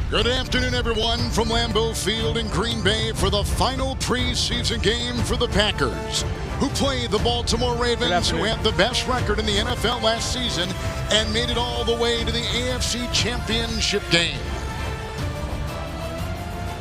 Good afternoon, everyone, from Lambeau Field in Green Bay for the final preseason game for the Packers, who played the Baltimore Ravens, who had the best record in the NFL last season and made it all the way to the AFC Championship game.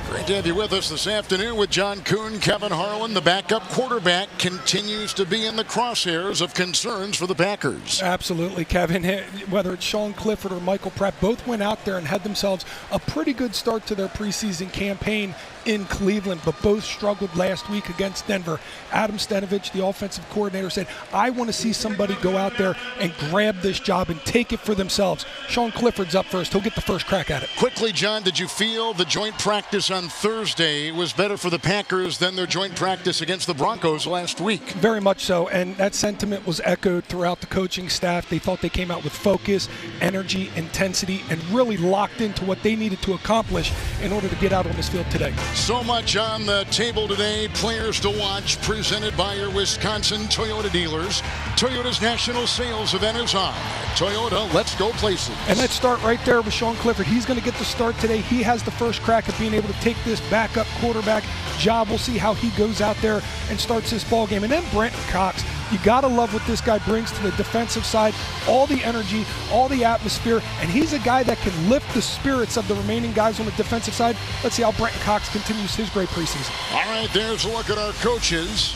Great to have you with us this afternoon with John Kuhn. Kevin Harlan, the backup quarterback, continues to be in the crosshairs of concerns for the Packers. Absolutely, Kevin. Whether it's Sean Clifford or Michael Pratt, both went out there and had themselves a pretty good start to their preseason campaign in Cleveland, but both struggled last week against Denver. Adam Stenavich, the offensive coordinator, said, I want to see somebody go out there and grab this job and take it for themselves. Sean Clifford's up first. He'll get the first crack at it. Quickly, John, did you feel the joint practice on Thursday was better for the Packers than their joint practice against the Broncos last week? Very much so, and that sentiment was echoed throughout the coaching staff. They thought they came out with focus, energy, intensity, and really locked into what they needed to accomplish in order to get out on this field today. So much on the table today. Players to watch, presented by your Wisconsin Toyota dealers. Toyota's national sales event is on. Toyota, let's go places. And let's start right there with Sean Clifford. He's going to get the start today. He has the first crack at being able to take this backup quarterback job. We'll see how he goes out there and starts this ball game. And then Brenton Cox. You got to love what this guy brings to the defensive side, all the energy, all the atmosphere, and he's a guy that can lift the spirits of the remaining guys on the defensive side. Let's see how Brenton Cox continues his great preseason. All right, there's a look at our coaches.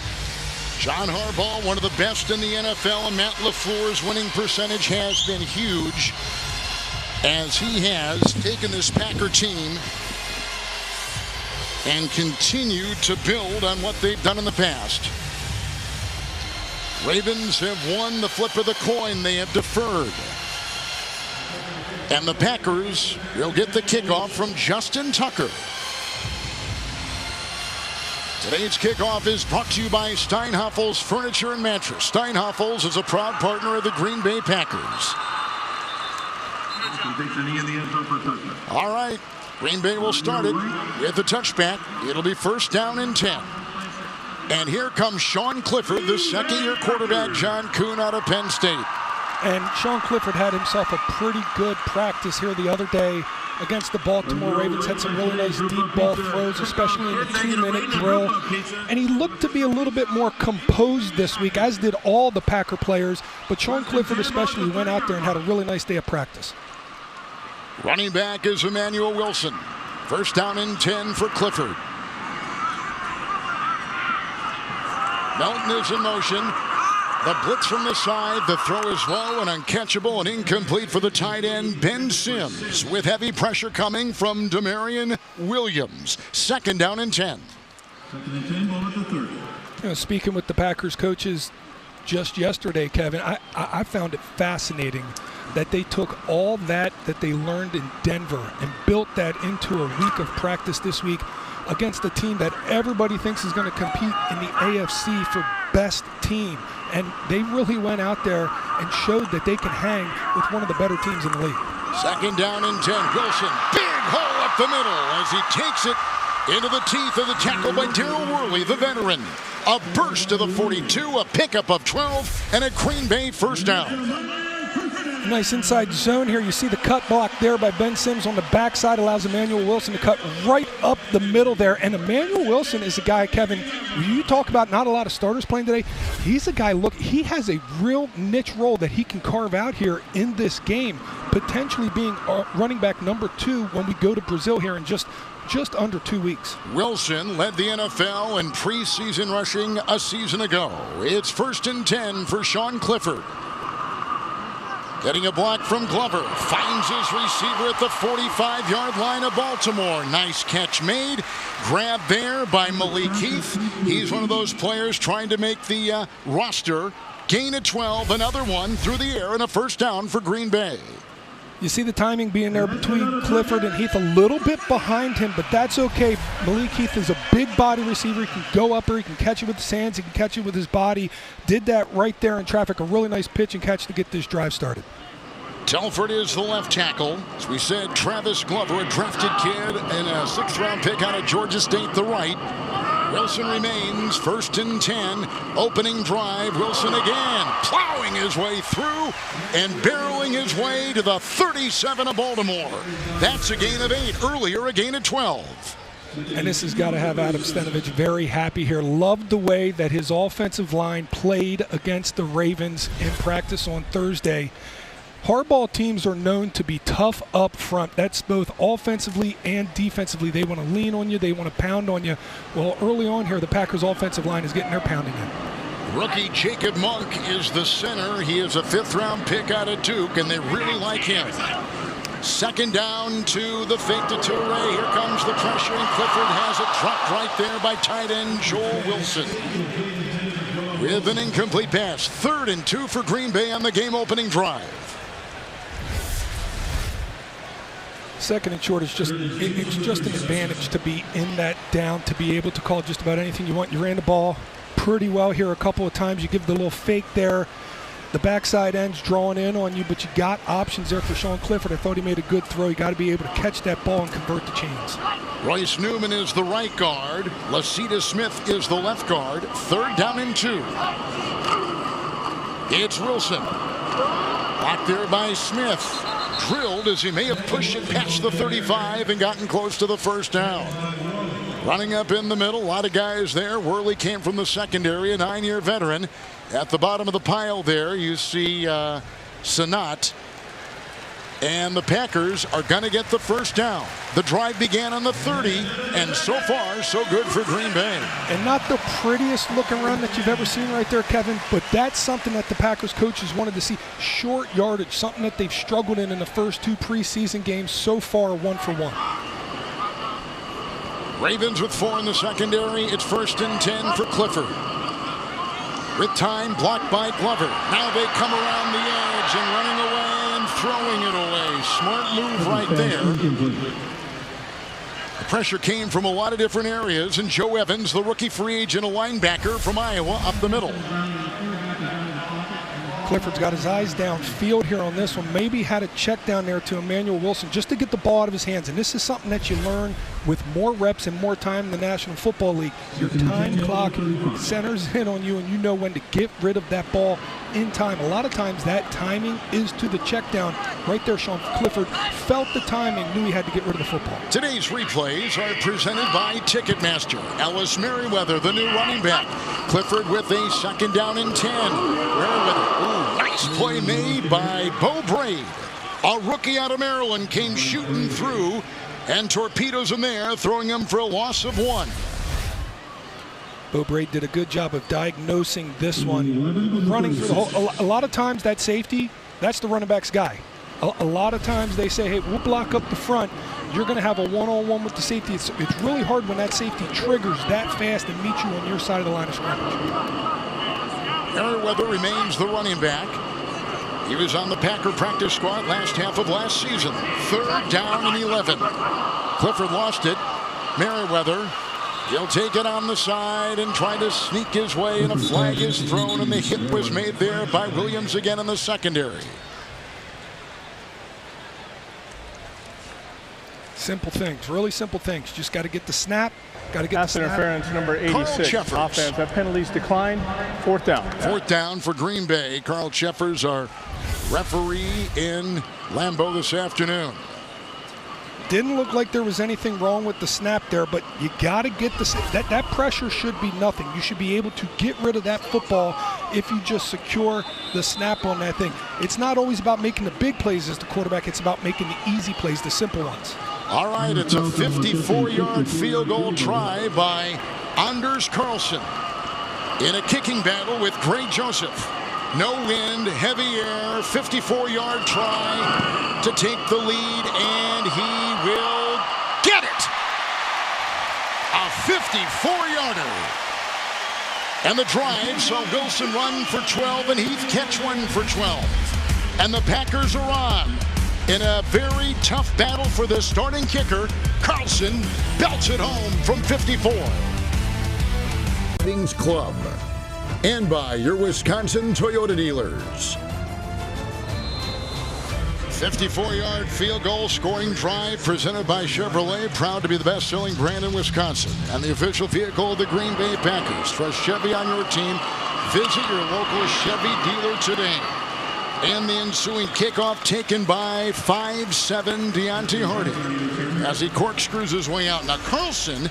John Harbaugh, one of the best in the NFL, and Matt LaFleur's winning percentage has been huge as he has taken this Packer team and continued to build on what they've done in the past. Ravens have won the flip of the coin. They have deferred. And the Packers will get the kickoff from Justin Tucker. Today's kickoff is brought to you by Steinhafels Furniture and Mattress. Steinhafels is a proud partner of the Green Bay Packers. All right, Green Bay will start it with the touchback. It'll be first down and 10. And here comes Sean Clifford, the second-year quarterback, John Kuhn out of Penn State. And Sean Clifford had himself a pretty good practice here the other day against the Baltimore Ravens. Had some really nice deep ball throws, especially in the 2-minute drill. And he looked to be a little bit more composed this week, as did all the Packer players. But Sean Clifford especially went out there and had a really nice day of practice. Running back is Emmanuel Wilson. First down and 10 for Clifford. Melton is in motion. The blitz from the side. The throw is low and uncatchable and incomplete for the tight end, Ben Sims, with heavy pressure coming from Demarion Williams. Second down and 10. Second and 10, ball at the 30. Speaking with the Packers coaches just yesterday, Kevin, I found it fascinating that they took all that they learned in Denver and built that into a week of practice this week against a team that everybody thinks is going to compete in the AFC for best team. And they really went out there and showed that they can hang with one of the better teams in the league. Second down and 10. Wilson, big hole up the middle as he takes it into the teeth of the tackle by Darryl Worley, the veteran. A burst to the 42, a pickup of 12, and a Green Bay first down. Nice inside zone here. You see the cut block there by Ben Sims on the backside, allows Emmanuel Wilson to cut right up the middle there. And Emmanuel Wilson is a guy, Kevin, you talk about not a lot of starters playing today. He's a guy, look, he has a real niche role that he can carve out here in this game, potentially being running back number 2 when we go to Brazil here in just under 2 weeks. Wilson led the NFL in preseason rushing a season ago. It's first and 10 for Sean Clifford. Getting a block from Glover. Finds his receiver at the 45-yard line of Baltimore. Nice catch made. Grabbed there by Malik Heath. He's one of those players trying to make the roster. Gain of 12. Another one through the air and a first down for Green Bay. You see the timing being there between Clifford and Heath, a little bit behind him, but that's okay. Malik Heath is a big body receiver. He can go up there, he can catch it with his hands, he can catch it with his body. Did that right there in traffic. A really nice pitch and catch to get this drive started. Telford is the left tackle. As we said, Travis Glover, a drafted kid and a 6th-round pick out of Georgia State, the right. Wilson remains 1st and 10. Opening drive. Wilson again plowing his way through and barreling his way to the 37 of Baltimore. That's a gain of 8. Earlier, a gain of 12. And this has got to have Adam Stenavich very happy here. Loved the way that his offensive line played against the Ravens in practice on Thursday. Hardball teams are known to be tough up front. That's both offensively and defensively. They want to lean on you. They want to pound on you. Well, early on here, the Packers' offensive line is getting their pounding in. Rookie Jacob Monk is the center. He is a 5th-round pick out of Duke, and they really like him. 2nd down to the fake to Toure. Here comes the pressure, and Clifford has it dropped right there by tight end Joel Wilson. With an incomplete pass. 3rd and 2 for Green Bay on the game-opening drive. 2nd and short is just it's just an advantage to be in that down, to be able to call just about anything you want. You ran the ball pretty well here a couple of times. You give the little fake there. The backside end's drawing in on you, but you got options there for Sean Clifford. I thought he made a good throw. You got to be able to catch that ball and convert the chains. Royce Newman is the right guard. Lacita Smith is the left guard. 3rd down and 2. It's Wilson. Blocked there by Smith. Drilled as he may have pushed it past the 35 and gotten close to the 1st down. Running up in the middle, a lot of guys there. Worley came from the secondary, a 9-year veteran. At the bottom of the pile there, you see Sanat. And the Packers are going to get the 1st down. The drive began on the 30, and so far, so good for Green Bay. And not the prettiest looking run that you've ever seen right there, Kevin, but that's something that the Packers coaches wanted to see. Short yardage, something that they've struggled in the first 2 preseason games. So far, 1 for 1. Ravens with 4 in the secondary. It's 1st and 10 for Clifford. With time, blocked by Glover. Now they come around the edge and running away and throwing it away. Smart move right there. The pressure came from a lot of different areas, and Joe Evans, the rookie free agent, a linebacker from Iowa, up the middle. Clifford's got his eyes downfield here on this one. Maybe had a check down there to Emmanuel Wilson just to get the ball out of his hands. And this is something that you learn with more reps and more time in the National Football League. Your time clock centers in on you, and you know when to get rid of that ball in time. A lot of times that timing is to the check down. Right there, Sean Clifford felt the timing, knew he had to get rid of the football. Today's replays are presented by Ticketmaster. Ellis Merriweather, the new running back. Clifford with a 2nd down and 10. Merriweather, nice play made by Bo Braid. A rookie out of Maryland came shooting through, and torpedoes him there, throwing him for a loss of 1. Bo Braid did a good job of diagnosing this one. Running through the hole. A lot of times that safety, that's the running back's guy. A lot of times they say, hey, we'll block up the front. You're going to have a one-on-one with the safety. It's really hard when that safety triggers that fast and meets you on your side of the line of scrimmage. Merriweather remains the running back. He was on the Packer practice squad last half of last season. 3rd down and 11. Clifford lost it. Merriweather, he'll take it on the side and try to sneak his way, and a flag is thrown, and the hit was made there by Williams again in the secondary. Simple things, really simple things. Just got to get the snap. Got to get pass the snap. interference number 86. Offense. That penalties declined. 4th down. 4th down for Green Bay. Carl Cheffers, our referee in Lambeau this afternoon. Didn't look like there was anything wrong with the snap there, but you got to get that pressure should be nothing. You should be able to get rid of that football if you just secure the snap on that thing. It's not always about making the big plays as the quarterback. It's about making the easy plays, the simple ones. All right, it's a 54-yard field goal try by Anders Carlson in a kicking battle with Gray Joseph. No wind, heavy air, 54-yard try to take the lead, and he will get it. A 54-yarder. And the drive saw Wilson run for 12 and Heath catch one for 12. And the Packers are on. In a very tough battle for the starting kicker, Carlson belts it home from 54. Things Club. And by your Wisconsin Toyota dealers. 54-yard field goal scoring drive presented by Chevrolet, proud to be the best-selling brand in Wisconsin and the official vehicle of the Green Bay Packers. Trust Chevy on your team. Visit your local Chevy dealer today. And the ensuing kickoff taken by 5'7" Deontay Hardy as he corkscrews his way out. Now Carlson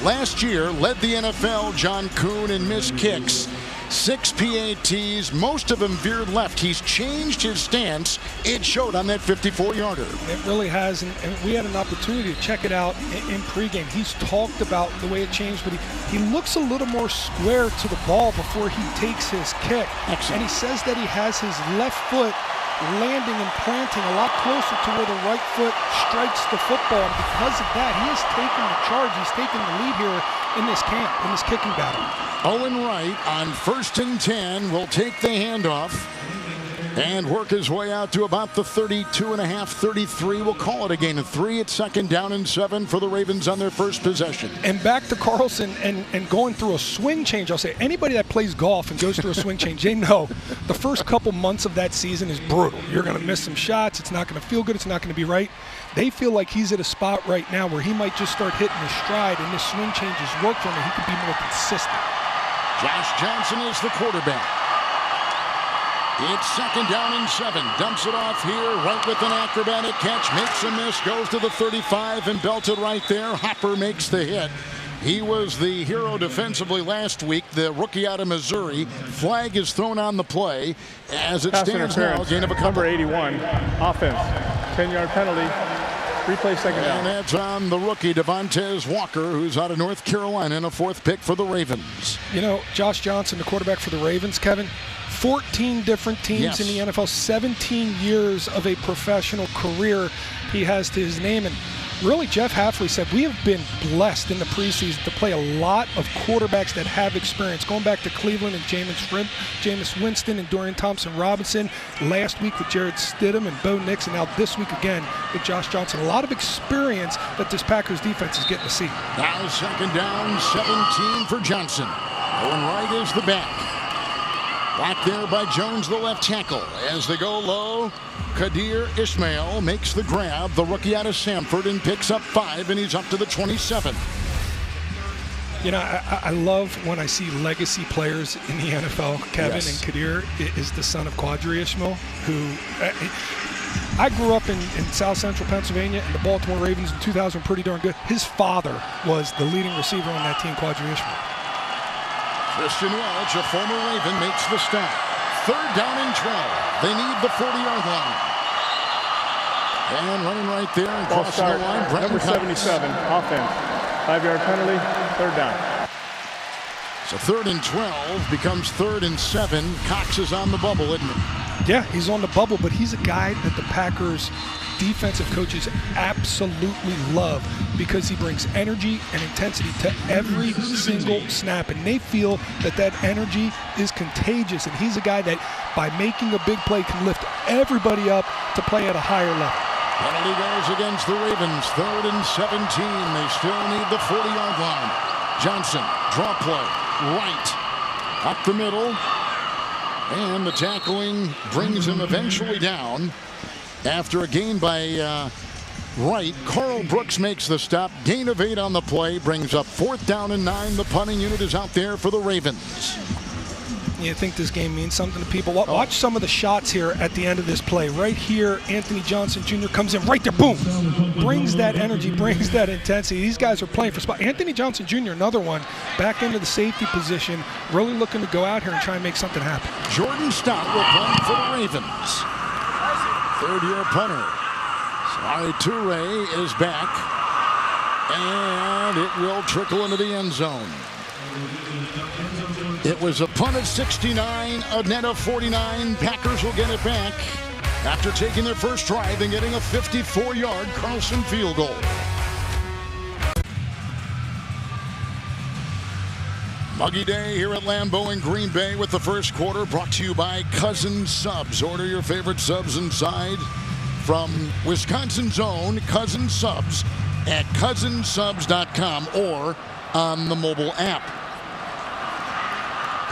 last year led the NFL, John Kuhn, in missed kicks. 6 PATs, most of them veered left. He's changed his stance. It showed on that 54-yarder. It really has, and we had an opportunity to check it out in pregame. He's talked about the way it changed, but he looks a little more square to the ball before he takes his kick. Excellent. And he says that he has his left foot landing and planting a lot closer to where the right foot strikes the football. And because of that, he has taken the charge. He's taken the lead here in this camp, in this kicking battle. Owen Wright on 1st and 10 will take the handoff and work his way out to about the 32.5, 33. We'll call it a gain of 3. It's 2nd down and 7 for the Ravens on their first possession. And back to Carlson and going through a swing change. I'll say anybody that plays golf and goes through a swing change, they know the first couple months of that season is brutal. You're going to miss some shots. It's not going to feel good. It's not going to be right. They feel like he's at a spot right now where he might just start hitting his stride, and this swing changes work for him, and he could be more consistent. Josh Johnson is the quarterback. It's 2nd down and 7. Dumps it off here, right with an acrobatic catch. Makes a miss, goes to the 35 and belted right there. Hopper makes the hit. He was the hero defensively last week, the rookie out of Missouri. Flag is thrown on the play. As it stands now, gain of a couple. Number 81, offense, 10-yard penalty. Replay 2nd down. And that's on the rookie, Devontae Walker, who's out of North Carolina, and a 4th pick for the Ravens. You know, Josh Johnson, the quarterback for the Ravens, Kevin, 14 different teams in the NFL, 17 years of a professional career he has to his name. And really, Jeff Hafley said, we have been blessed in the preseason to play a lot of quarterbacks that have experience. Going back to Cleveland and Jameis Winston and Dorian Thompson-Robinson. Last week with Jared Stidham and Bo Nix, and now this week again with Josh Johnson. A lot of experience that this Packers defense is getting to see. Now 2nd down, 17 for Johnson. Owen Wright is the back. Back there by Jones, the left tackle. As they go low, Kadir Ismail makes the grab, the rookie out of Samford, and picks up 5, and he's up to the 27. You know, I love when I see legacy players in the NFL. Kevin and Kadir is the son of Quadri Ismail, who I grew up in South Central Pennsylvania, and the Baltimore Ravens in 2000 were pretty darn good. His father was the leading receiver on that team, Quadri Ismail. Christian Welch, a former Raven, makes the stop. 3rd down and 12. They need the 40-yard line. And running right there and crossing the line, number 77, offense. 5-yard penalty, 3rd down. So 3rd and 12 becomes 3rd and 7. Cox is on the bubble, isn't he? Yeah, he's on the bubble, but he's a guy that the Packers defensive coaches absolutely love because he brings energy and intensity to every single snap, and they feel that that energy is contagious, and he's a guy that by making a big play can lift everybody up to play at a higher level. Penalty goes against the Ravens. 3rd and 17. They still need the 40-yard line. Johnson, draw play, right, up the middle, and the tackling brings him eventually down. After a gain by Wright, Carl Brooks makes the stop. Gain of 8 on the play, brings up 4th down and 9. The punting unit is out there for the Ravens. You think this game means something to people? Watch some of the shots here at the end of this play. Right here, Anthony Johnson Jr. comes in right there, boom! Brings that energy, brings that intensity. These guys are playing for spot. Anthony Johnson Jr., another one, back into the safety position, really looking to go out here and try and make something happen. Jordan Stout will punt for the Ravens. 3rd-year punter. Sari Toure is back, and it will trickle into the end zone. It was a punt of 69, a net of 49. Packers will get it back after taking their first drive and getting a 54-yard Carlson field goal. Muggy day here at Lambeau in Green Bay with the first quarter brought to you by Cousin Subs. Order your favorite subs inside from Wisconsin's own Cousin Subs at cousinsubs.com or on the mobile app.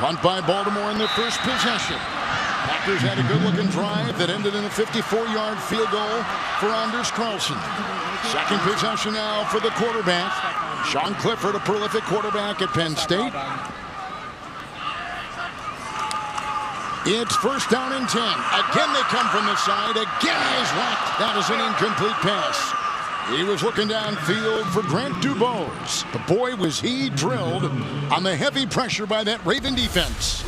Punt by Baltimore in their first possession. Packers had a good-looking drive that ended in a 54-yard field goal for Anders Carlson. Second possession now for the quarterback. Sean Clifford, a prolific quarterback at Penn State. It's first down and 10. Again, they come from the side. Again, he is whacked. That is an incomplete pass. He was looking downfield for Grant Dubose. But boy, was he drilled on the heavy pressure by that Raven defense.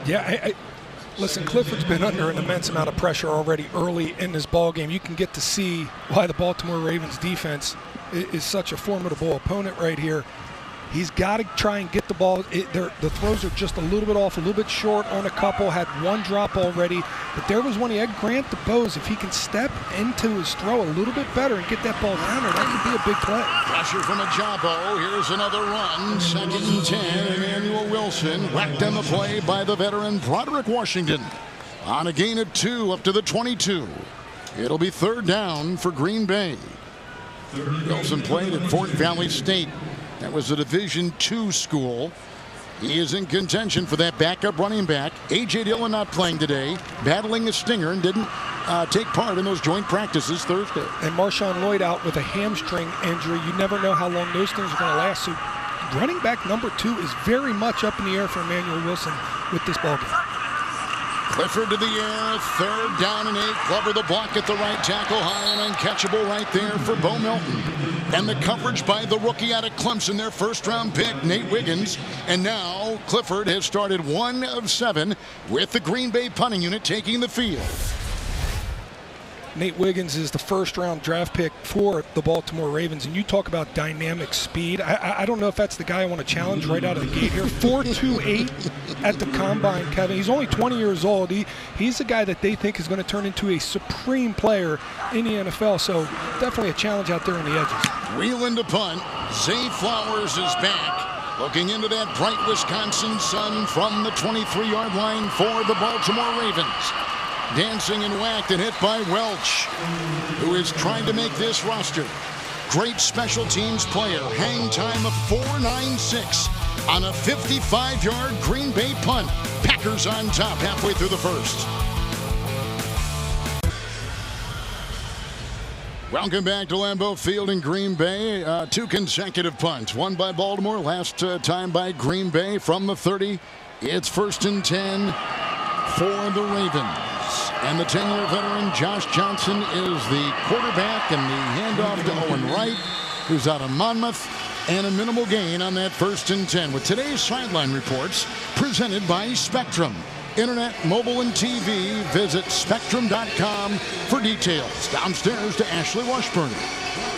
Yeah, listen, Clifford's been under an immense amount of pressure already early in this ball game. You can get to see why the Baltimore Ravens defense is such a formidable opponent right here. He's got to try and get the ball. The throws are just a little bit off, a little bit short on a couple. Had one drop already, but there was one. He had Grant DuBose. If he can step into his throw a little bit better and get that ball down there, that could be a big play. Pressure from Ajabo. Here's another run. Second and 10. Emmanuel Wilson whacked on the play by the veteran Broderick Washington. On a gain of 2 up to the 22. It'll be third down for Green Bay. Wilson played at Fort Valley State. That was a Division II school. He is in contention for that backup running back. A.J. Dillon not playing today, battling a stinger and didn't take part in those joint practices Thursday. And Marshawn Lloyd out with a hamstring injury. You never know how long those things are going to last. So running back number 2 is very much up in the air for Emmanuel Wilson with this ball game. Clifford to the air, third down and 8. Glover the block at the right tackle, high and uncatchable right there for Bo Melton. And the coverage by the rookie out of Clemson, their first-round pick, Nate Wiggins. And now Clifford has started 1 of 7 with the Green Bay punting unit taking the field. Nate Wiggins is the first-round draft pick for the Baltimore Ravens, and you talk about dynamic speed. I don't know if that's the guy I want to challenge right out of the gate here. 4.28 at the combine, Kevin. He's only 20 years old. He's the guy that they think is going to turn into a supreme player in the NFL, so definitely a challenge out there on the edges. Wheeling to punt. Zay Flowers is back. Looking into that bright Wisconsin sun from the 23-yard line for the Baltimore Ravens. Dancing and whacked and hit by Welch, who is trying to make this roster. Great special teams player. Hang time of 4.96 on a 55-yard Green Bay punt. Packers on top halfway through the first. Welcome back to Lambeau Field in Green Bay. 2 consecutive punts. One by Baltimore, last time by Green Bay from the 30. It's first and 10 for the Ravens. And the 10-year veteran Josh Johnson is the quarterback, and the handoff to Owen Wright, who's out of Monmouth, and a minimal gain on that first and 10. With today's sideline reports presented by Spectrum. Internet, mobile, and TV. Visit Spectrum.com for details. Downstairs to Ashley Washburn.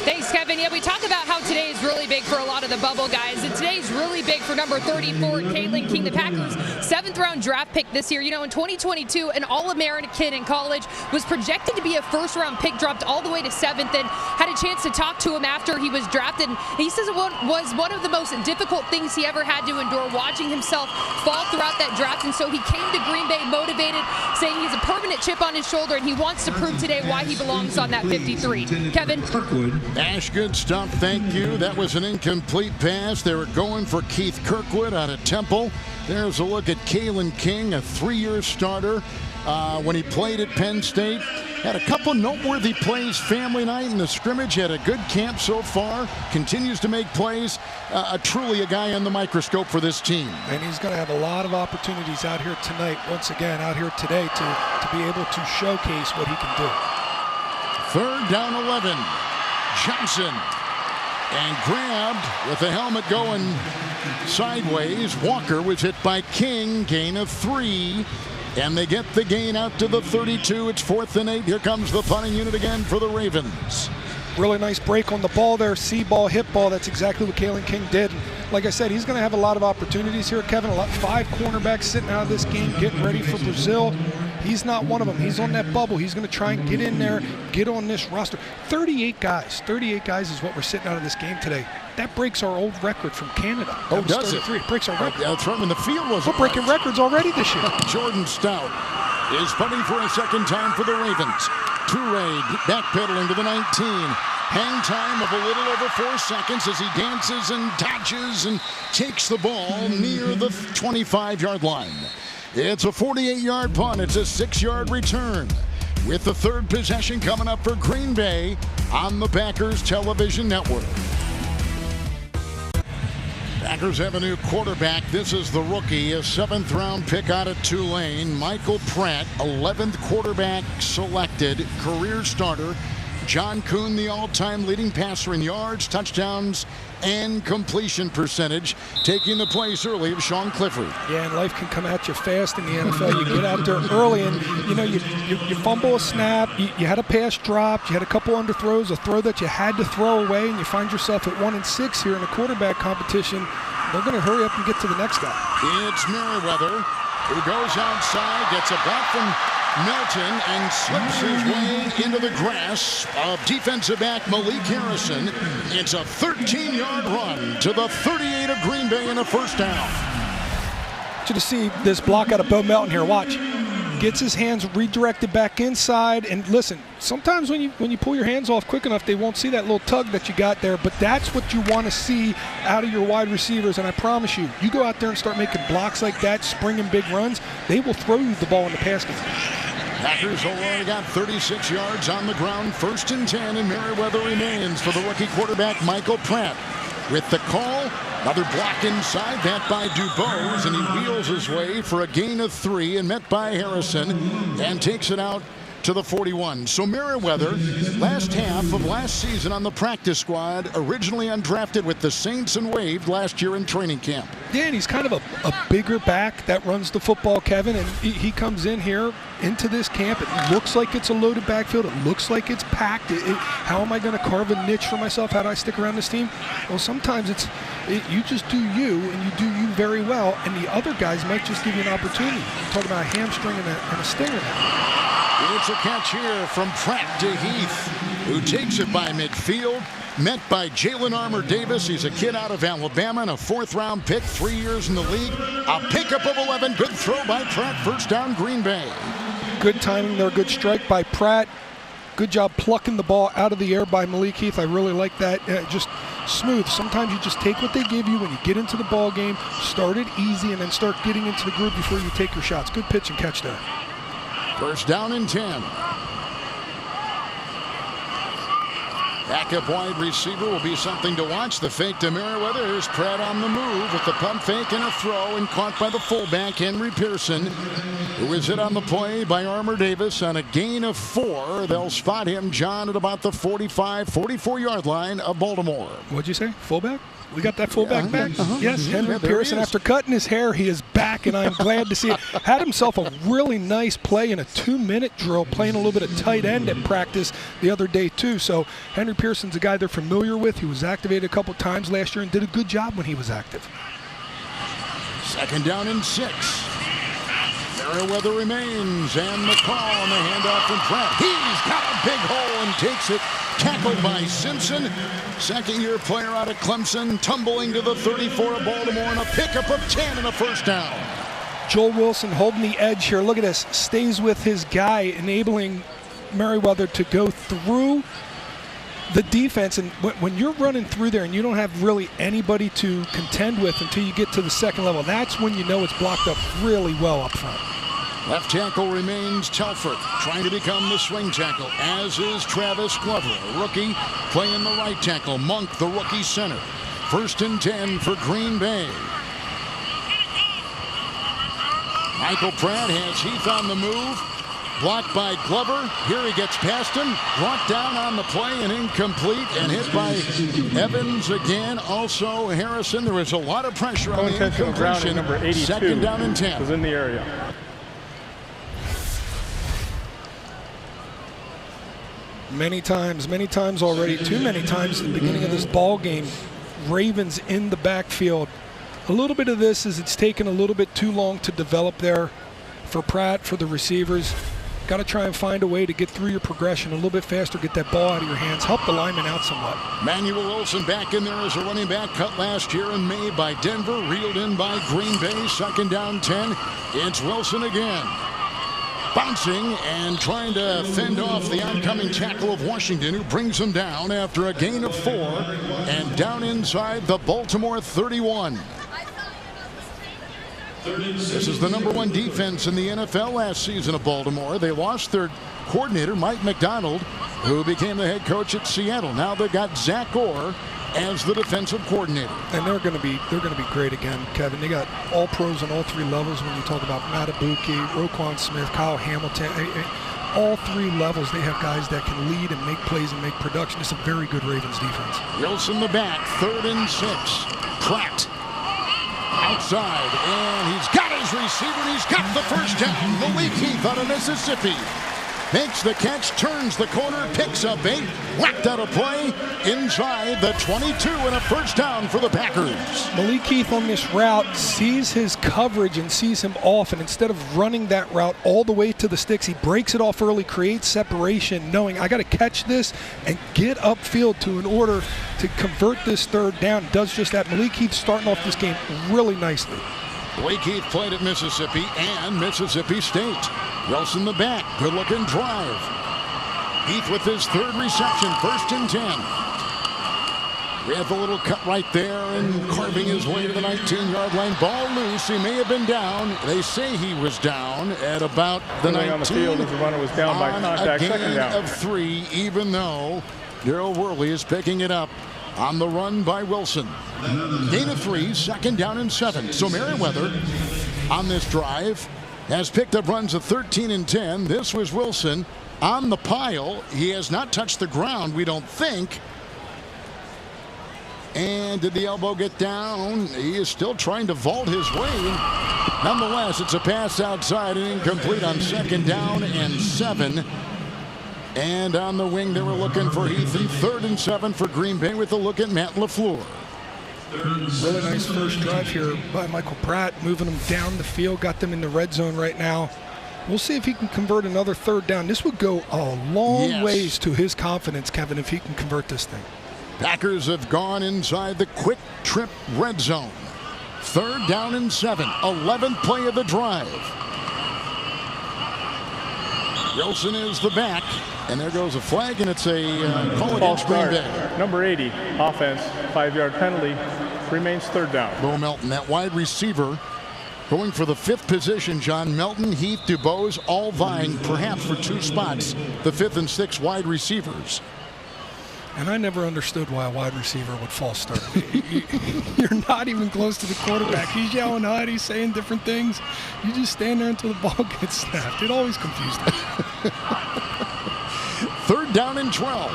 Thanks, Kevin. Yeah, we talk about how today is really big for a lot of the bubble guys, and today's really big for number 34, Caitlin King, the Packers' 7th-round draft pick this year. You know, in 2022, an All-American in college, was projected to be a first-round pick, dropped all the way to 7th, and had a chance to talk to him after he was drafted. He says it was one of the most difficult things he ever had to endure, watching himself fall throughout that draft, and so he came to Green Bay motivated, saying he's a permanent chip on his shoulder, and he wants to prove today why he belongs on that 53. Kevin? Ash, good stuff. Thank you. That was an incomplete pass. They were going for Keith Kirkwood out of Temple. There's a look at Caitlin King, a 3-year starter when he played at Penn State. Had a couple noteworthy plays family night in the scrimmage. Had a good camp so far. Continues to make plays. Truly a guy on the microscope for this team. And he's going to have a lot of opportunities out here tonight, once again, out here today, to be able to showcase what he can do. Third down 11. Johnson, and grabbed with the helmet going sideways. Walker was hit by King, gain of 3, and they get the gain out to the 32. It's 4th and 8. Here comes the punting unit again for the Ravens. Really nice break on the ball there. See-ball, hit ball. That's exactly what Caitlin King did. Like I said, he's going to have a lot of opportunities here, Kevin. 5 cornerbacks sitting out of this game, getting ready for Brazil. He's not one of them. He's on that bubble. He's going to try and get in there, get on this roster. 38 guys. 38 guys is what we're sitting out of this game today. That breaks our old record from Canada. Oh, does it? It breaks our record. Yeah, that's right. When the field was. We're breaking records already this year. Jordan Stout is punting for a second time for the Ravens. Toure backpedaling to the 19. Hang time of a little over 4 seconds as he dances and dodges and takes the ball near the 25-yard line. It's a 48-yard punt. It's a 6-yard return. With the third possession coming up for Green Bay on the Packers television network. Packers have a new quarterback. This is the rookie, a 7th-round pick out of Tulane, Michael Pratt, 11th quarterback selected, career starter. John Kuhn, the all-time leading passer in yards, touchdowns, and completion percentage, taking the place early of Sean Clifford. Yeah, and life can come at you fast in the NFL. You get out there early, and you fumble a snap. You had a pass dropped. You had a couple underthrows, a throw that you had to throw away, and you find yourself at 1-6 here in a quarterback competition. They're going to hurry up and get to the next guy. It's Merriweather, who goes outside, gets a block from Milton and slips his way into the grasp of defensive back Malik Harrison. It's a 13-yard run to the 38 of Green Bay and a first down. I want you to see this block out of Bo Melton here. Watch. Gets his hands redirected back inside, and listen, sometimes when you pull your hands off quick enough, they won't see that little tug that you got there, but that's what you want to see out of your wide receivers. And I promise you, you go out there and start making blocks like that, springing big runs, they will throw you the ball in the pass game. Packers already got 36 yards on the ground, 1st and 10, and Merriweather remains for the rookie quarterback Michael Pratt. With the call, another block inside, that by DuBose, and he wheels his way for a gain of 3 and met by Harrison and takes it out to the 41. So Merriweather, last half of last season on the practice squad, originally undrafted with the Saints and waived last year in training camp. Yeah, and he's kind of a bigger back that runs the football, Kevin, and he comes in here into this camp. It looks like it's a loaded backfield. It looks like it's packed. How am I going to carve a niche for myself? How do I stick around this team? Well, sometimes you just do you, and you do you very well, and the other guys might just give you an opportunity. I'm talking about a hamstring and a stinger now. It's a catch here from Pratt to Heath, who takes it by midfield. Met by Jalen Armour-Davis. He's a kid out of Alabama and a 4th-round pick, 3 years in the league. A pickup of 11. Good throw by Pratt. First down, Green Bay. Good timing there. Good strike by Pratt. Good job plucking the ball out of the air by Malik Heath. I really like that. Just smooth. Sometimes you just take what they give you when you get into the ball game, start it easy, and then start getting into the groove before you take your shots. Good pitch and catch there. First down and 10. Backup wide receiver will be something to watch. The fake to Merriweather. Here's Pratt on the move with the pump fake and a throw, and caught by the fullback, Henry Pearson, who is hit on the play by Armour-Davis on a gain of 4. They'll spot him, John, at about the 44-yard line of Baltimore. What'd you say? Fullback? We got that fullback back? Yes, Henry Yeah, Pearson. After cutting his hair, he is back, and I'm glad to see it. Had himself a really nice play in a 2-minute drill, playing a little bit of tight end at practice the other day, too. So Henry Pearson's a guy they're familiar with. He was activated a couple times last year and did a good job when he was active. 2nd down and 6. Merriweather remains, and the call on the handoff from Pratt. He's got a big hole and takes it. Tackled by Simpson. 2nd-year player out of Clemson, tumbling to the 34 of Baltimore, and a pickup of 10 and a first down. Joel Wilson holding the edge here. Look at this. Stays with his guy, enabling Merriweather to go through the defense. And when you're running through there and you don't have really anybody to contend with until you get to the 2nd level, that's when you know it's blocked up really well up front. Left tackle remains Telford, trying to become the swing tackle, as is Travis Glover, a rookie, playing the right tackle. Monk, the rookie center. 1st and 10 for Green Bay. Michael Pratt has Heath on the move. Blocked by Glover. Here he gets past him. Brought down on the play and incomplete, and hit by Evans again. Also Harrison. There was a lot of pressure on the incompletion. Number 82 2nd down and 10. was in the area. Many times already, too many times at the beginning of this ball game. Ravens in the backfield. A little bit of this is it's taken a little bit too long to develop there for Pratt, for the receivers. Got to try and find a way to get through your progression a little bit faster, get that ball out of your hands, help the lineman out somewhat. Manuel Wilson back in there as a running back, cut last year in May by Denver, reeled in by Green Bay. 2nd down 10. It's Wilson again. Bouncing and trying to fend off the oncoming tackle of Washington, who brings him down after a gain of 4, and down inside the Baltimore 31. This is the #1 defense in the NFL last season of Baltimore. They lost their coordinator, Mike McDonald, who became the head coach at Seattle. Now they've got Zach Orr as the defensive coordinator. And they're going to be great again, Kevin. They got all pros on all three levels when you talk about Matabuki, Roquan Smith, Kyle Hamilton. All three levels, they have guys that can lead and make plays and make production. It's a very good Ravens defense. Wilson the back, 3rd and 6. Pratt outside, and he's got his receiver, and he's got the first down. Malik Heath out of Mississippi makes the catch, turns the corner, picks up 8, whacked out a play inside the 22, and a first down for the Packers. Malik Heath on this route sees his coverage and sees him off, and instead of running that route all the way to the sticks, he breaks it off early, creates separation, knowing I got to catch this and get upfield in order to convert this 3rd down. Does just that. Malik Heath starting off this game really nicely. Malik Heath played at Mississippi and Mississippi State. Wilson the back, good-looking drive. Heath with his 3rd reception, 1st and 10. We have a little cut right there and carving his way to the 19-yard line. Ball loose. He may have been down. They say he was down at about the 19. On the field as the runner was down by contact, a gain 2nd down. of 3, even though Darrell Worley is picking it up on the run by Wilson. Gain of 3, 2nd down and 7. So Merriweather on this drive has picked up runs of 13 and 10. This was Wilson on the pile. He has not touched the ground, we don't think. And did the elbow get down? He is still trying to vault his way. Nonetheless, it's a pass outside and incomplete on 2nd down and 7. And on the wing, they were looking for Heath, and 3rd and 7 for Green Bay with a look at Matt LaFleur. Really nice first drive here by Michael Pratt, moving them down the field, got them in the red zone right now. We'll see if he can convert another 3rd down. This would go a long ways to his confidence, Kevin, if he can convert this thing. Packers have gone inside the quick trip red zone. 3rd down and 7, 11th play of the drive. Wilson is the back, and there goes a flag, and it's a call against Green Bay. Number 80, offense, 5-yard penalty, remains 3rd down. Bo Melton, that wide receiver, going for the 5th position. John Melton, Heath, DuBose, all vying perhaps for 2 spots, the 5th and 6th wide receivers. And I never understood why a wide receiver would false start. You're not even close to the quarterback. He's yelling out, he's saying different things. You just stand there until the ball gets snapped. It always confused me. 3rd down and 12.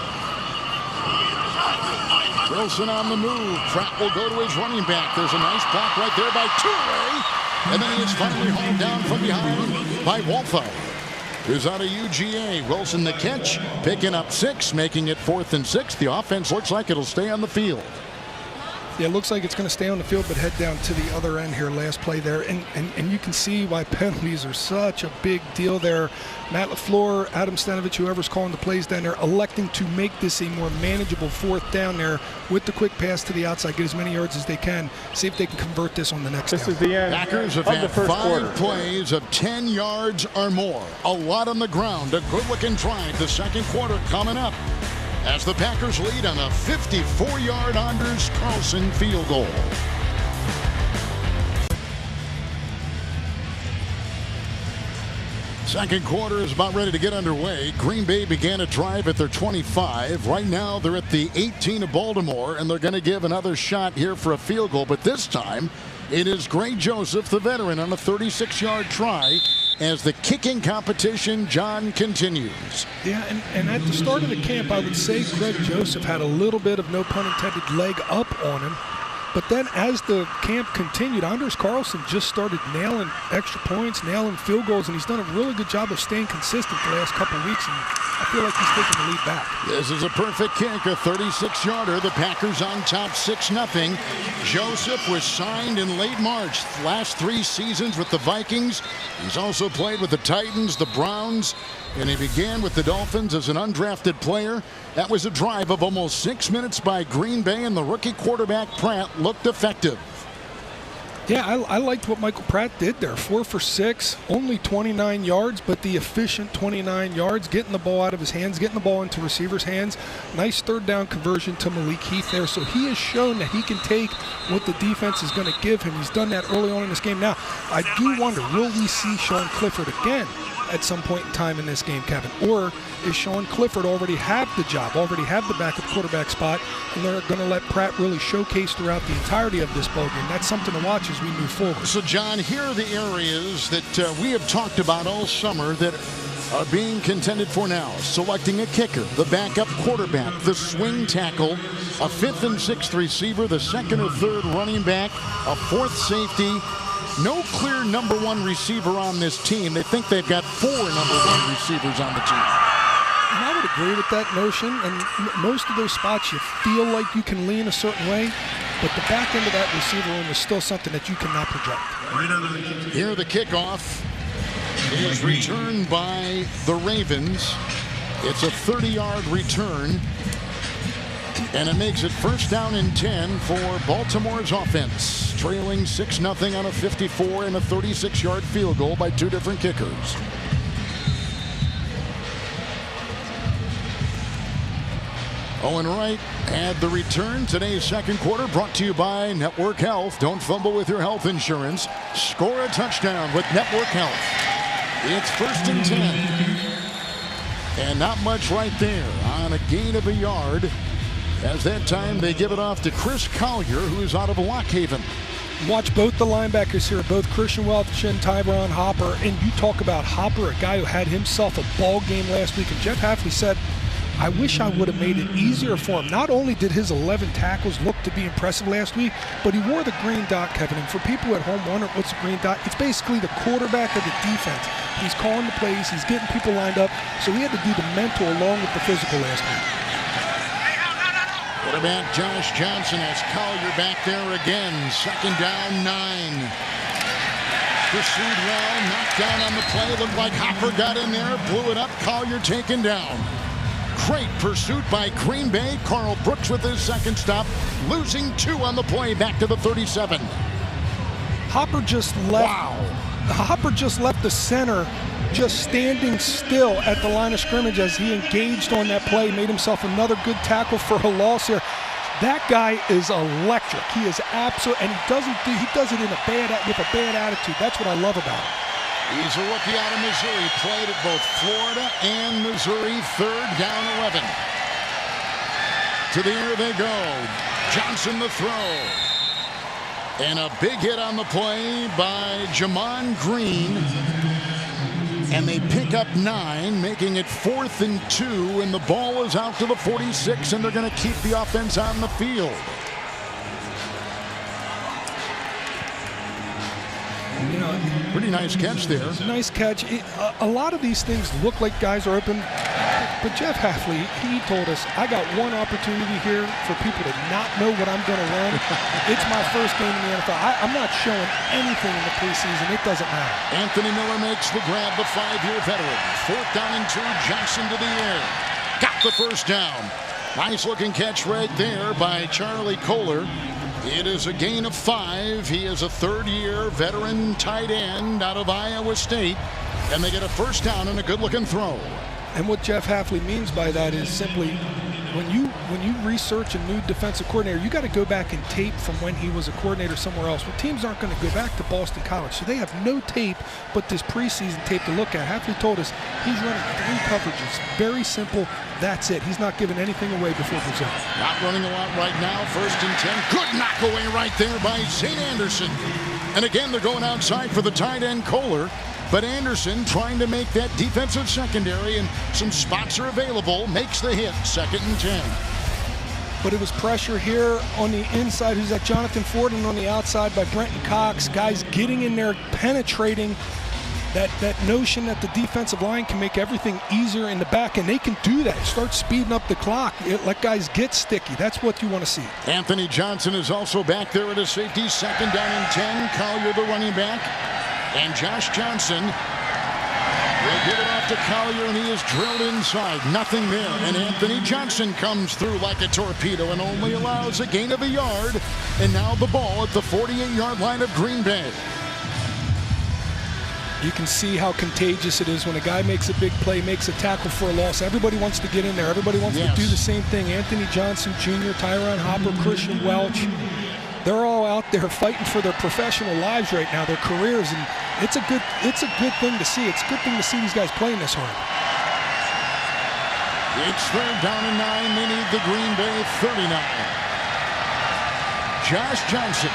Wilson on the move. Pratt will go to his running back. There's a nice block right there by Toure. And then he is finally hauled down from behind by Waltho, who's out of UGA. Wilson the catch, picking up 6, making it 4th and 6. The offense looks like it'll stay on the field. Yeah, it looks like it's going to stay on the field, but head down to the other end here, last play there. And you can see why penalties are such a big deal there. Matt LaFleur, Adam Stanovich, whoever's calling the plays down there, electing to make this a more manageable 4th down there with the quick pass to the outside, get as many yards as they can, see if they can convert this on the next down. This is the end. Packers have of had the first 5 quarter. plays of 10 yards or more. A lot on the ground. A good-looking drive. The 2nd quarter coming up as the Packers lead on a 54-yard Anders Carlson field goal. Second quarter is about ready to get underway. Green Bay began a drive at their 25. Right now they're at the 18 of Baltimore, and they're going to give another shot here for a field goal. But this time it is Greg Joseph, the veteran, on a 36-yard try as the kicking competition, John, continues. Yeah, and at the start of the camp, I would say Greg Joseph had a little bit of, no pun intended, leg up on him. But then as the camp continued, Anders Carlson just started nailing extra points, nailing field goals, and he's done a really good job of staying consistent the last couple of weeks, and I feel like he's taking the lead back. This is a perfect kick, a 36-yarder. The Packers on top 6-0. Joseph was signed in late March. Last 3 seasons with the Vikings. He's also played with the Titans, the Browns, and he began with the Dolphins as an undrafted player. That was a drive of almost 6 minutes by Green Bay, and the rookie quarterback Pratt looked effective. Yeah, I liked what Michael Pratt did there. 4 for 6, only 29 yards, but the efficient 29 yards, getting the ball out of his hands, getting the ball into receivers' hands. Nice third down conversion to Malik Heath there. So he has shown that he can take what the defense is going to give him. He's done that early on in this game. Now, I do wonder, will we see Sean Clifford again at some point in time in this game, Kevin? Or is Sean Clifford already have the job, already have the backup quarterback spot, and they're going to let Pratt really showcase throughout the entirety of this ball game? That's something to watch as we move forward. So, John, here are the areas that we have talked about all summer that are being contended for now. Selecting a kicker, the backup quarterback, the swing tackle, a 5th and 6th receiver, the 2nd or 3rd running back, a 4th safety. No clear number 1 receiver on this team. They think they've got 4 number 1 receivers on the team. And I would agree with that notion. And most of those spots you feel like you can lean a certain way, but the back end of that receiver room is still something that you cannot project. Here the kickoff is returned by the Ravens. It's a 30-yard return, and it makes it 1st down and 10 for Baltimore's offense, trailing 6-0 on a 54 and a 36-yard field goal by 2 different kickers. Owen Wright had the return. Today's 2nd quarter brought to you by Network Health. Don't fumble with your health insurance. Score a touchdown with Network Health. It's 1st and 10. And not much right there on a gain of a yard. As that time they give it off to Chris Collier, who's out of Lock Haven. Watch both the linebackers here, both Christian Welch and Tyron Hopper. And you talk about Hopper, a guy who had himself a ball game last week. And Jeff Hafley said, I wish I would have made it easier for him. Not only did his 11 tackles look to be impressive last week, but he wore the green dot, Kevin. And for people at home wondering what's the green dot, it's basically the quarterback of the defense. He's calling the plays, he's getting people lined up, so he had to do the mental along with the physical last week. Quarterback Josh Johnson has Collier back there again. 2nd down, 9. Pursued well, knocked down on the play. Looked like Hopper got in there, blew it up. Collier taken down. Great pursuit by Green Bay. Carl Brooks with his 2nd stop, losing 2 on the play, back to the 37. Hopper just left. Wow. Hopper just left the center just standing still at the line of scrimmage as he engaged on that play, made himself another good tackle for a loss here. That guy is electric. He is absolute, and he does it in with a bad attitude. That's what I love about him. He's a rookie out of Missouri. Played at both Florida and Missouri. 3rd down, 11. To the air they go. Johnson the throw. And a big hit on the play by Jamon Green. And they pick up 9, making it 4th and 2. And the ball is out to the 46, and they're going to keep the offense on the field. You know, pretty nice catch there. Nice catch. A lot of these things look like guys are open, but Jeff Hafley, he told us, I got one opportunity here for people to not know what I'm going to run. It's my first game in the NFL. I'm not showing anything in the preseason. It doesn't matter. Anthony Miller makes the grab, the 5-year veteran. 4th down and 2. Johnson to the air. Got the 1st down. Nice looking catch right there by Charlie Kohler. It is a gain of 5. He is a 3rd-year veteran tight end out of Iowa State. And they get a 1st down and a good-looking throw. And what Jeff Hafley means by that is simply when you research a new defensive coordinator, you got to go back and tape from when he was a coordinator somewhere else. Well, teams aren't going to go back to Boston College, so they have no tape but this preseason tape to look at. Hafley told us he's running 3 coverages. Very simple. That's it. He's not giving anything away before Brazil. Not running a lot right now. 1st and 10. Good knock away right there by Zane Anderson. And again, they're going outside for the tight end Kohler. But Anderson, trying to make that defensive secondary, and some spots are available, makes the hit. 2nd and 10. But it was pressure here on the inside. Who's that? Jonathan Ford, and on the outside by Brenton Cox. Guys getting in there, penetrating. That notion that the defensive line can make everything easier in the back, and they can do that. Start speeding up the clock. Let guys get sticky. That's what you want to see. Anthony Johnson is also back there at a safety. 2nd down and 10. Collier the running back. And Josh Johnson will give it off to Collier, and he is drilled inside. Nothing there. And Anthony Johnson comes through like a torpedo and only allows a gain of a yard And now the ball at the 48-yard line of Green Bay. You can see how contagious it is when a guy makes a big play, makes a tackle for a loss. Everybody wants to get in there. Everybody wants to do the same thing. Anthony Johnson Jr., Tyron Hopper, Christian Welch. They're all out there fighting for their professional lives right now, their careers, and it's a good thing to see. It's a good thing to see these guys playing this hard. It's 3rd down and 9. They need the Green Bay 39. Josh Johnson.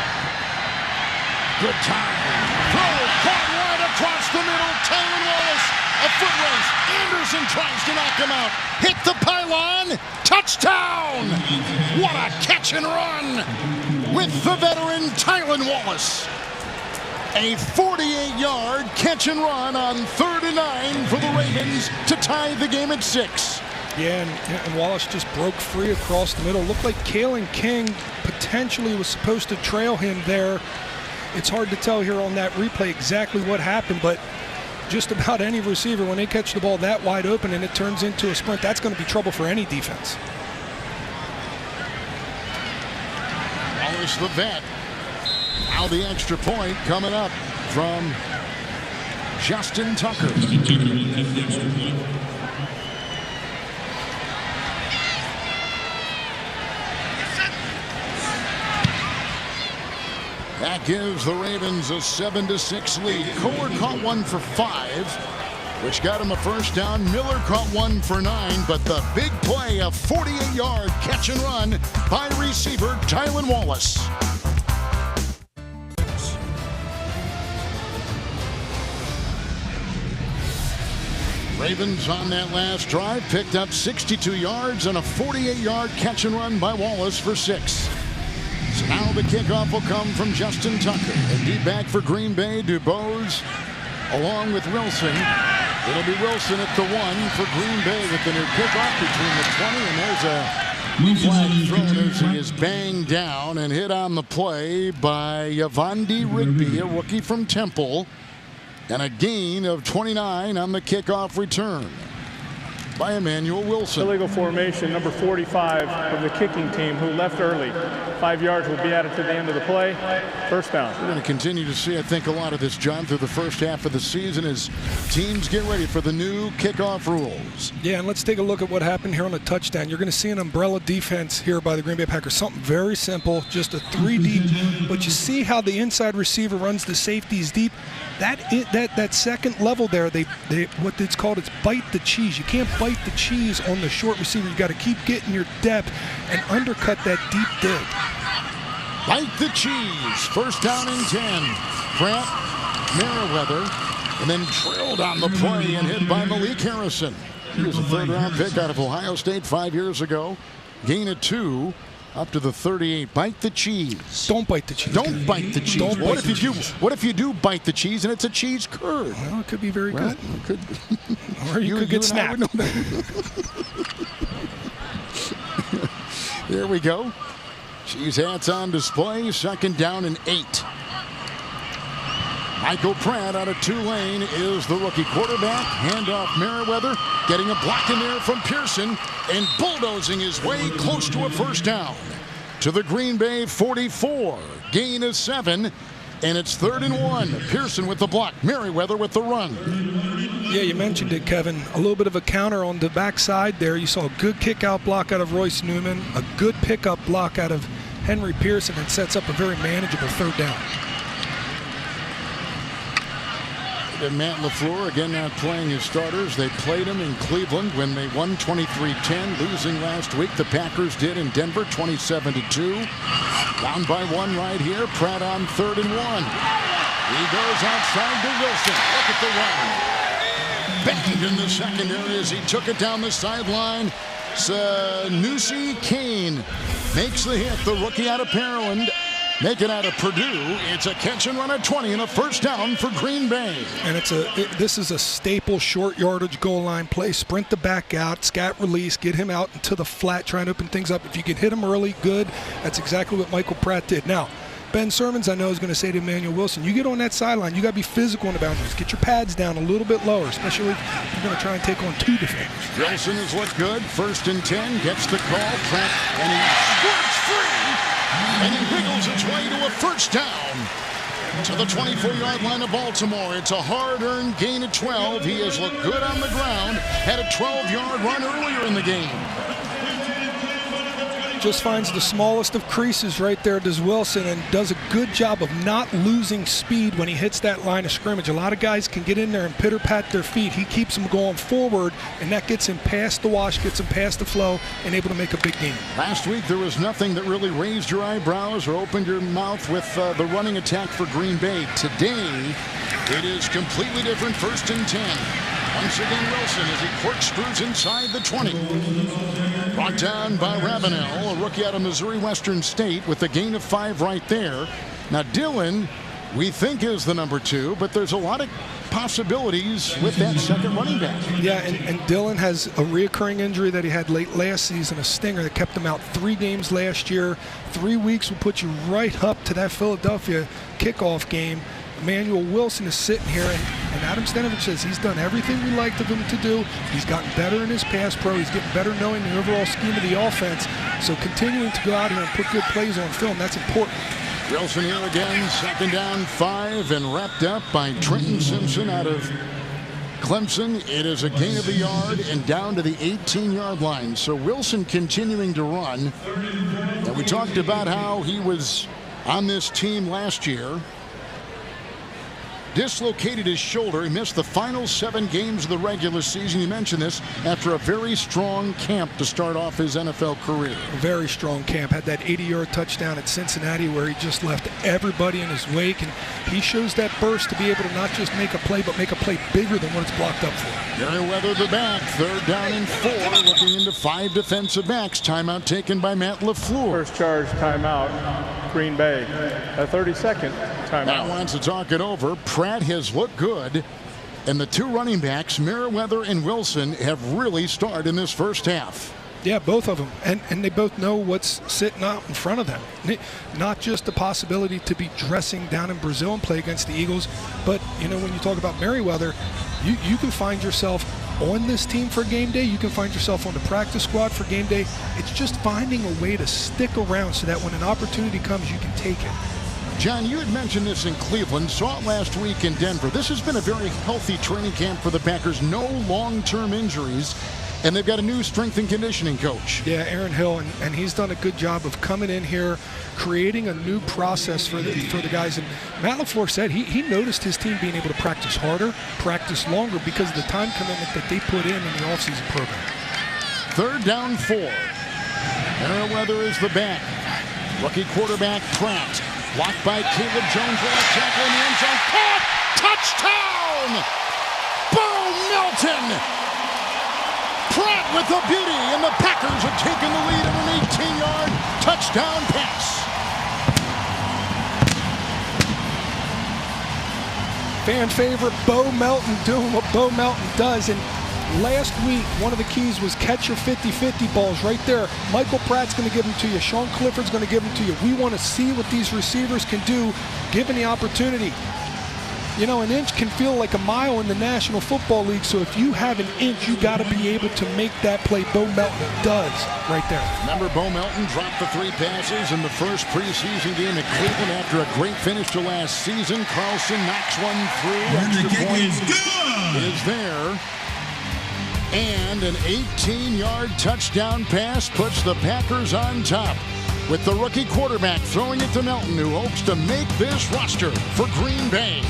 Good time. Throw caught right across the middle. Tylen Wallace. A foot race. Anderson tries to knock him out. Hit the pylon. Touchdown. What a catch and run with the veteran Tylen Wallace. A 48-yard catch and run on 3rd and 9 for the Ravens to tie the game at 6. Yeah, and Wallace just broke free across the middle. Looked like Kalen King potentially was supposed to trail him there. It's hard to tell here on that replay exactly what happened, but just about any receiver, when they catch the ball that wide open and it turns into a sprint, that's going to be trouble for any defense. Wallace the vet. Now the extra point coming up from Justin Tucker. That gives the Ravens a 7-6 lead. Kohler caught one for 5, which got him a first down. Miller caught one for 9, but the big play, a 48-yard catch and run by receiver Tylen Wallace. Ravens on that last drive picked up 62 yards and a 48-yard catch and run by Wallace for 6. So now the kickoff will come from Justin Tucker. And deep back for Green Bay, DuBose along with Wilson. It'll be Wilson at the 1 for Green Bay with the new kickoff between the 20. And there's a flag thrown as he is banged down and hit on the play by Yavandi Rigby, a rookie from Temple. And a gain of 29 on the kickoff return by Emmanuel Wilson. Illegal formation, number 45 of the kicking team, who left early. 5 yards will be added to the end of the play. First down. We're going to continue to see, I think, a lot of this, John, through the first half of the season as teams get ready for the new kickoff rules. Yeah, and let's take a look at what happened here on the touchdown. You're going to see an umbrella defense here by the Green Bay Packers. Something very simple, just a 3 deep. But you see how the inside receiver runs the safeties deep. That second level there, they what it's called, it's bite the cheese. You can't bite the cheese on the short receiver. You got to keep getting your depth and undercut that deep dig. Bite the cheese. First down and 10. Pratt, Merriweather, and then drilled on the play and hit by Malik Harrison. He was a 3rd-round pick out of Ohio State 5 years ago. Gain of 2. Up to the 38. Bite the cheese. Don't bite the cheese. Don't bite the cheese. Don't What bite if the you do? cheese. What if you do bite the cheese and it's a cheese curd? Well, it could be very good. It could be. Or you could get snapped. There we go. Cheese hats on display. 2nd down and 8. Michael Pratt out of Tulane is the rookie quarterback. Handoff Merriweather, getting a block in there from Pearson and bulldozing his way close to a first down. To the Green Bay 44. Gain of 7, and it's 3rd and 1. Pearson with the block. Merriweather with the run. Yeah, you mentioned it, Kevin. A little bit of a counter on the backside there. You saw a good kick-out block out of Royce Newman, a good pickup block out of Henry Pearson, and sets up a very manageable 3rd down. And Matt LaFleur again not playing his starters. They played him in Cleveland when they won 23-10, losing last week. The Packers did in Denver 27-2. Down by 1 right here. Pratt on 3rd and 1. He goes outside to Wilson. Look at the run. Banged in the secondary as he took it down the sideline. Sanusi Kane makes the hit. The rookie out of Maryland. Make it out of Purdue. It's a catch and run at 20 and a first down for Green Bay. And this is a staple short yardage goal line play. Sprint the back out, scat release, get him out into the flat, try and open things up. If you can hit him early, good. That's exactly what Michael Pratt did. Now, Ben Sermons, I know, is going to say to Emmanuel Wilson, you get on that sideline, you got to be physical in the boundaries. Get your pads down a little bit lower, especially if you're going to try and take on 2 defenders. Wilson has looked good. 1st and 10, gets the call. Pratt, and he squirts free. And he wiggles its way to a first down to the 24-yard line of Baltimore. It's a hard-earned gain of 12. He has looked good on the ground. Had a 12-yard run earlier in the game. Just finds the smallest of creases right there, does Wilson, and does a good job of not losing speed when he hits that line of scrimmage. A lot of guys can get in there and pitter-pat their feet. He keeps them going forward, and that gets him past the wash, gets him past the flow, and able to make a big gain. Last week, there was nothing that really raised your eyebrows or opened your mouth with the running attack for Green Bay. Today, it is completely different. 1st and 10. Once again, Wilson as he corkscrews inside the 20. Brought down by Ravenel, a rookie out of Missouri Western State, with a gain of 5 right there. Now, Dillon, we think, is the number 2, but there's a lot of possibilities with that second running back. Yeah, and Dillon has a reoccurring injury that he had late last season, a stinger that kept him out 3 games last year. 3 weeks will put you right up to that Philadelphia kickoff game. Emmanuel Wilson is sitting here, and Adam Stenavich says he's done everything we liked of him to do. He's gotten better in his pass pro. He's getting better knowing the overall scheme of the offense. So continuing to go out here and put good plays on film, that's important. Wilson here again, 2nd down 5, and wrapped up by Trenton Simpson out of Clemson. It is a gain of a yard and down to the 18-yard line. So Wilson continuing to run. And we talked about how he was on this team last year. Dislocated his shoulder. He missed the final 7 games of the regular season. You mentioned this after a very strong camp to start off his NFL career. Very strong camp. Had that 80-yard touchdown at Cincinnati where he just left everybody in his wake. And he shows that burst to be able to not just make a play, but make a play bigger than what it's blocked up for. Merriweather the back. 3rd down and 4. Looking into 5 defensive backs. Timeout taken by Matt LaFleur. First charge timeout, Green Bay. A 30-second timeout. Now wants to talk it over. Pratt has looked good, and the 2 running backs, Merriweather and Wilson, have really started in this first half. Yeah, both of them, and they both know what's sitting out in front of them. Not just the possibility to be dressing down in Brazil and play against the Eagles, but you know, when you talk about Merriweather, you can find yourself on this team for game day. You can find yourself on the practice squad for game day. It's just finding a way to stick around so that when an opportunity comes, you can take it. John, you had mentioned this in Cleveland, saw it last week in Denver. This has been a very healthy training camp for the Packers. No long-term injuries, and they've got a new strength and conditioning coach. Yeah, Aaron Hill, and he's done a good job of coming in here, creating a new process for the guys. And Matt LaFleur said he noticed his team being able to practice harder, practice longer because of the time commitment that they put in the offseason program. 3rd down 4. Merriweather is the back. Rookie quarterback Pratt. Blocked by Caleb Jones, last tackle in the end zone. Caught! Touchdown! Bo Melton! Pratt with the beauty, and the Packers have taken the lead on an 18-yard touchdown pass. Fan favorite Bo Melton doing what Bo Melton does. And last week, one of the keys was catch your 50-50 balls right there. Michael Pratt's going to give them to you. Sean Clifford's going to give them to you. We want to see what these receivers can do given the opportunity. You know, an inch can feel like a mile in the National Football League, so if you have an inch, you got to be able to make that play. Bo Melton does right there. Remember, Bo Melton dropped the 3 passes in the first preseason game at Cleveland after a great finish to last season. Carlson knocks one through. And the Extra kick point is good. is there. And an 18-yard touchdown pass puts the Packers on top, with the rookie quarterback throwing it to Melton, who hopes to make this roster for Green Bay.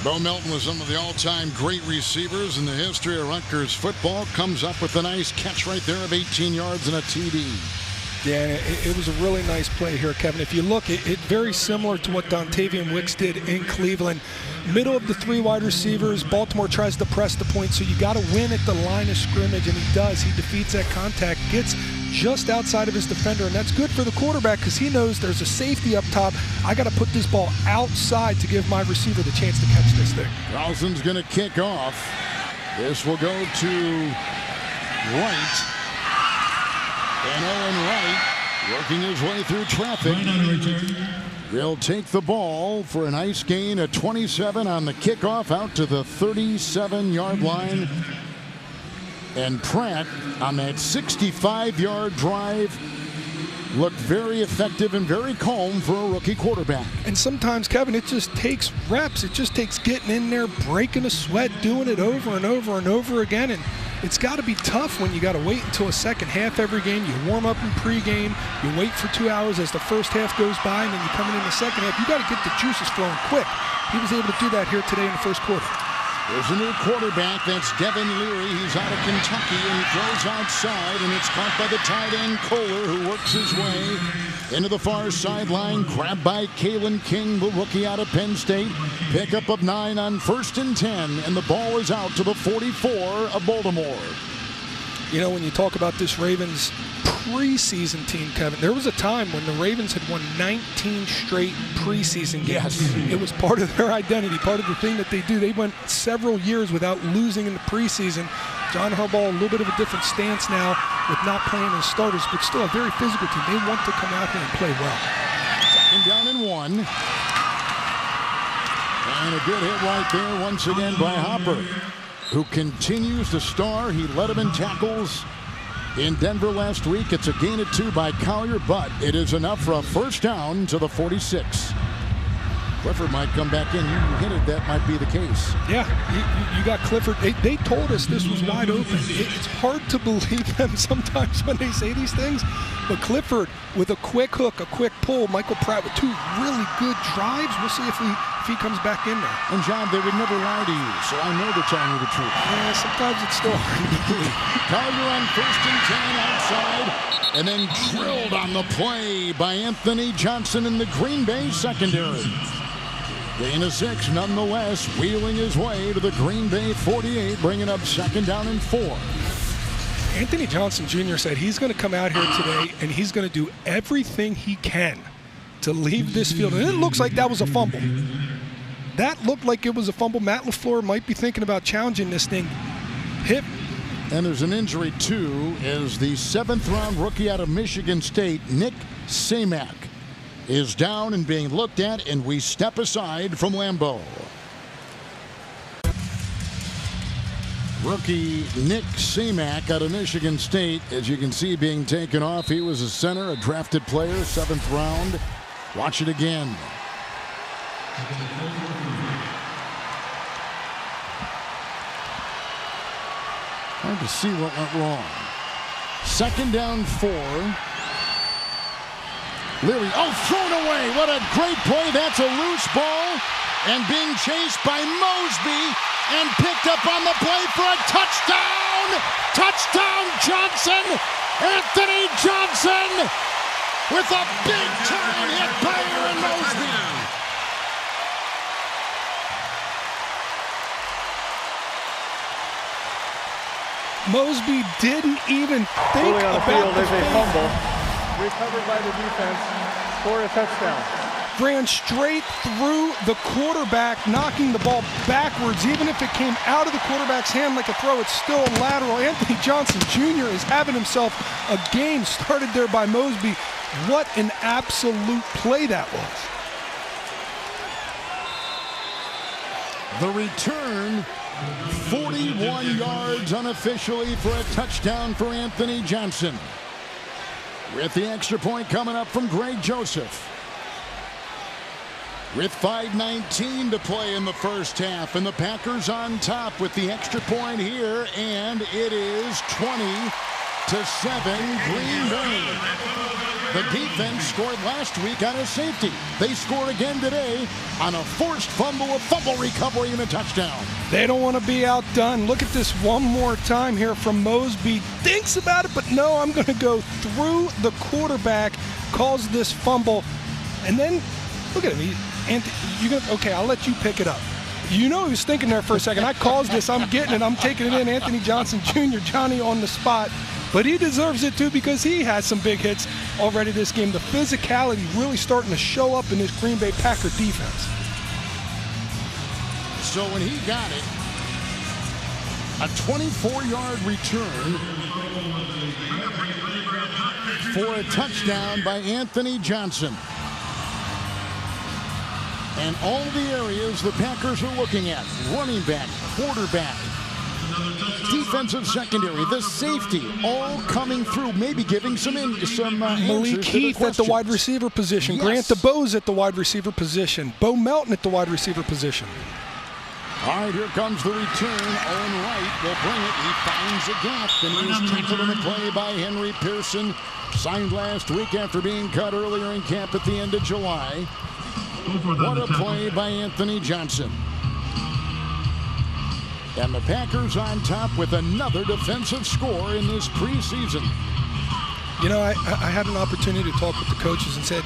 Bo Melton was one of the all-time great receivers in the history of Rutgers football. Comes up with a nice catch right there of 18 yards and a TD. Yeah, it was a really nice play here, Kevin. If you look, it's very similar to what Dontavian Wicks did in Cleveland. Middle of the 3 wide receivers, Baltimore tries to press the point, so you got to win at the line of scrimmage, and he does. He defeats that contact, gets just outside of his defender, and that's good for the quarterback because he knows there's a safety up top. I got to put this ball outside to give my receiver the chance to catch this thing. Carlson's going to kick off. This will go to Wright. And Owen Wright working his way through traffic. Right on the return. He'll take the ball for a nice gain of 27 on the kickoff out to the 37-yard line. And Pratt on that 65-yard drive looked very effective and very calm for a rookie quarterback. And sometimes, Kevin, it just takes reps. It just takes getting in there, breaking a sweat, doing it over and over and over again. And it's got to be tough when you got to wait until a second half every game. You warm up in pregame, you wait for 2 hours as the first half goes by, and then you come in the second half. You got to get the juices flowing quick. He was able to do that here today in the first quarter. There's a new quarterback. That's Devin Leary. He's out of Kentucky, and he throws outside, and it's caught by the tight end Kohler, who works his way into the far sideline. Grabbed by Kalen King, the rookie out of Penn State. Pickup of 9 on 1st and 10, and the ball is out to the 44 of Baltimore. You know, when you talk about this Ravens preseason team, Kevin, there was a time when the Ravens had won 19 straight preseason games. Yes. It was part of their identity, part of the thing that they do. They went several years without losing in the preseason. John Harbaugh, a little bit of a different stance now with not playing as starters, but still a very physical team. They want to come out here and play well. 2nd down and 1. And a good hit right there once again by Hopper, who continues to star. He led him in tackles in Denver last week. It's a gain of 2 by Collier, but it is enough for a first down to the 46. Clifford might come back in. You hinted that might be the case. Yeah, you got Clifford. They told us this was wide open. It's hard to believe them sometimes when they say these things, but Clifford with a quick hook, a quick pull, Michael Pratt with 2 really good drives. We'll see if he comes back in there. And John, they would never lie to you, so I know they're telling you the truth. Yeah, sometimes it's still hard to believe. Collier on 1st and 10 outside, and then drilled on the play by Anthony Johnson in the Green Bay secondary. Gain of 6 nonetheless, wheeling his way to the Green Bay 48, bringing up 2nd down and 4. Anthony Johnson Jr. said he's going to come out here today and he's going to do everything he can to leave this field. And it looks like that was a fumble. That looked like it was a fumble. Matt LaFleur might be thinking about challenging this thing. Hit. And there's an injury, too, as the 7th-round rookie out of Michigan State, Nick Samak, is down and being looked at, and we step aside from Lambeau. Rookie Nick Samak out of Michigan State, as you can see, being taken off. He was a center, a drafted player, 7th round. Watch it again. Hard to see what went wrong. 2nd down 4. Leary, thrown away. What a great play. That's a loose ball. And being chased by Mosby and picked up on the play for a touchdown. Touchdown, Johnson. Anthony Johnson with a big-time hit by Aaron Mosby. Mosby didn't even think Early on the field about is a fumble. Recovered by the defense, score a touchdown. Ran straight through the quarterback, knocking the ball backwards. Even if it came out of the quarterback's hand like a throw, it's still a lateral. Anthony Johnson Jr. is having himself a game started there by Mosby. What an absolute play that was. The return, 41 yards unofficially for a touchdown for Anthony Johnson. With the extra point coming up from Greg Joseph. With 5:19 to play in the first half, and the Packers on top with the extra point here, and it is 20-7 Green Bay. The defense scored last week on a safety. They scored again today on a forced fumble, a fumble recovery, and a touchdown. They don't want to be outdone. Look at this one more time here from Mosby. Thinks about it, but no, I'm going to go through the quarterback, calls this fumble, and then look at him. Okay, I'll let you pick it up. You know he was thinking there for a second. I caused this. I'm getting it. I'm taking it in. Anthony Johnson Jr., Johnny on the spot. But he deserves it, too, because he has some big hits already this game. The physicality really starting to show up in this Green Bay Packer defense. So when he got it, a 24-yard return for a touchdown by Anthony Johnson. And all the areas the Packers are looking at: running back, quarterback, defensive secondary, the safety, all coming through, maybe giving some Malik Heath at the wide receiver position. Yes. Grant DeBose at the wide receiver position. Bo Melton at the wide receiver position. All right, here comes the return. Owen Wright will bring it. He finds a gap, and he is tackled in the play by Henry Pearson. Signed last week after being cut earlier in camp at the end of July. What a play by Anthony Johnson. And the Packers on top with another defensive score in this preseason. You know, I had an opportunity to talk with the coaches and said,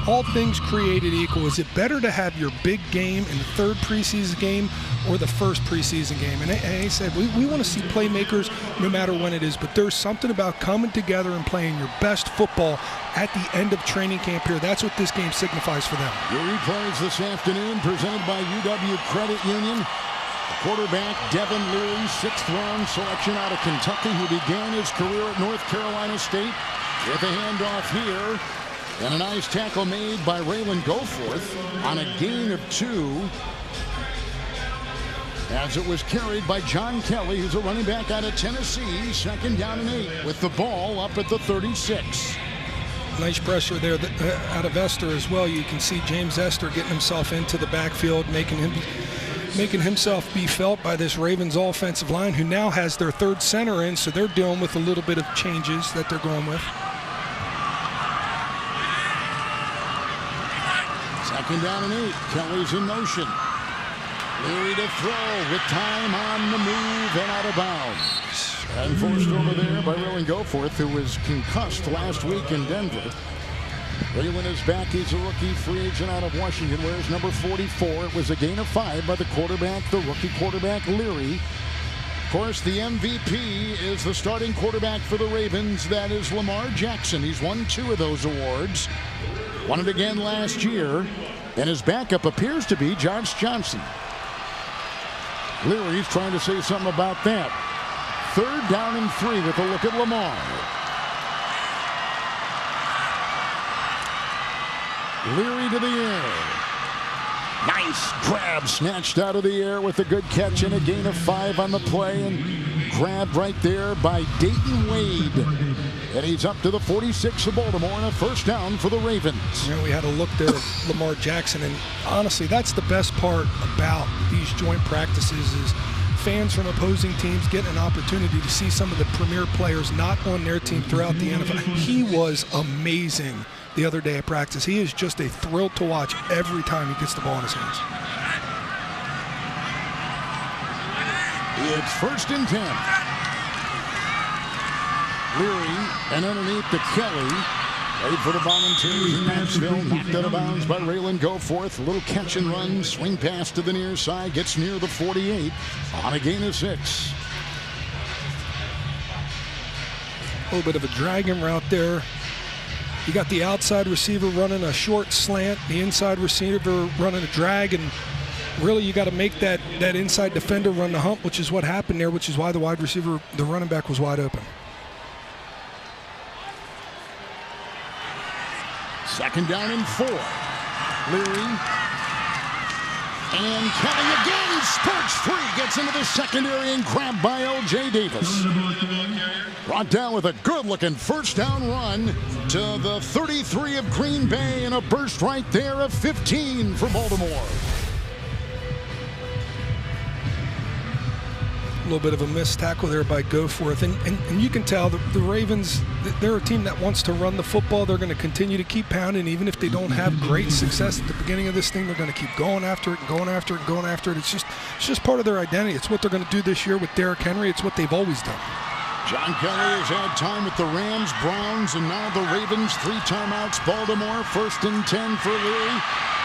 all things created equal, is it better to have your big game in the third preseason game or the first preseason game? And he said, we want to see playmakers no matter when it is, but there's something about coming together and playing your best football at the end of training camp here. That's what this game signifies for them. Your replays this afternoon presented by UW Credit Union. The quarterback, Devin Leary, 6th-round selection out of Kentucky, who began his career at North Carolina State. With a handoff here. And a nice tackle made by Raylan Goforth on a gain of 2. As it was carried by John Kelly, who's a running back out of Tennessee. 2nd down and 8 with the ball up at the 36. Nice pressure there out of Esther as well. You can see James Esther getting himself into the backfield, making himself be felt by this Ravens offensive line, who now has their 3rd center in, so they're dealing with a little bit of changes that they're going with. 2nd down and 8. Kelly's in motion. Leary to throw with time on the move and out of bounds. And forced over there by Raylan Goforth, who was concussed last week in Denver. Raylan is back. He's a rookie free agent out of Washington. Wears number 44. It was a gain of 5 by the quarterback, the rookie quarterback, Leary. Of course, the MVP is the starting quarterback for the Ravens. That is Lamar Jackson. He's won 2 of those awards. Won it again last year. And his backup appears to be Josh Johnson. Leary's trying to say something about that. 3rd down and 3 with a look at Lamar. Leary to the air. Nice grab, snatched out of the air with a good catch and a gain of 5 on the play, and grabbed right there by Dayton Wade. And he's up to the 46 of Baltimore, and a 1st down for the Ravens. You know, we had a look there at Lamar Jackson, and honestly, that's the best part about these joint practices is fans from opposing teams getting an opportunity to see some of the premier players not on their team throughout the NFL. He was amazing the other day at practice. He is just a thrill to watch every time he gets the ball in his hands. It's 1st and 10. Leary and underneath to Kelly. Played for the Volunteers in Knoxville. Knocked out of bounds by Raylan Goforth. A little catch and run. Swing pass to the near side. Gets near the 48 on a gain of 6. A little bit of a dragging route there. You got the outside receiver running a short slant, the inside receiver running a drag, and really you got to make that inside defender run the hump, which is what happened there, which is why the wide receiver, the running back, was wide open. 2nd down and 4. Leary. And Kelly again spurts free, gets into the secondary and grabbed by L.J. Davis. Brought down with a good-looking 1st down run to the 33 of Green Bay, and a burst right there of 15 for Baltimore. A little bit of a missed tackle there by Goforth, and you can tell the Ravens, they're a team that wants to run the football. They're going to continue to keep pounding, even if they don't have great success at the beginning of this thing. They're going to keep going after it and going after it and going after it. It's just part of their identity. It's what they're going to do this year with Derrick Henry. It's what they've always done. John Kelly has had time with the Rams, Browns, and now the Ravens. 3 timeouts. Baltimore, 1st and 10 for Leary.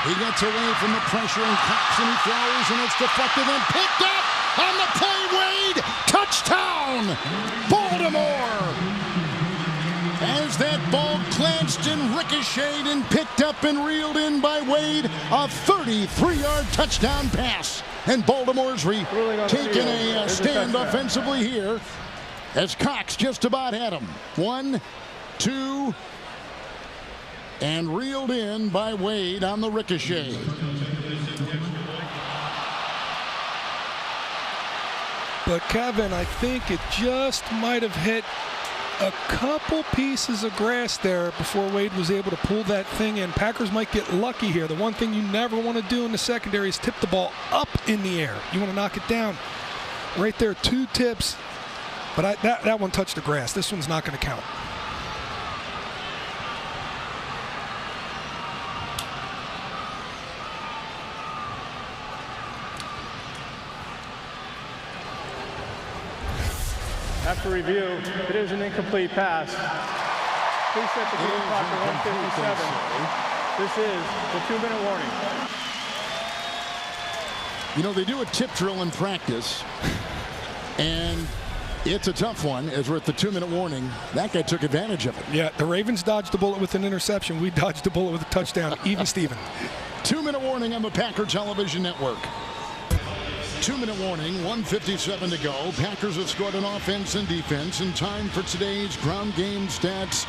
He gets away from the pressure and cops, and he throws, and it's deflected and picked up on the play. Wade, touchdown, Baltimore. As that ball glanced and ricocheted and picked up and reeled in by Wade, a 33-yard touchdown pass. And Baltimore's taking a stand offensively here as Cox just about had him. 1, 2, and reeled in by Wade on the ricochet. But Kevin, I think it just might have hit a couple pieces of grass there before Wade was able to pull that thing in. Packers might get lucky here. The one thing you never want to do in the secondary is tip the ball up in the air. You want to knock it down. Right there, 2 tips. But that one touched the grass. This one's not going to count. After review, it is an incomplete pass. Please set the game clock to 1:57. This is the 2-minute warning. You know, they do a tip drill in practice, and it's a tough one as we're at the 2-minute warning. That guy took advantage of it. Yeah, the Ravens dodged the bullet with an interception. We dodged the bullet with a touchdown. Even Steven. 2-minute warning on the Packer Television Network. 2-minute warning, 1:57 to go. Packers have scored on offense and defense. In time for today's ground game stats,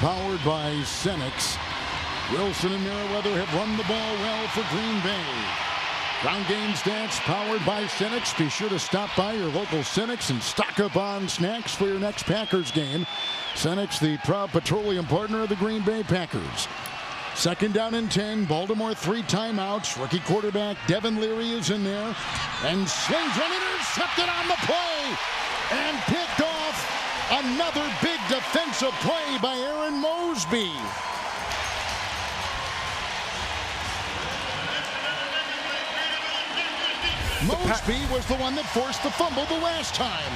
powered by Senex. Wilson and Merriweather have run the ball well for Green Bay. Ground game stats powered by Senex. Be sure to stop by your local Senex and stock up on snacks for your next Packers game. Senex, the proud petroleum partner of the Green Bay Packers. 2nd down and 10. Baltimore 3 timeouts. Rookie quarterback Devin Leary is in there. And slings one, intercepted on the play. And picked off. Another big defensive play by Aaron Mosby. Mosby was the one that forced the fumble the last time.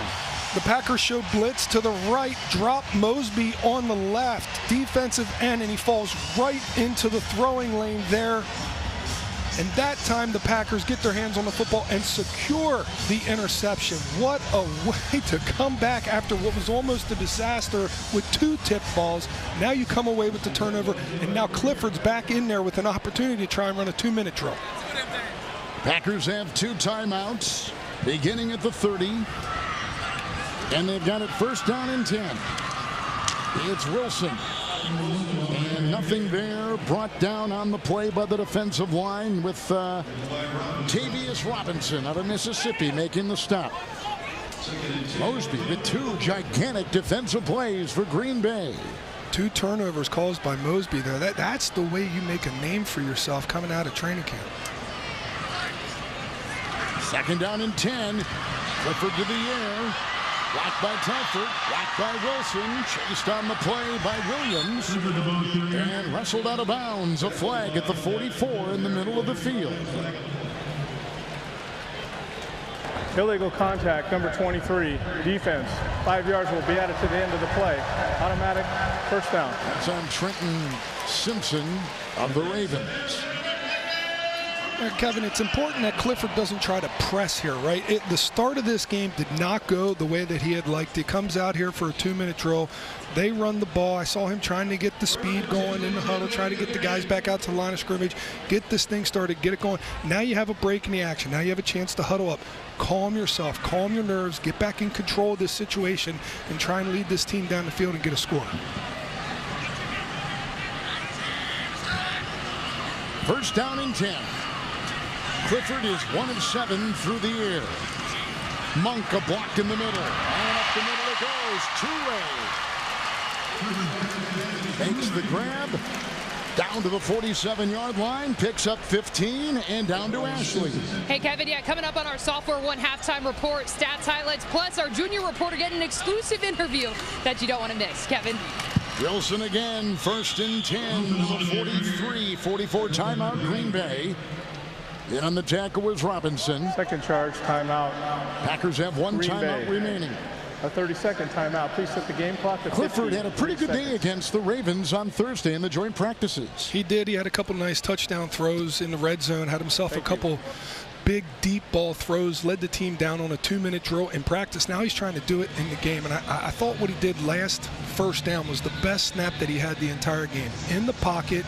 The Packers showed blitz to the right, drop Mosby on the left, defensive end, and he falls right into the throwing lane there. And that time the Packers get their hands on the football and secure the interception. What a way to come back after what was almost a disaster with 2 tip balls. Now you come away with the turnover, and now Clifford's back in there with an opportunity to try and run a 2-minute drill. Packers have 2 timeouts beginning at the 30. And they've got it 1st down and 10. It's Wilson. And nothing there. Brought down on the play by the defensive line with Tavius Robinson out of Mississippi making the stop. Mosby with 2 gigantic defensive plays for Green Bay. 2 turnovers caused by Mosby there. That's the way you make a name for yourself coming out of training camp. 2nd down and 10. Clifford to the air. Blocked by Telford, blocked by Wilson, chased on the play by Williams, and wrestled out of bounds. A flag at the 44 in the middle of the field. Illegal contact, number 23, defense. 5 yards will be added to the end of the play. Automatic 1st down. That's on Trenton Simpson of the Ravens. Kevin, it's important that Clifford doesn't try to press here, right? The start of this game did not go the way that he had liked. He comes out here for a 2-minute drill. They run the ball. I saw him trying to get the speed going in the huddle, try to get the guys back out to the line of scrimmage, get this thing started, get it going. Now you have a break in the action. Now you have a chance to huddle up. Calm yourself, calm your nerves, get back in control of this situation, and try and lead this team down the field and get a score. 1st down and 10. Clifford is 1 of 7 through the air. Monk a block in the middle. And up the middle it goes. Two-way. Makes the grab. Down to the 47-yard line. Picks up 15 and down to Ashley. Hey, Kevin, coming up on our Software One halftime report, stats, highlights, plus our junior reporter getting an exclusive interview that you don't want to miss. Kevin. Wilson again. 1st and 10. 43-44 timeout Green Bay. In on the tackle was Robinson. 2nd charge, timeout. Packers have 1 Green timeout Bay. remaining. A 30-second timeout. Please set the game clock to 50. Clifford had a pretty good day against the Ravens on Thursday in the joint practices. He did. He had a couple nice touchdown throws in the red zone, had himself a couple big deep ball throws, led the team down on a 2-minute drill in practice. Now he's trying to do it in the game, and I thought what he did last 1st down was the best snap that he had the entire game. In the pocket,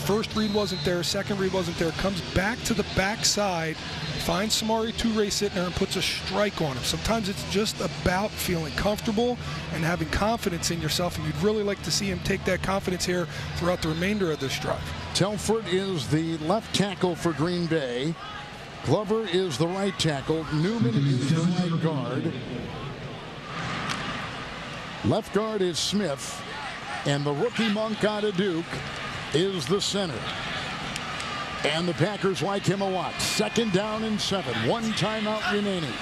1st read wasn't there, 2nd read wasn't there, comes back to the backside, finds Samori Toure sitting there and puts a strike on him. Sometimes it's just about feeling comfortable and having confidence in yourself, and you'd really like to see him take that confidence here throughout the remainder of this drive. Telford is the left tackle for Green Bay. Glover is the right tackle. Newman is the right guard. Left guard is Smith. And the rookie Monk out of Duke is the center. And the Packers like him a lot. 2nd down and 7. 1 timeout remaining.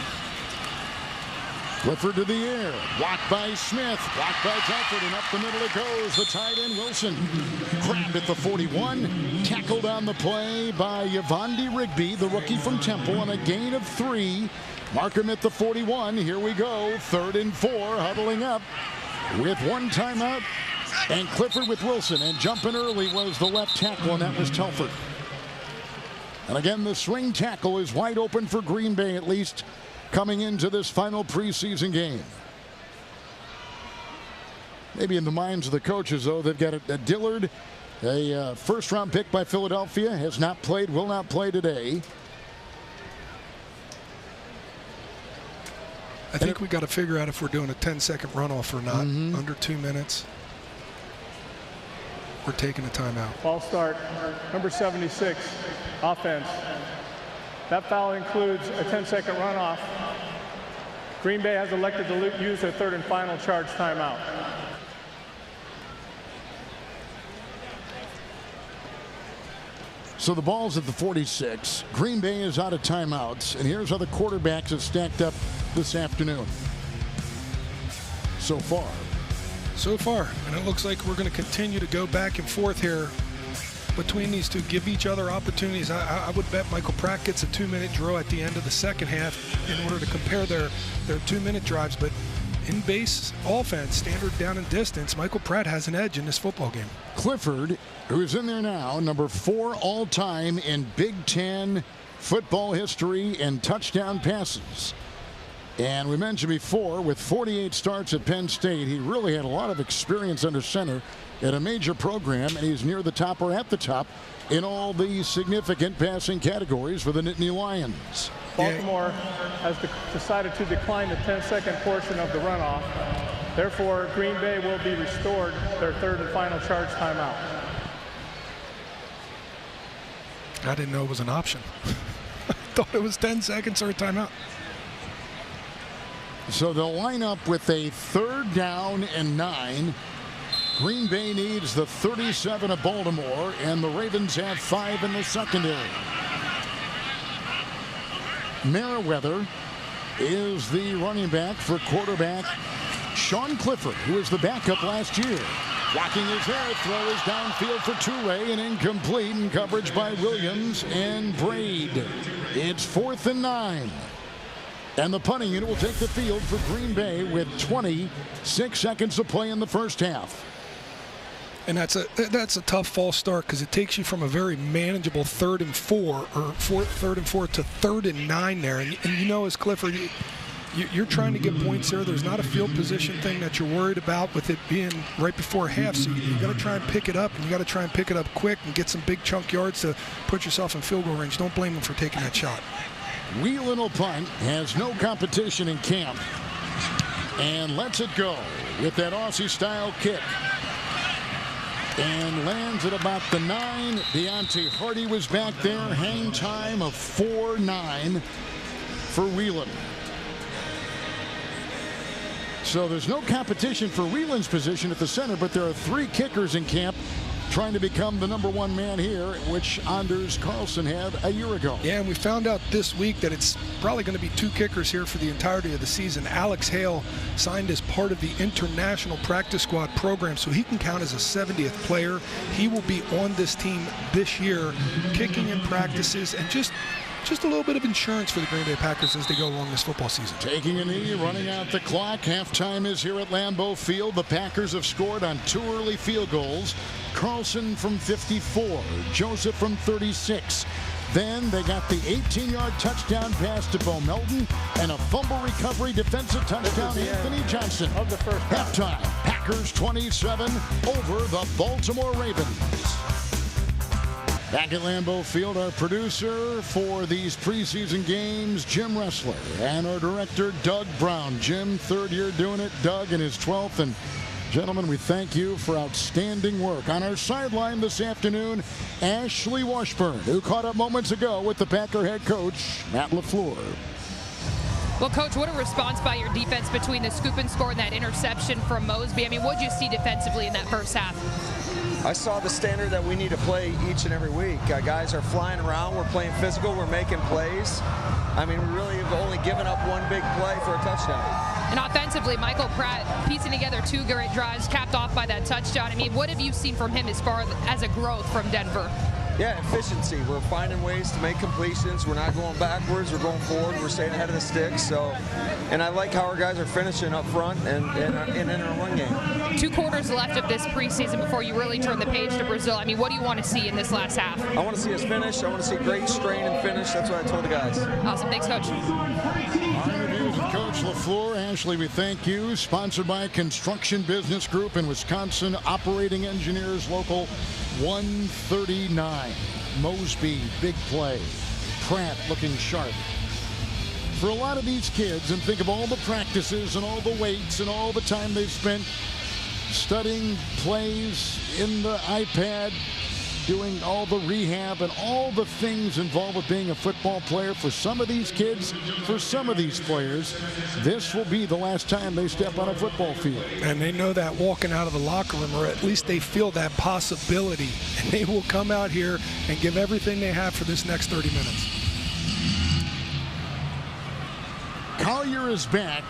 Clifford to the air. Blocked by Smith. Blocked by Telford. And up the middle it goes. The tight end Wilson. Grabbed at the 41. Tackled on the play by Yvonne Rigby, the rookie from Temple, on a gain of 3. Mark him at the 41. Here we go. 3rd and 4. Huddling up with 1 timeout. And Clifford with Wilson. And jumping early was the left tackle, and that was Telford. And again, the swing tackle is wide open for Green Bay, at least coming into this final preseason game. Maybe in the minds of the coaches, though, they've got a Dillard, a first-round pick by Philadelphia, has not played, will not play today. I think we got to figure out if we're doing a 10-second runoff or not. Under 2 minutes. We're taking a timeout. Ball start, number 76, offense. That foul includes a 10-second runoff. Green Bay has elected to use their 3rd and final charge timeout. So the ball's at the 46. Green Bay is out of timeouts. And here's how the quarterbacks have stacked up this afternoon. So far. And it looks like we're going to continue to go back and forth here between these two, give each other opportunities. I would bet Michael Pratt gets a 2-minute drill at the end of the second half in order to compare their 2-minute drives. But in base offense, standard down and distance, Michael Pratt has an edge in this football game. Clifford, who's in there now, number 4 all-time in Big Ten football history in touchdown passes. And we mentioned before, with 48 starts at Penn State, he really had a lot of experience under center at a major program, and he's near the top or at the top in all these significant passing categories for the Nittany Lions. Baltimore has decided to decline the 10-second portion of the runoff. Therefore, Green Bay will be restored their 3rd and final charge timeout. I didn't know it was an option. I thought it was 10 seconds or a timeout. So they'll line up with a 3rd down and 9. Green Bay needs the 37 of Baltimore, and the Ravens have 5 in the secondary. Merriweather is the running back for quarterback Sean Clifford, who was the backup last year. Blocking his there, throw is downfield for Toure and incomplete, and coverage by Williams and Braid. It's 4th and 9. And the punting unit will take the field for Green Bay with 26 seconds to play in the first half. And that's a tough false start because it takes you from a very manageable 3rd and 4 to 3rd and 9 there. And you know, as Clifford, you're trying to get points there. There's not a field position thing that you're worried about with it being right before half. So you got to try and pick it up, and you got to try and pick it up quick and get some big chunk yards to put yourself in field goal range. Don't blame them for taking that shot. Wheelan will punt, has no competition in camp, and lets it go with that Aussie-style kick. And lands at about the 9. Deontay Hardy was back there. Hang time of 4-9 for Wheelan. So there's no competition for Wheelan's position at the center, but there are 3 kickers in camp trying to become the #1 man here, which Anders Carlson had a year ago. Yeah, and we found out this week that it's probably going to be 2 kickers here for the entirety of the season. Alex Hale signed as part of the international practice squad program, so he can count as a 70th player. He will be on this team this year, kicking in practices, and just a little bit of insurance for the Green Bay Packers as they go along this football season. Taking a knee, running out the clock. Halftime is here at Lambeau Field. The Packers have scored on 2 early field goals. Carlson from 54, Joseph from 36. Then they got the 18-yard touchdown pass to Bo Melton and a fumble recovery defensive touchdown, Anthony Johnson. Of the first halftime, Packers 27 over the Baltimore Ravens. Back at Lambeau Field, our producer for these preseason games, Jim Ressler, and our director, Doug Brown. Jim, 3rd year doing it. Doug in his 12th, and Gentlemen, we thank you for outstanding work. On our sideline this afternoon, Ashley Washburn, who caught up moments ago with the Packer head coach, Matt LaFleur. Well, Coach, what a response by your defense between the scoop and score and that interception from Mosby. I mean, what did you see defensively in that first half? I saw the standard that we need to play each and every week. Guys are flying around. We're playing physical. We're making plays. I mean, we really have only given up one big play for a touchdown. And offensively, Michael Pratt piecing together 2 great drives, capped off by that touchdown. I mean, what have you seen from him as far as a growth from Denver? Yeah, efficiency. We're finding ways to make completions. We're not going backwards. We're going forward. We're staying ahead of the sticks. So, and I like how our guys are finishing up front and in our run game. 2 quarters left of this preseason before you really turn the page to Brazil. I mean, what do you want to see in this last half? I want to see us finish. I want to see great strain and finish. That's what I told the guys. Awesome. Thanks, Coach. Our interviews with Coach LaFleur. Ashley, we thank you. Sponsored by Construction Business Group in Wisconsin, Operating Engineers Local 139. Mosby, big play. Pratt looking sharp. For a lot of these kids, and think of all the practices and all the weights and all the time they've spent studying plays in the iPad, doing all the rehab and all the things involved with being a football player. For some of these kids, for some of these players, this will be the last time they step on a football field. And they know that walking out of the locker room, or at least they feel that possibility. And they will come out here and give everything they have for this next 30 minutes. Collier is back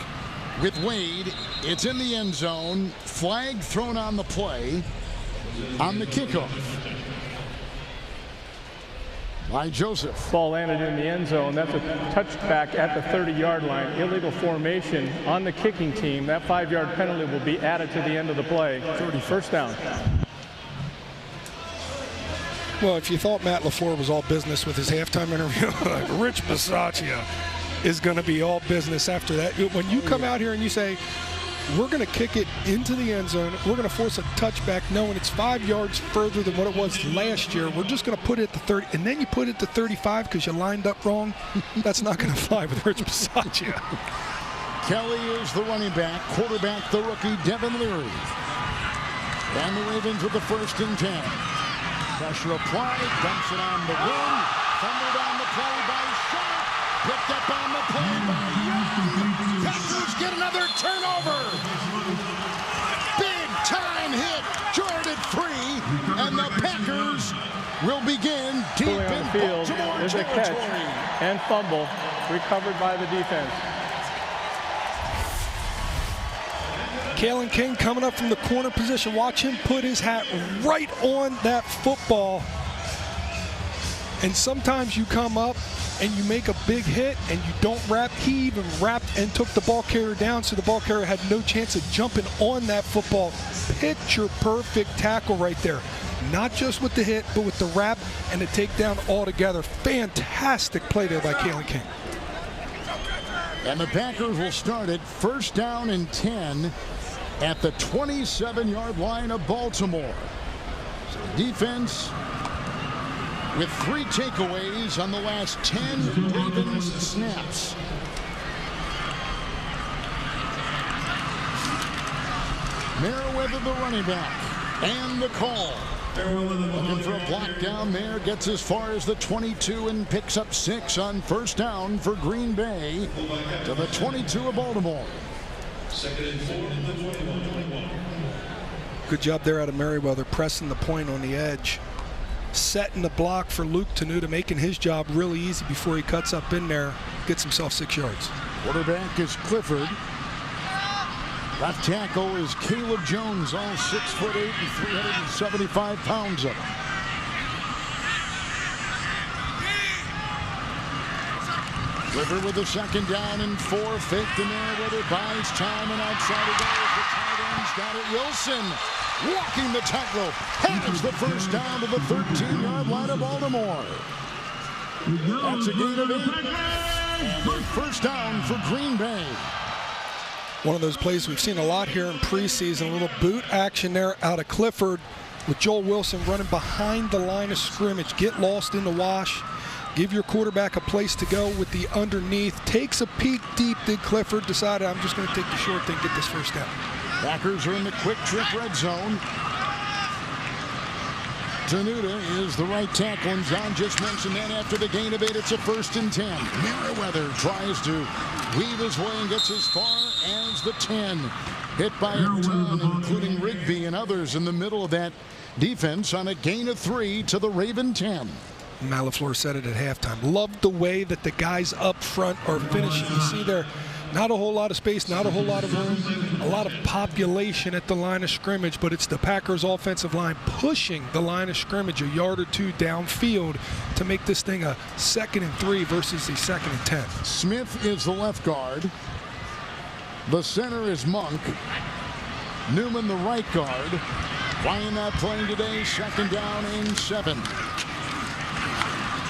with Wade. It's in the end zone. Flag thrown on the play on the kickoff by Joseph. Ball landed in the end zone. That's a touchback at the 30-yard line. Illegal formation on the kicking team. That 5-yard penalty will be added to the end of the play. 31st down. Well, if you thought Matt LaFleur was all business with his halftime interview, Rich Bisaccia is going to be all business after that. When you come out here and you say, we're going to kick it into the end zone, we're going to force a touchback knowing it's 5 yards further than what it was last year, we're just going to put it at the 30, and then you put it to 35 because you lined up wrong, that's not going to fly with Rich Bisaccia. Kelly is the running back, quarterback the rookie Devin Leary. And the Ravens with the 1st and 10. Pressure applied, dumps it on the wing, fumbled on the play by Sharp, picked up on the play by Young. Packers get another turnover. Big time hit, Jordan free, and the Packers will begin deep in Baltimore There's a territory. catch and fumble recovered by the defense. Kalen King coming up from the corner position. Watch him put his hat right on that football. And sometimes you come up and you make a big hit and you don't wrap. He even wrapped and took the ball carrier down, so the ball carrier had no chance of jumping on that football. Picture perfect tackle right there. Not just with the hit, but with the wrap and the takedown all together. Fantastic play there by Kalen King. And the Packers will start it 1st down and 10 at the 27-yard line of Baltimore. So the defense with 3 takeaways on the last 10 Ravens snaps. Merriweather the running back, and the call. Looking for a block down there, gets as far as the 22 and picks up 6 on 1st down for Green Bay to the 22 of Baltimore. Good job there out of Merriweather, pressing the point on the edge. Setting the block for Luke Tenuta, making his job really easy before he cuts up in there, gets himself 6 yards. Quarterback is Clifford. Left tackle is Caleb Jones, all 6'8" and 375 pounds of him. Clifford with a 2nd down and 4, fake to Merriweather, buys time, and outside he goes. The tight end's got it. Wilson walking the tightrope, has the 1st down to the 13-yard line of Baltimore. That's a gain of 8. And a 1st down for Green Bay. One of those plays we've seen a lot here in preseason, a little boot action there out of Clifford with Joel Wilson running behind the line of scrimmage. Get lost in the wash, give your quarterback a place to go with the underneath. Takes a peek deep, did Clifford, decided I'm just going to take the short thing, get this 1st down. Packers are in the quick trip red zone. Tenuta is the right tackle, and John just mentioned that after the gain of 8, it's a 1st and 10. Merriweather tries to weave his way and gets as far as the 10. Hit by a ton, including Rigby and others in the middle of that defense on a gain of 3 to the Raven 10. Malafleur said it at halftime. Loved the way that the guys up front are finishing. You see there, not a whole lot of space, not a whole lot of room, a lot of population at the line of scrimmage, but it's the Packers offensive line pushing the line of scrimmage a yard or two downfield to make this thing a 2nd and 3 versus a 2nd and 10. Smith is the left guard. The center is Monk. Newman the right guard. Why not playing today? 2nd down and 7.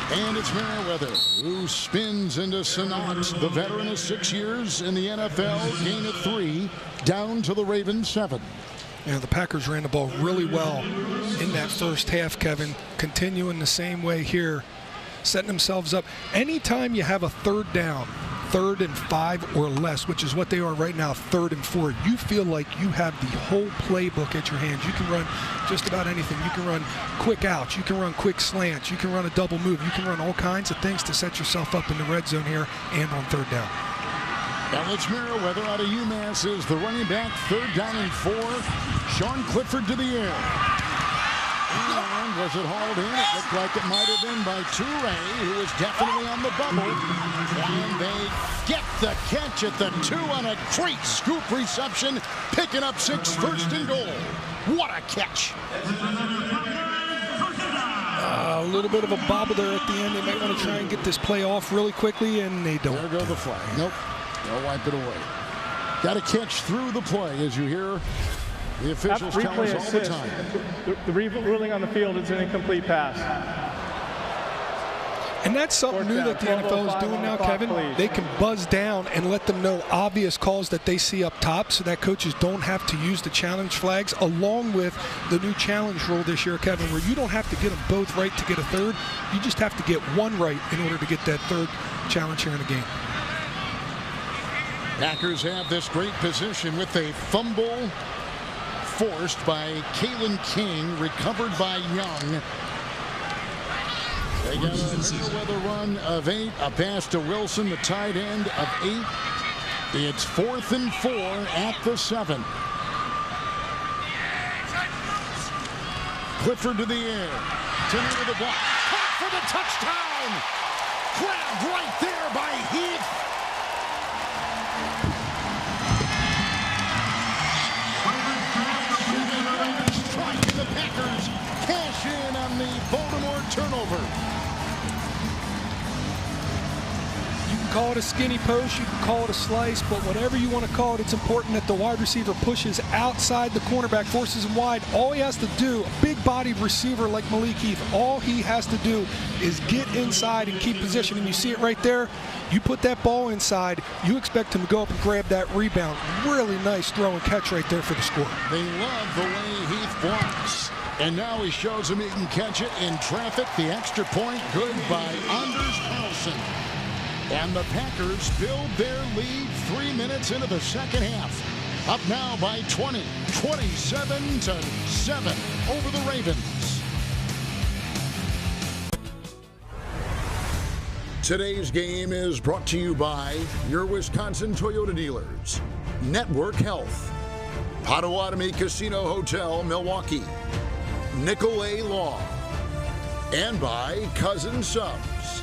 And it's Merriweather who spins into Sanat, the veteran of 6 years in the NFL, gain of 3, down to the Ravens 7. Yeah, the Packers ran the ball really well in that first half, Kevin. Continuing the same way here, setting themselves up. Anytime you have a 3rd down, 3rd and 5 or less, which is what they are right now, 3rd and 4, you feel like you have the whole playbook at your hands. You can run just about anything. You can run quick outs. You can run quick slants. You can run a double move. You can run all kinds of things to set yourself up in the red zone here and on 3rd down. Alex Merriweather out of UMass is the running back, 3rd down and 4. Sean Clifford to the air. And was it hauled in? It looked like it might have been by Toure, who was definitely on the bubble. And they get the catch at the 2 on a great scoop reception, picking up 6, 1st and goal. What a catch. A little bit of a bobble there at the end. They might want to try and get this play off really quickly, and they don't. There go the flag. Nope. They'll wipe it away. Got to catch through the play, as you hear the officials tell us all the time. The ruling on the field is an incomplete pass. And that's something new that the NFL is doing now, Kevin. They can buzz down and let them know obvious calls that they see up top so that coaches don't have to use the challenge flags, along with the new challenge rule this year, Kevin, where you don't have to get them both right to get a 3rd. You just have to get one right in order to get that 3rd challenge here in the game. Packers have this great position with a fumble forced by Kalen King, recovered by Young. They got a Merriweather run of 8, a pass to Wilson, the tight end of 8. It's 4th and 4 at the 7. Clifford to the air. Tenuta the block. Caught for the touchdown. Grabbed right there by Heath. The Packers cash in on the Baltimore turnover. You can call it a skinny post, you can call it a slice, but whatever you want to call it, it's important that the wide receiver pushes outside the cornerback, forces him wide. All he has to do, a big-bodied receiver like Malik Heath, all he has to do is get inside and keep position. And you see it right there. You put that ball inside, you expect him to go up and grab that rebound. Really nice throw and catch right there for the score. They love the way Heath blocks. And now he shows him he can catch it in traffic. The extra point good by Anders Carlson. And the Packers build their lead 3 minutes into the 2nd half. Up now by 20, 27-7 over the Ravens. Today's game is brought to you by your Wisconsin Toyota dealers, Network Health, Potawatomi Casino Hotel, Milwaukee, Nicolay Law, and by Cousin Subs.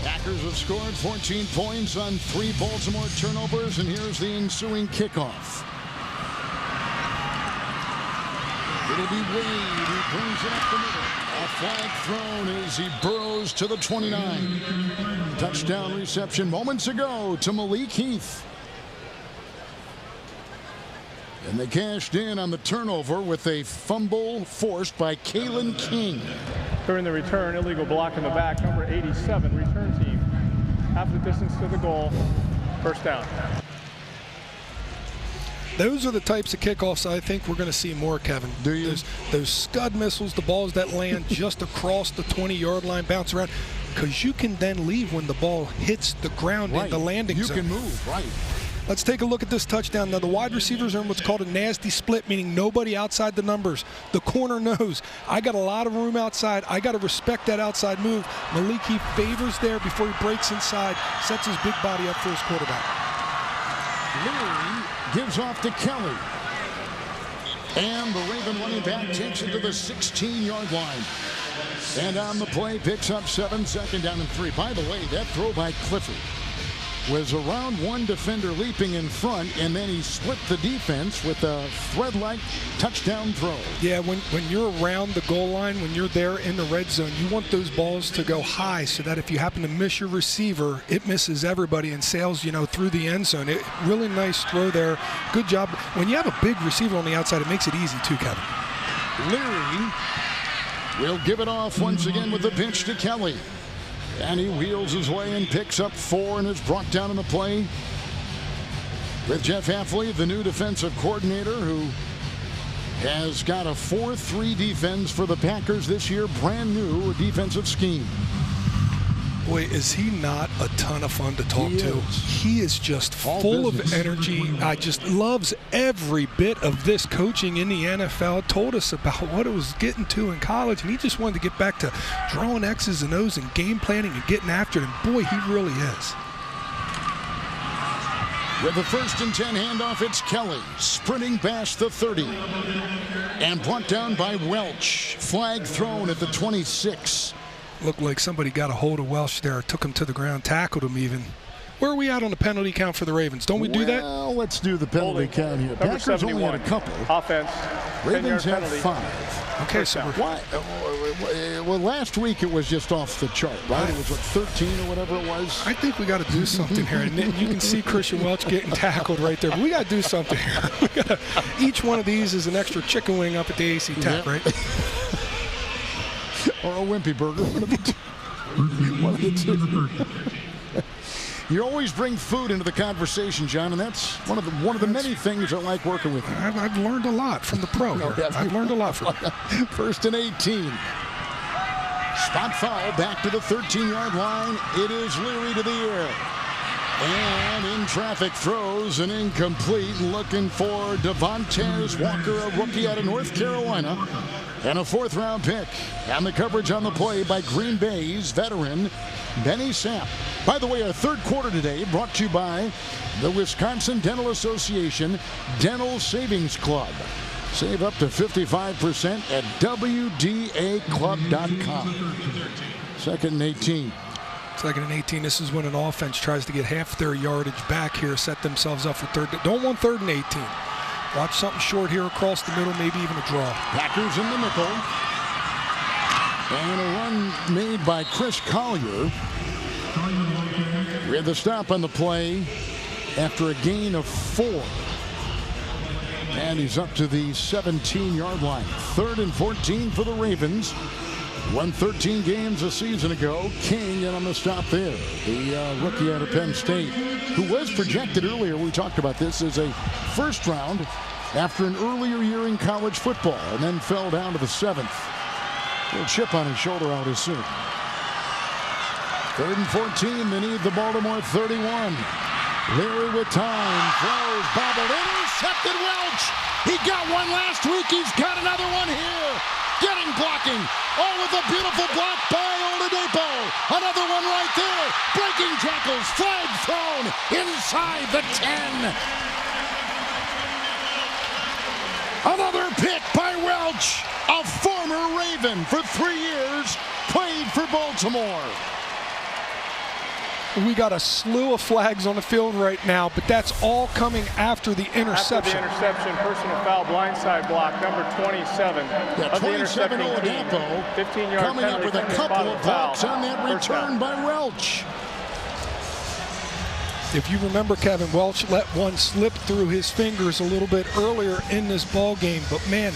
Packers have scored 14 points on 3 Baltimore turnovers, and here's the ensuing kickoff. It'll be Wade who brings it up the middle. A flag thrown as he burrows to the 29. Touchdown reception moments ago to Malik Heath. And they cashed in on the turnover with a fumble forced by Kalen King. During the return, illegal block in the back, number 87, return team. Half the distance to the goal, 1st down. Those are the types of kickoffs I think we're going to see more, Kevin. Do you? Those scud missiles, the balls that land just across the 20-yard line, bounce around. because you can then leave when the ball hits the ground in the landing zone. You can move, right. Let's take a look at this touchdown. Now, the wide receivers are in what's called a nasty split, meaning nobody outside the numbers. The corner knows, I got a lot of room outside. I got to respect that outside move. Malik, he favors there before he breaks inside, sets his big body up for his quarterback. Leary gives off to Kelly. And the Raven running back takes it to the 16-yard line. And on the play, picks up 7, second down and 3. By the way, that throw by Clifford was around one defender leaping in front, and then he split the defense with a thread-like touchdown throw. Yeah, when you're around the goal line, when you're there in the red zone, you want those balls to go high so that if you happen to miss your receiver, it misses everybody and sails, through the end zone. Really nice throw there. Good job. When you have a big receiver on the outside, it makes it easy too, Kevin. Leary will give it off once again with the pitch to Kelly. And he wheels his way and picks up 4 and is brought down in the play with Jeff Hafley, the new defensive coordinator, who has got a 4-3 defense for the Packers this year. Brand new defensive scheme. Boy, is he not a ton of fun to talk to. He is just full of energy. I just loves every bit of this coaching in the NFL. Told us about what it was getting to in college, and he just wanted to get back to drawing X's and O's and game planning and getting after it. And boy, he really is. With the 1st and 10 handoff, it's Kelly sprinting past the 30 and brought down by Welch. Flag thrown at the 26. Looked like somebody got a hold of Welch there, took him to the ground, tackled him even. Where are we at on the penalty count for the Ravens? Don't we do that? Well, let's do the penalty count here. Number Packers 71. only had a couple. Offense. Ravens have penalty. 5. Okay, so Why? Well, last week it was just off the chart, right? It was, 13 or whatever it was? I think we got to do something here. And you can see Christian Welch getting tackled right there. But we got to do something here. Each one of these is an extra chicken wing up at the AC Tap, right? Or a Wimpy burger. One of the two. You always bring food into the conversation, John, and that's one of the many things I like working with you. I've learned a lot from the pro. I've learned a lot from you. 1st and 18. Spot foul back to the 13-yard line. It is Leary to the air. And in traffic, throws an incomplete, looking for Devontae Walker, a rookie out of North Carolina, and a 4th-round pick. And the coverage on the play by Green Bay's veteran Benny Sapp. By the way, our 3rd quarter today brought to you by the Wisconsin Dental Association Dental Savings Club. Save up to 55% at WDAClub.com. 2nd and 18. 2nd and 18. This is when an offense tries to get half their yardage back here, set themselves up for 3rd. Don't want 3rd and 18. Watch something short here across the middle, maybe even a draw. Packers in the nickel. And a run made by Chris Collier. We had the stop on the play after a gain of 4. And he's up to the 17-yard line. 3rd and 14 for the Ravens. Won 13 games a season ago. King in on the stop there. The rookie out of Penn State, who was projected earlier, we talked about this, as a 1st round after an earlier year in college football, and then fell down to the 7th. Little chip on his shoulder, I would assume. 3rd and 14, they need the Baltimore 31. Leary with time, throws, bobbled, intercepted Welch. He got one last week, he's got another one here. Getting blocking, with a beautiful block by Oladipo. Another one right there, breaking tackles, flag thrown inside the 10. Another pick by Welch, a former Raven for 3 years, played for Baltimore. We got a slew of flags on the field right now, but that's all coming after the interception. After the interception, personal foul, blindside block, number 27. Yeah, 27 Oladipo 15-yard coming up with a couple of blocks on that return by Welch. If you remember, Kevin, Welch let one slip through his fingers a little bit earlier in this ball game, but man,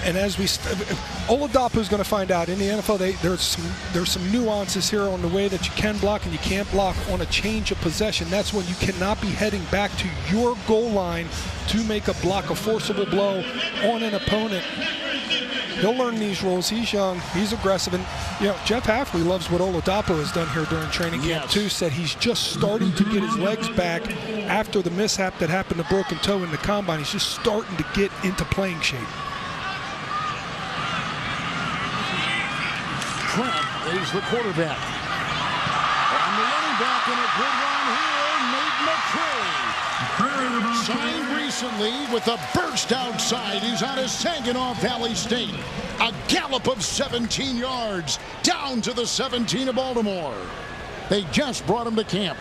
And as Oladapo is going to find out in the NFL, there's some nuances here on the way that you can block and you can't block on a change of possession. That's when you cannot be heading back to your goal line to make a block, a forcible blow on an opponent. He'll learn these rules. He's young. He's aggressive. And, Jeff Hafley loves what Oladapo has done here during training camp, too. Said he's just starting to get his legs back after the mishap that happened to broken toe in the combine. He's just starting to get into playing shape. Pratt is the quarterback. And the running back in a good run here, Nate McCray. Signed recently with a burst outside. He's out of Saginaw Valley State. A gallop of 17 yards down to the 17 of Baltimore. They just brought him to camp.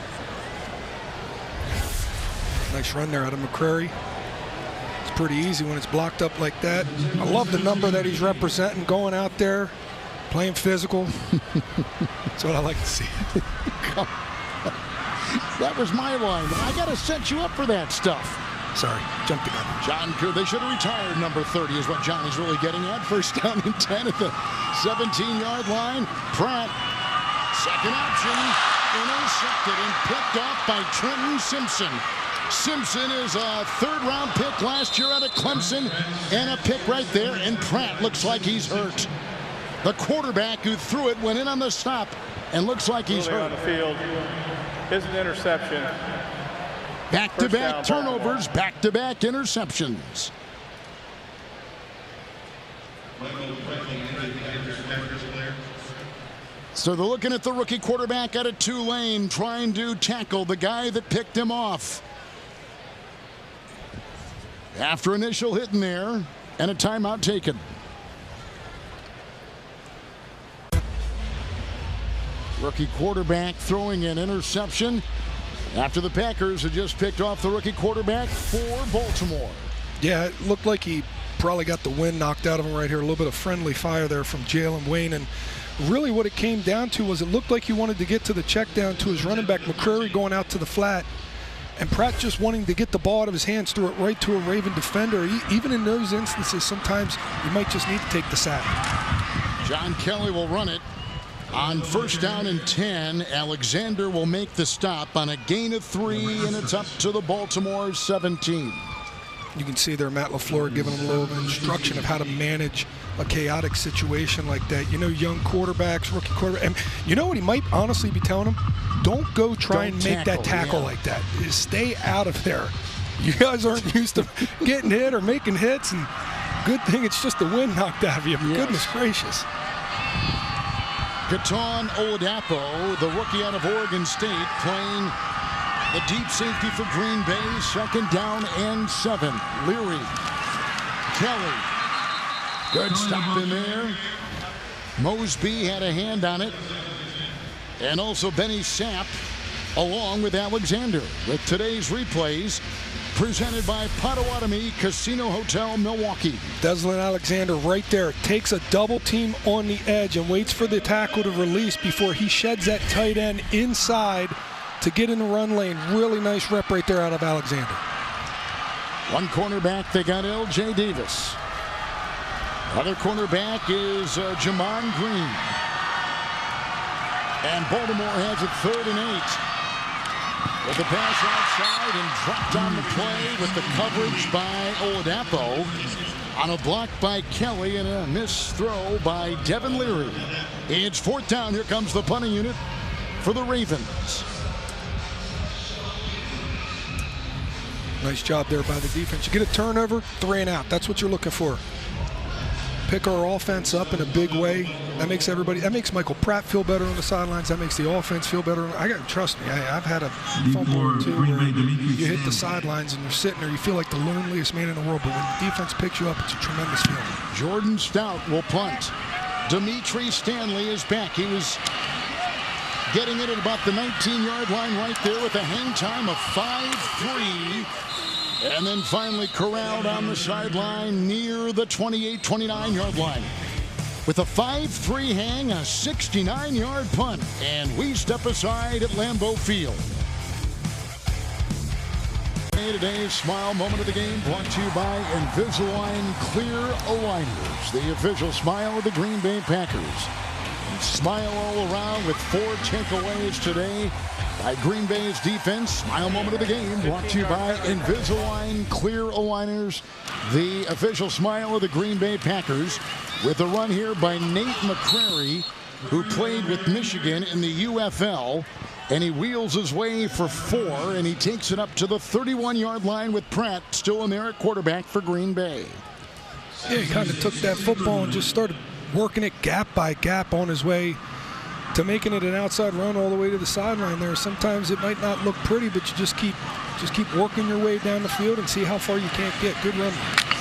Nice run there out of McCrary. It's pretty easy when it's blocked up like that. I love the number that he's representing, going out there, playing physical. That's what I like to see. That was my line. I got to set you up for that stuff. Sorry, jumped the gun. John Kerr, they should have retired number 30 is what Johnny's really getting at. First down and 10 at the 17-yard line. Pratt, second option, intercepted and picked off by Trenton Simpson. Simpson is a third-round pick last year out of Clemson, and a pick right there, and Pratt looks like he's hurt. The quarterback who threw it went in on the stop and looks like he's hurt. On the field is an interception. Back-to-back turnovers, back-to-back interceptions. So they're looking at the rookie quarterback out of Tulane, trying to tackle the guy that picked him off. After initial hit in there, and a timeout taken. Rookie quarterback throwing an interception after the Packers had just picked off the rookie quarterback for Baltimore. Yeah, it looked like he probably got the wind knocked out of him right here. A little bit of friendly fire there from Jalen Wayne. And really what it came down to was it looked like he wanted to get to the check down to his running back, McCrary, going out to the flat. And Pratt just wanting to get the ball out of his hands, threw it right to a Raven defender. Even in those instances, sometimes you might just need to take the sack. John Kelly will run it. On first down and 10, Alexander will make the stop on a gain of 3, and it's up to the Baltimore 17. You can see there Matt LaFleur giving him a little instruction of how to manage a chaotic situation like that. Young quarterbacks, rookie quarterback. And you know what he might honestly be telling him? Don't go try and make that tackle like that. Just stay out of there. You guys aren't used to getting hit or making hits, and good thing it's just the wind knocked out of you. Yes. Goodness gracious. Gaton Oladapo, the rookie out of Oregon State, playing the deep safety for Green Bay. Second down and 7. Leary, Kelly, good stop in there. Mosby had a hand on it. And also Benny Sapp along with Alexander. With today's replays presented by Potawatomi Casino Hotel, Milwaukee. Deslin Alexander right there takes a double team on the edge and waits for the tackle to release before he sheds that tight end inside to get in the run lane. Really nice rep right there out of Alexander. One cornerback, they got L.J. Davis. Other cornerback is Jamon Green. And Baltimore has it 3rd and 8. With the pass outside and dropped on the play with the coverage by Oladapo. On a block by Kelly and a missed throw by Devin Leary. It's 4th down. Here comes the punting unit for the Ravens. Nice job there by the defense. You get a turnover, 3 and out. That's what you're looking for. Pick our offense up in a big way. That makes Michael Pratt feel better on the sidelines. That makes the offense feel better. Trust me, I've had a fumble or two where you hit the sidelines and you're sitting there, you feel like the loneliest man in the world, but when the defense picks you up, it's a tremendous feeling. Jordan Stout will punt. Dimitri Stanley is back. He was getting it at about the 19-yard line right there with a hang time of 5-3. And then finally corralled on the sideline near the 28-29-yard line. With a 5-3 hang, a 69-yard punt. And we step aside at Lambeau Field. Bay, today's Smile Moment of the Game brought to you by Invisalign Clear Aligners, the official smile of the Green Bay Packers. Smile all around with 4 takeaways today by Green Bay's defense. Smile Moment of the Game brought to you by Invisalign Clear Aligners, the official smile of the Green Bay Packers, with a run here by Nate McCrary, who played with Michigan in the UFL. And he wheels his way for 4, and he takes it up to the 31-yard line with Pratt still in there at quarterback for Green Bay. Yeah, he kind of took that football and just started working it gap by gap on his way to making it an outside run all the way to the sideline there. Sometimes it might not look pretty, but you just keep working your way down the field and see how far you can't get. Good run.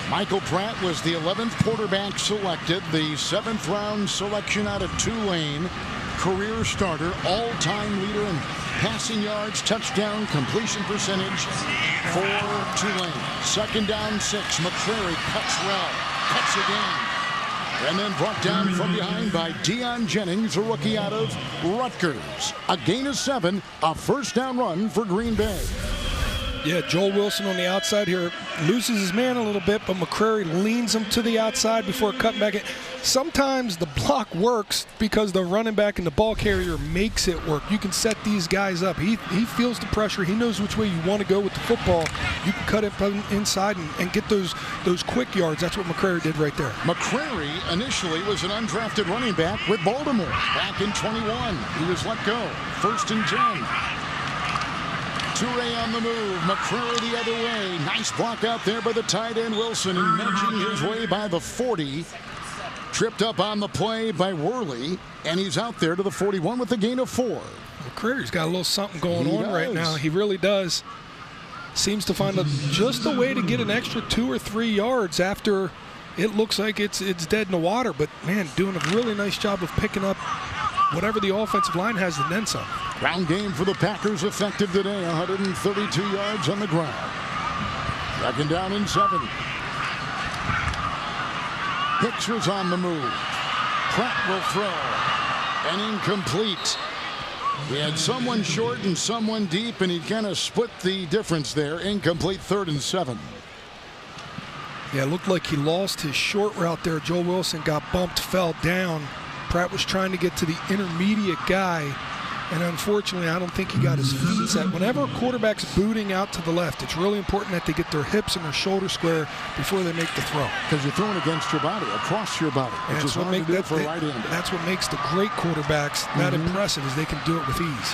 Michael Pratt was the 11th quarterback selected, the 7th round selection out of Tulane. Career starter, all-time leader in passing yards, touchdown, completion percentage for Tulane. 2nd down, 6. McCrary cuts well, cuts again, and then brought down from behind by Deion Jennings, a rookie out of Rutgers. A gain of 7, a 1st down run for Green Bay. Yeah, Joel Wilson on the outside here loses his man a little bit, but McCrary leans him to the outside before cutting back in. Sometimes the block works because the running back and the ball carrier makes it work. You can set these guys up. He feels the pressure. He knows which way you want to go with the football. You can cut it inside and get those quick yards. That's what McCrary did right there. McCrary initially was an undrafted running back with Baltimore back in 21. He was let go. 1st and 10. Toure on the move. McCrary the other way. Nice block out there by the tight end Wilson, and nudging his way by the 40. Tripped up on the play by Worley, and he's out there to the 41 with a gain of 4. McCrary's got a little something going on right now. He really does. Seems to find just a way to get an extra 2 or 3 yards after it looks like it's dead in the water. But, man, doing a really nice job of picking up whatever the offensive line has and then some. Ground game for the Packers effective today. 132 yards on the ground. 2nd down and 7. Hicks was on the move. Pratt will throw. And incomplete. He had someone short and someone deep, and he kind of split the difference there. Incomplete. 3rd and 7. Yeah, it looked like he lost his short route there. Joe Wilson got bumped, fell down. Pratt was trying to get to the intermediate guy, and unfortunately, I don't think he got his feet set. Whenever a quarterback's booting out to the left, it's really important that they get their hips and their shoulders square before they make the throw. Because you're throwing against your body, across your body, which is hard to do for a right-hander. That's what makes the great quarterbacks that impressive, is they can do it with ease.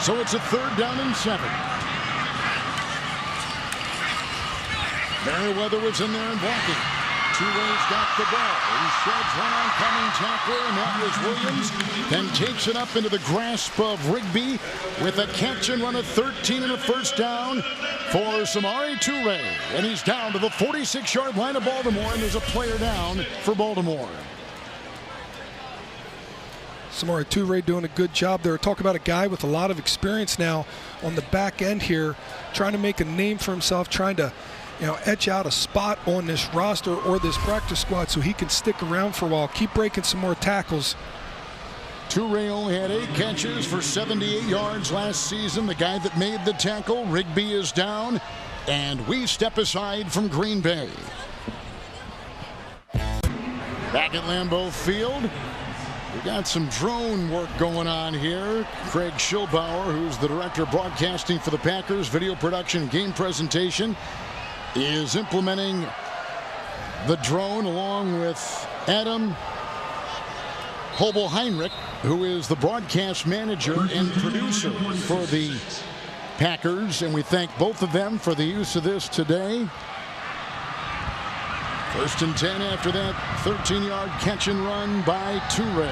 So it's a 3rd down and 7. Merriweather was in there and blocking. Toure's got the ball. He sheds one oncoming tackler, and that was Williams. Then takes it up into the grasp of Rigby with a catch and run of 13 and a 1st down for Samori Toure. And he's down to the 46-yard line of Baltimore, and there's a player down for Baltimore. Samori Toure doing a good job there. Talk about a guy with a lot of experience now on the back end here, trying to make a name for himself, trying to etch out a spot on this roster or this practice squad so he can stick around for a while, keep breaking some more tackles. Toure only had 8 catches for 78 yards last season. The guy that made the tackle, Rigby, is down, and we step aside from Green Bay. Back at Lambeau Field, we got some drone work going on here. Craig Schilbauer, who's the director of broadcasting for the Packers, video production and game presentation, is implementing the drone along with Adam Hobel-Heinrich, who is the broadcast manager and producer for the Packers, and we thank both of them for the use of this today. 1st and 10 after that 13-yard catch and run by Toure.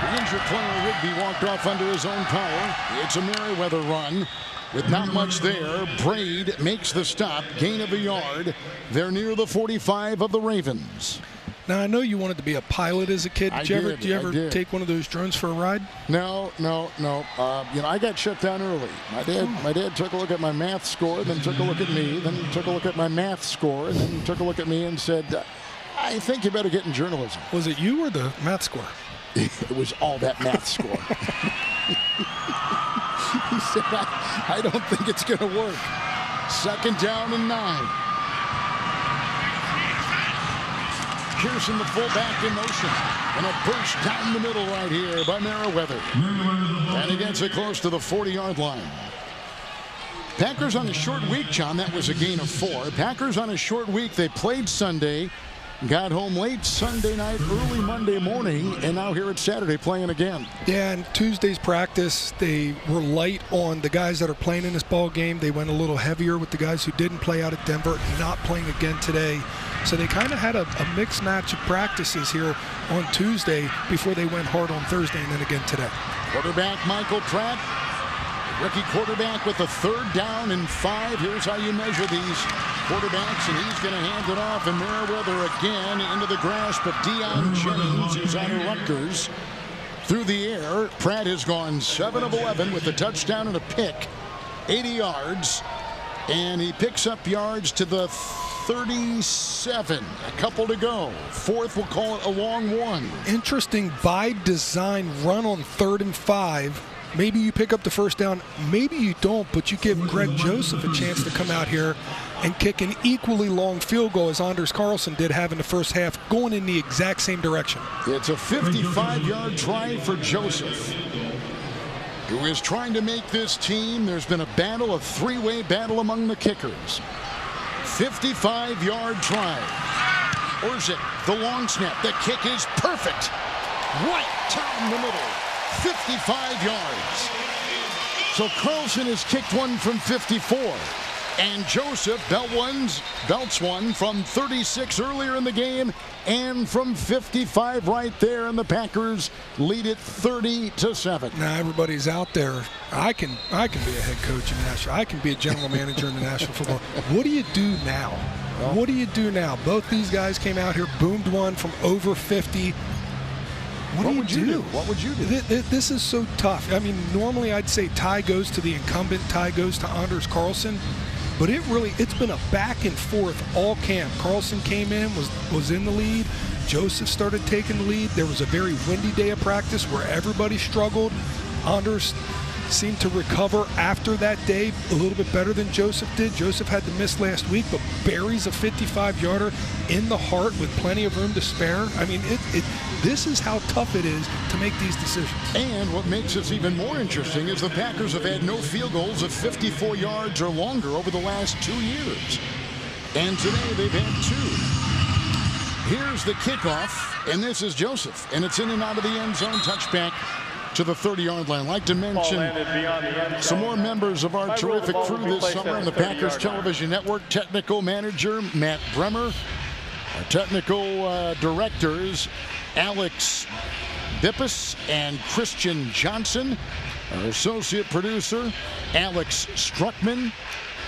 The injured player Rigby walked off under his own power. It's a Merriweather run. With not much there, Braid makes the stop, gain of a yard. They're near the 45 of the Ravens. Now, I know you wanted to be a pilot as a kid. Did you ever take one of those drones for a ride? No. I got shut down early. My dad took a look at my math score, then took a look at me, then took a look at my math score, and then took a look at me and said, I think you better get in journalism. Was it you or the math score? It was all that math score. He said, I don't think it's going to work. 2nd down and 9. Pearson, the fullback, in motion. And a burst down the middle right here by Merriweather. And he gets it close to the 40-yard line. Packers on a short week, John. That was a gain of 4. Packers on a short week. They played Sunday, got home late Sunday night, early Monday morning, and now here it's Saturday playing again. Yeah, and Tuesday's practice, they were light on the guys that are playing in this ball game. They went a little heavier with the guys who didn't play out at Denver, not playing again today. So they kind of had a mixed match of practices here on Tuesday before they went hard on Thursday and then again today. Quarterback Michael Pratt, rookie quarterback with a 3rd down and 5. Here's how you measure these quarterbacks, and he's going to hand it off, and Merriweather again into the grasp of Deion Jennings, who's out of Rutgers. Through the air, Pratt has gone 7 of 11 with a touchdown and a pick, 80 yards, and he picks up yards to the 37. A couple to go. 4th, we'll call it a long one. Interesting by design run on 3rd and 5. Maybe you pick up the 1st down, maybe you don't, but you give Greg Joseph a chance to come out here and kick an equally long field goal as Anders Carlson did have in the first half, going in the exact same direction. It's a 55-yard try for Joseph, who is trying to make this team. There's been a battle, a 3-way battle among the kickers. 55-yard try. Orzik, the long snap. The kick is perfect. Right down the middle. 55 yards. So Carlson has kicked one from 54. And Joseph belts one from 36 earlier in the game and from 55 right there, and the Packers lead it 30-7. Now everybody's out there. I can be a head coach in Nashville. I can be a general manager in the National Football. What do you do now? What do you do now? Both these guys came out here, boomed one from over 50. What would you do? What would you do? This is so tough. I mean, normally I'd say tie goes to the incumbent, tie goes to Anders Carlson. But it's been a back and forth all camp. Carlson came in, was in the lead. Joseph started taking the lead. There was a very windy day of practice where everybody struggled. Anders seemed to recover after that day a little bit better than Joseph did. Joseph had to miss last week, but buries a 55-yarder in the heart with plenty of room to spare. I mean, this is how tough it is to make these decisions. And what makes this even more interesting is the Packers have had no field goals of 54 yards or longer over the last 2 years. And today they've had 2. Here's the kickoff, and this is Joseph. And it's in and out of the end zone, touchback to the 30-yard line. I'd like to mention some more members of our terrific crew this summer on the Packers Television Network. Technical manager Matt Bremer. Our technical directors Alex Bippus and Christian Johnson. Our associate producer Alex Struckman.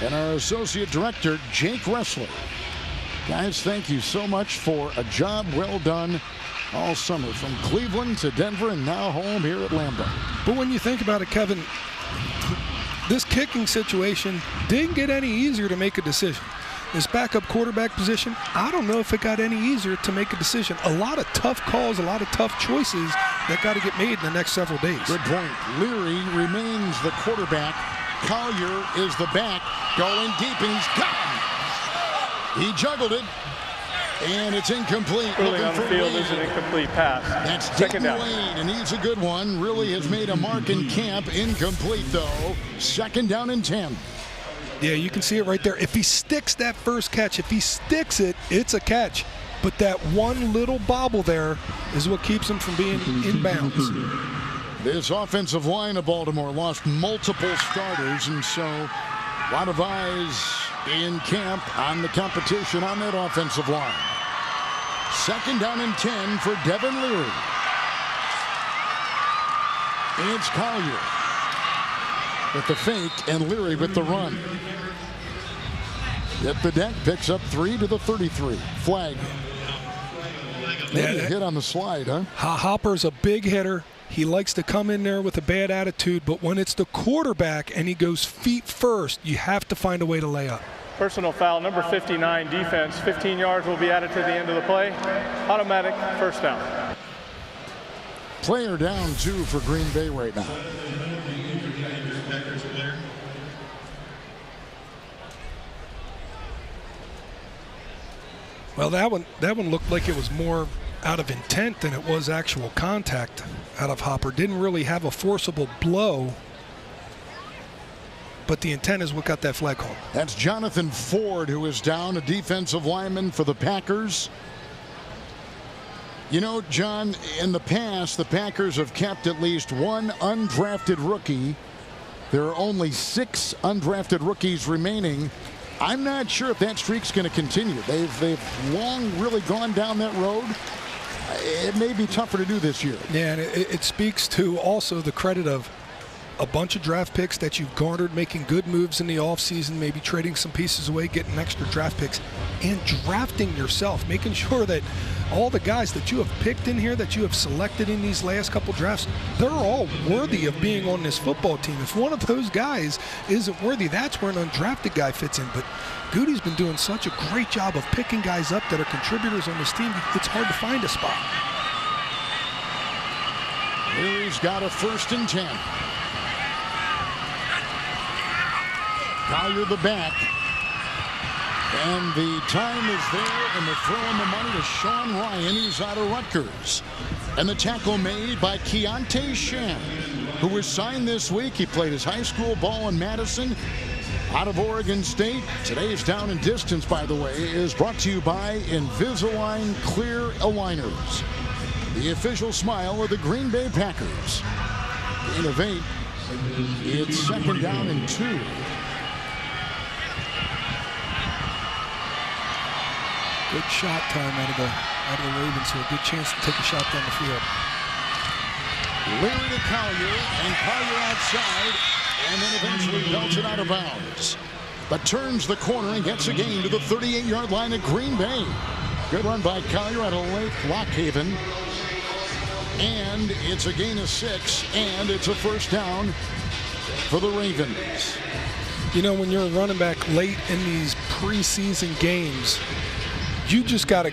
And our associate director Jake Ressler. Guys, thank you so much for a job well done all summer, from Cleveland to Denver and now home here at Lambeau. But when you think about it, Kevin, this kicking situation didn't get any easier to make a decision. This backup quarterback position, I don't know if it got any easier to make a decision. A lot of tough calls, a lot of tough choices that got to get made in the next several days. Good point. Leary remains the quarterback. Collier is the back, going deep, and he's got him. He juggled it. And it's incomplete. Early on the field is an incomplete pass. That's Second down. Wade, and he's a good one. Really has made a mark in camp. Incomplete, though. 2nd down and 10. Yeah, you can see it right there. If he sticks that first catch, if he sticks it, it's a catch. But that one little bobble there is what keeps him from being in bounds. This offensive line of Baltimore lost multiple starters, and so a lot of eyes in camp on the competition on that offensive line. 2nd down and 10 for Devin Leary. It's Collier with the fake and Leary with the run. At the deck, picks up 3 to the 33. Flag. Maybe a hit on the slide, huh? Hopper's a big hitter. He likes to come in there with a bad attitude, but when it's the quarterback and he goes feet first, you have to find a way to lay up. Personal foul, number 59, defense. 15 yards will be added to the end of the play. Automatic first down. Player down 2 for Green Bay right now. Well, that one looked like it was more out of intent than it was actual contact out of Hopper. Didn't really have a forcible blow, but the intent is what got that flag call. That's Jonathan Ford, who is down, a defensive lineman for the Packers. You know, John, in the past, the Packers have kept at least one undrafted rookie. There are only 6 undrafted rookies remaining. I'm not sure if that streak's going to continue. They've long really gone down that road. It may be tougher to do this year. Yeah, and it speaks to also the credit of a bunch of draft picks that you've garnered, making good moves in the offseason, maybe trading some pieces away, getting extra draft picks, and drafting yourself, making sure that all the guys that you have picked in here, that you have selected in these last couple drafts, they're all worthy of being on this football team. If one of those guys isn't worthy, that's where an undrafted guy fits in. But Goody's been doing such a great job of picking guys up that are contributors on this team, it's hard to find a spot. Leary's got a 1st and 10. Collier the back. And the time is there, and they're throwing the money to Sean Ryan, who's out of Rutgers. And the tackle made by Keontae Sham, who was signed this week. He played his high school ball in Madison, out of Oregon State. Today's Down and Distance, by the way, is brought to you by Invisalign Clear Aligners, the official smile of the Green Bay Packers. Innovate. It's 2nd down and 2. Good shot time out of the Ravens, so a good chance to take a shot down the field. Leary to Collier, and Collier outside, and then eventually belts it out of bounds. But turns the corner and gets a gain to the 38-yard line at Green Bay. Good run by Collier out of Lake Lockhaven. And it's a gain of 6, and it's a 1st down for the Ravens. You know, when you're a running back late in these preseason games, you just gotta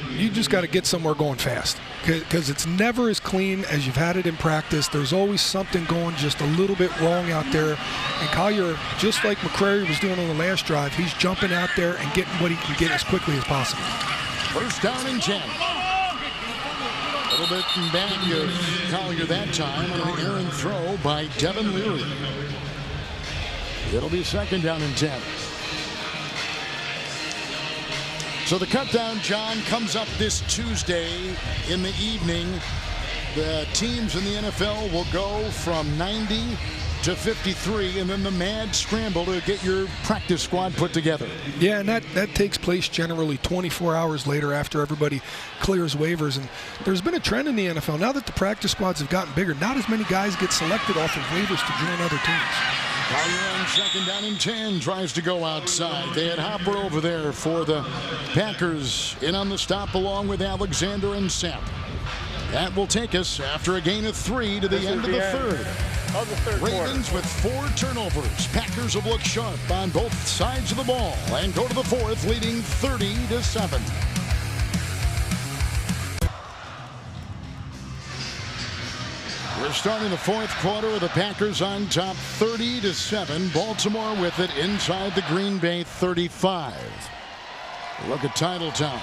get somewhere going fast, because it's never as clean as you've had it in practice. There's always something going just a little bit wrong out there. And Collier, just like McCrary was doing on the last drive, he's jumping out there and getting what he can get as quickly as possible. 1st down and 10. A little bit in back of Collier that time on an errant throw by Devin Leary. It'll be 2nd down and 10. So the cut down, John, comes up this Tuesday in the evening. The teams in the NFL will go from 90 to 53, and then the mad scramble to get your practice squad put together. Yeah, and that takes place generally 24 hours later after everybody clears waivers. And there's been a trend in the NFL. Now that the practice squads have gotten bigger, not as many guys get selected off of waivers to join other teams. Collier on 2nd down and 10 tries to go outside. They had Hopper over there for the Packers in on the stop along with Alexander and Sapp. That will take us after a gain of 3 to the end of the third. Ravens with 4 turnovers. Packers have looked sharp on both sides of the ball and go to the 4th, leading 30-7. We're starting the 4th quarter with the Packers on top 30-7. Baltimore with it inside the Green Bay 35. Look at Titletown.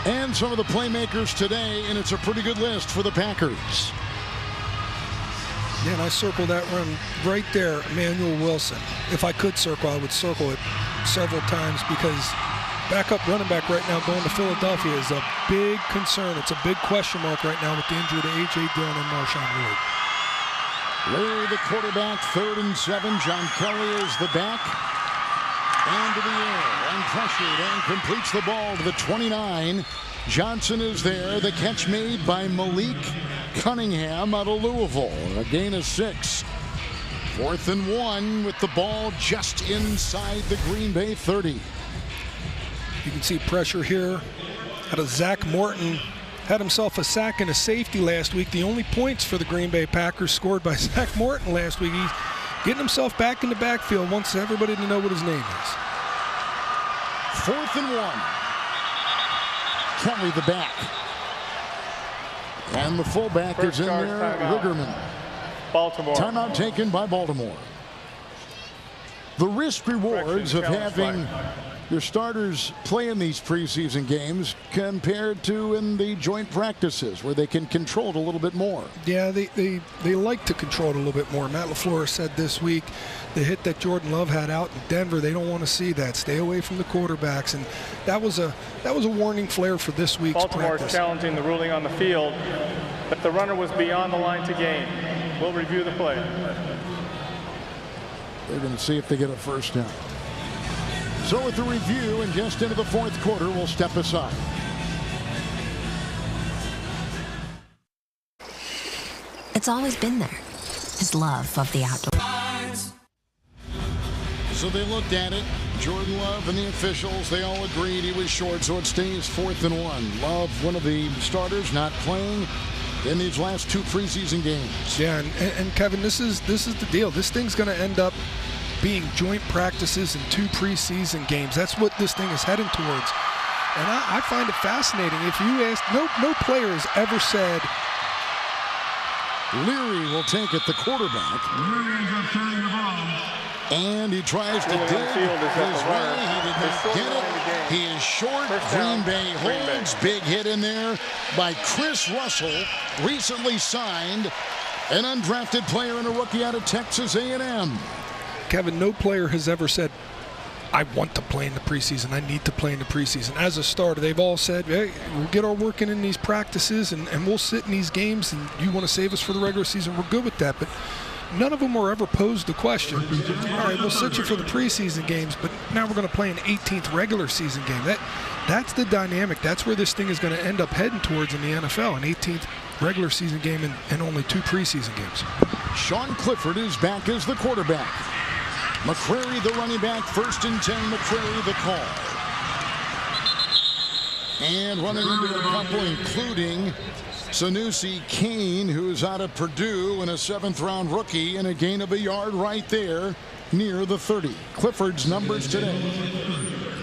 And some of the playmakers today, and it's a pretty good list for the Packers. Yeah, and I circled that run right there, Emmanuel Wilson. If I could circle, I would circle it several times, because backup running back right now going to Philadelphia is a big concern. It's a big question mark right now with the injury to A.J. Dillon and Marshawn Lloyd. Leary, the quarterback, 3rd and 7. John Kelly is the back. And to the air, and pressured, and completes the ball to the 29. Johnson is there. The catch made by Malik Cunningham out of Louisville. A gain of 6. 4th and 1 with the ball just inside the Green Bay 30. You can see pressure here out of Zach Morton. Had himself a sack and a safety last week. The only points for the Green Bay Packers scored by Zach Morton last week. He's getting himself back in the backfield, wants everybody to know what his name is. 4th and 1. Kelly the back. And the fullback First is in charge, there, timeout. Rigerman. Baltimore. Timeout taken by Baltimore. The risk rewards of having your starters play in these preseason games compared to in the joint practices where they can control it a little bit more. Yeah, they like to control it a little bit more. Matt LaFleur said this week the hit that Jordan Love had out in Denver, they don't want to see that. Stay away from the quarterbacks, and that was a warning flare for this week's Baltimore practice. is challenging the ruling on the field that the runner was beyond the line to gain. We'll review the play. They're going to see if they get a first down. So with the review and just into the fourth quarter, we'll step aside. It's always been there, his love of the outdoors. So they looked at it. Jordan Love and the officials, they all agreed he was short, so it stays 4th and 1. Love, one of the starters, not playing in these last 2 preseason games. Yeah, and Kevin, this is the deal. This thing's going to end up being joint practices and 2 preseason games. That's what this thing is heading towards. And I find it fascinating. If you ask, no player has ever said. Leary will take it, the quarterback. Leary ends up carrying the ball. And he tries to Ruling dig on the field is at his the way. runner. He did They're not short get line of the it. game. He is short. First Green down, Bay Green Bay. holds. Big hit in there by Chris Russell, recently signed, an undrafted player and a rookie out of Texas A&M. Kevin, no player has ever said, I want to play in the preseason. I need to play in the preseason. As a starter, they've all said, hey, we'll get our work in these practices and we'll sit in these games, and you want to save us for the regular season, we're good with that. But none of them were ever posed the question, all right, we'll sit you for the preseason games, but now we're going to play an 18th regular season game. That's the dynamic. That's where this thing is going to end up heading towards in the NFL, an 18th regular season game and only 2 preseason games. Sean Clifford is back as the quarterback. McCrary, the running back, 1st and 10. McCrary, the call. And running into a couple, including Sanusi Kane, who's out of Purdue and a 7th-round rookie, and a gain of a yard right there near the 30. Clifford's numbers today.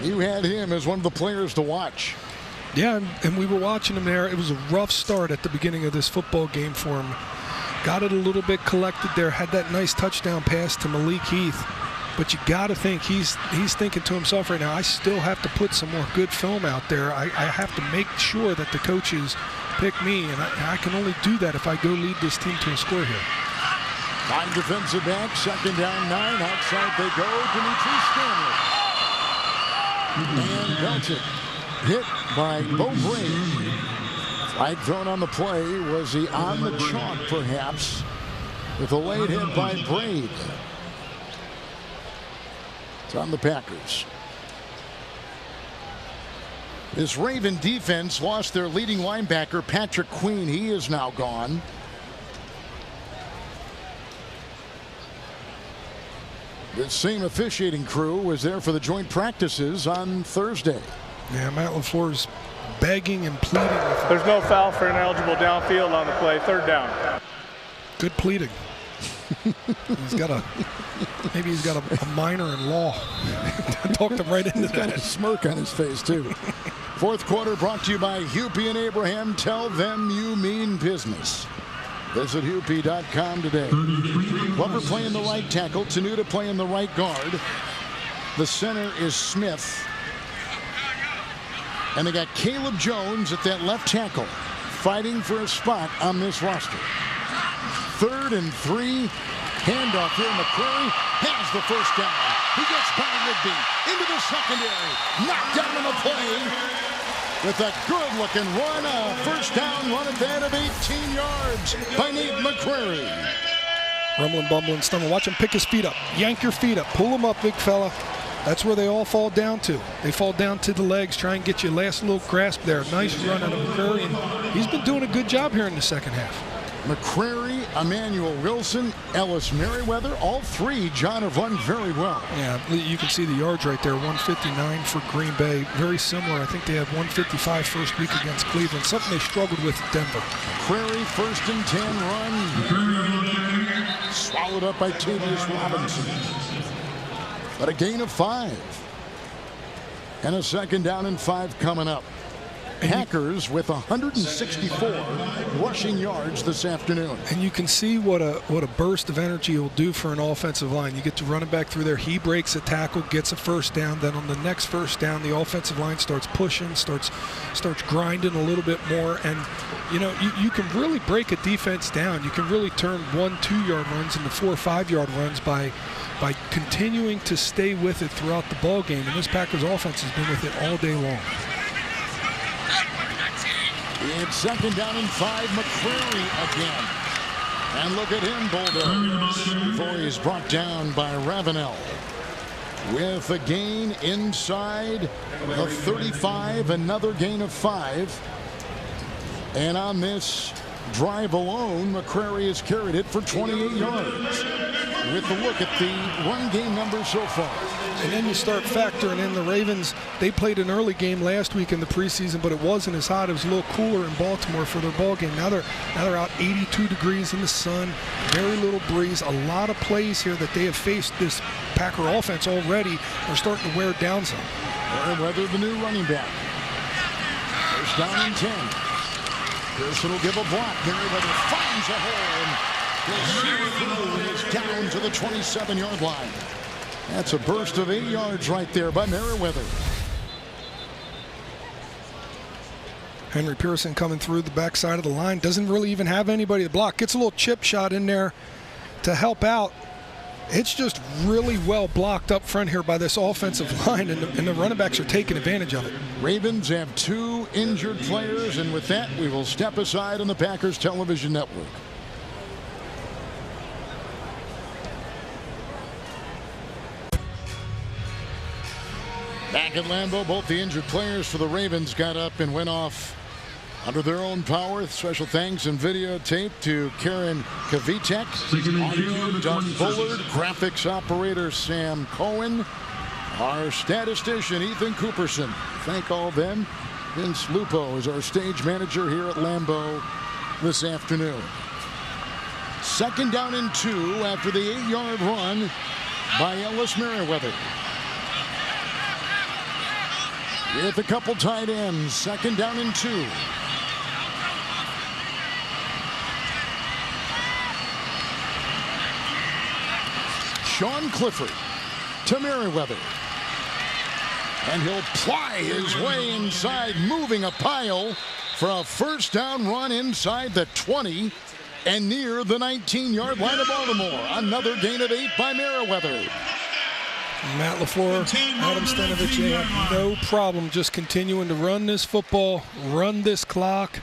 You had him as one of the players to watch. Yeah, and we were watching him there. It was a rough start at the beginning of this football game for him. Got it a little bit collected there, had that nice touchdown pass to Malik Heath. But you got to think he's thinking to himself right now, I still have to put some more good film out there. I have to make sure that the coaches pick me, and I can only do that if I go lead this team to a score here. 9 defensive backs, 2nd down 9. Outside they go. Dimitri Stanley. And belted. Hit by Bo Braid. Flag thrown on the play. Was he on the chalk, perhaps, with a late hit by Braid? It's on the Packers. This Raven defense lost their leading linebacker, Patrick Queen. He is now gone. This same officiating crew was there for the joint practices on Thursday. Yeah, Matt LaFleur's begging and pleading with him. There's no foul for ineligible downfield on the play. 3rd down. Good pleading. Maybe he's got a minor in law. Talked him right into He's that. got a smirk on his face, too. 4th quarter brought to you by Hupie and Abraham. Tell them you mean business. Visit Hupie.com today. Glover playing the right tackle. Tenuta playing the right guard. The center is Smith. And they got Caleb Jones at that left tackle, fighting for a spot on this roster. 3rd and 3. Handoff here. McCrary has the first down. He gets by Rigby into the secondary. Knocked down on the play with a good-looking run. A first down run at that of 18 yards by Nate McCrary. Rumbling, bumbling, stumbling. Watch him pick his feet up. Yank your feet up. Pull him up, big fella. That's where they all fall down to. They fall down to the legs. Try and get your last little grasp there. Nice run out of McCrary. And he's been doing a good job here in the second half. McCrary, Emmanuel Wilson, Ellis Merriweather, all 3, John, have run very well. Yeah, you can see the yards right there, 159 for Green Bay. Very similar. I think they had 155 first week against Cleveland, something they struggled with at Denver. McCrary, 1st and 10 run. Swallowed up by Tavius Robinson. But a gain of 5. And a 2nd down and 5 coming up. Packers with 164 rushing yards this afternoon. And you can see what a burst of energy will do for an offensive line. You get to run it back through there. He breaks a tackle, gets a first down. Then on the next first down, the offensive line starts pushing, starts grinding a little bit more. And, you know, you can really break a defense down. You can really turn 1-2 yard runs into 4 or 5 yard runs by continuing to stay with it throughout the ball game. And this Packers offense has been with it all day long. It's second down and 5, McCreary again. And look at him bulldoze before he's brought down by Ravenel. With a gain inside of 35, another gain of 5. And on this drive alone, McCreary has carried it for 28 yards. With a look at the run game numbers so far. And then you start factoring in the Ravens. They played an early game last week in the preseason, but it wasn't as hot. It was a little cooler in Baltimore for their ball game. Now they're out 82 degrees in the sun, very little breeze. A lot of plays here that they have faced this Packer offense already are starting to wear down some. Merriweather, the new running back. First down and 10. Pearson will give a block. Merriweather finds a hole and is down to the 27-yard line. That's a burst of 8 yards right there by Merriweather. Henry Pearson coming through the backside of the line. Doesn't really even have anybody to block. Gets a little chip shot in there to help out. It's just really well blocked up front here by this offensive line, and the running backs are taking advantage of it. Ravens have 2 injured players, and with that, we will step aside on the Packers television network. Back at Lambeau, both the injured players for the Ravens got up and went off under their own power. Special thanks and videotape to Karen Kavitek, audio Doug Bullard, graphics operator Sam Cohen, our statistician Ethan Cooperson. Thank all of them. Vince Lupo is our stage manager here at Lambeau this afternoon. Second down and 2 after the 8-yard run by Ellis Merriweather. With a couple tight ends, second down and 2. Sean Clifford to Merriweather. And he'll ply his way inside, moving a pile for a first down run inside the 20 and near the 19-yard line of Baltimore. Another gain of 8 by Merriweather. Matt LaFleur, Adam Stenavich, they have no problem just continuing to run this football, run this clock,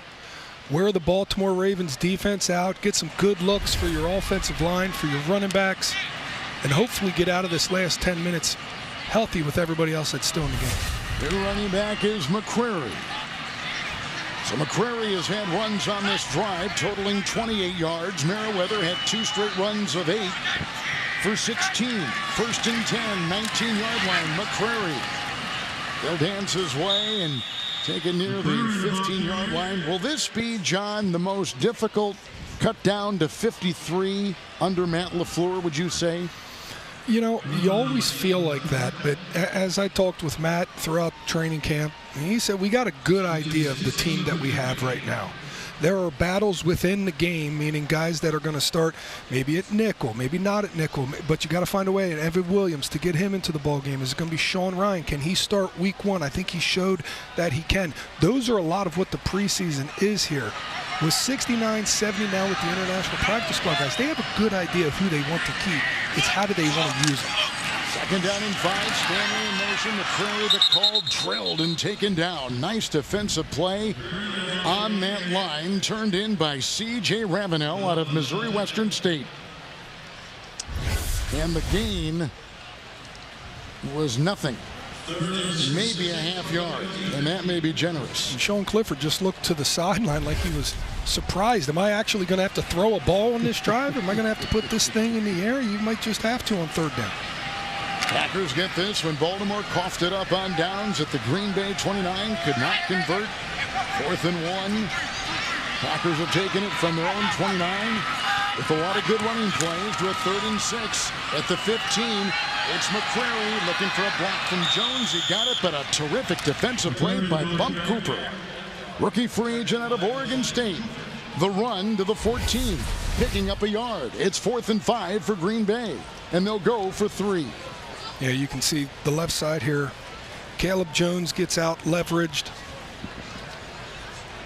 wear the Baltimore Ravens defense out, get some good looks for your offensive line, for your running backs, and hopefully get out of this last 10 minutes healthy with everybody else that's still in the game. New running back is McCreary. So McCreary has had runs on this drive totaling 28 yards. Merriweather had 2 straight runs of 8. For 16, first and 10, 19-yard line. McCreary. He'll dance his way and take it near the 15-yard line. Will this be, John, the most difficult cut down to 53 under Matt LaFleur, would you say? You know, you always feel like that, but as I talked with Matt throughout training camp, he said we got a good idea of the team that we have right now. There are battles within the game, meaning guys that are going to start maybe at nickel, maybe not at nickel, but you got to find a way. And Evan Williams, to get him into the ball game, is it going to be Sean Ryan? Can he start week 1? I think he showed that he can. Those are a lot of what the preseason is here. With 69-70 now with the international practice squad guys, they have a good idea of who they want to keep. It's how do they want to use them. Second down and 5. Stanley in motion. McCreary, the call, drilled and taken down. Nice defensive play on that line. Turned in by C.J. Ravenel out of Missouri Western State. And the gain was nothing. Maybe a half yard, and that may be generous. And Sean Clifford just looked to the sideline like he was surprised. Am I actually going to have to throw a ball on this drive? Am I going to have to put this thing in the air? You might just have to on third down. Packers get this when Baltimore coughed it up on downs at the Green Bay 29. Could not convert. 4th and 1. Packers have taken it from their own 29 with a lot of good running plays to a 3rd and 6 at the 15. It's McCreary looking for a block from Jones. He got it, but a terrific defensive play by Bump Cooper. Rookie free agent out of Oregon State. The run to the 14, picking up a yard. It's 4th and 5 for Green Bay, and they'll go for 3. Yeah, you can see the left side here. Caleb Jones gets out leveraged.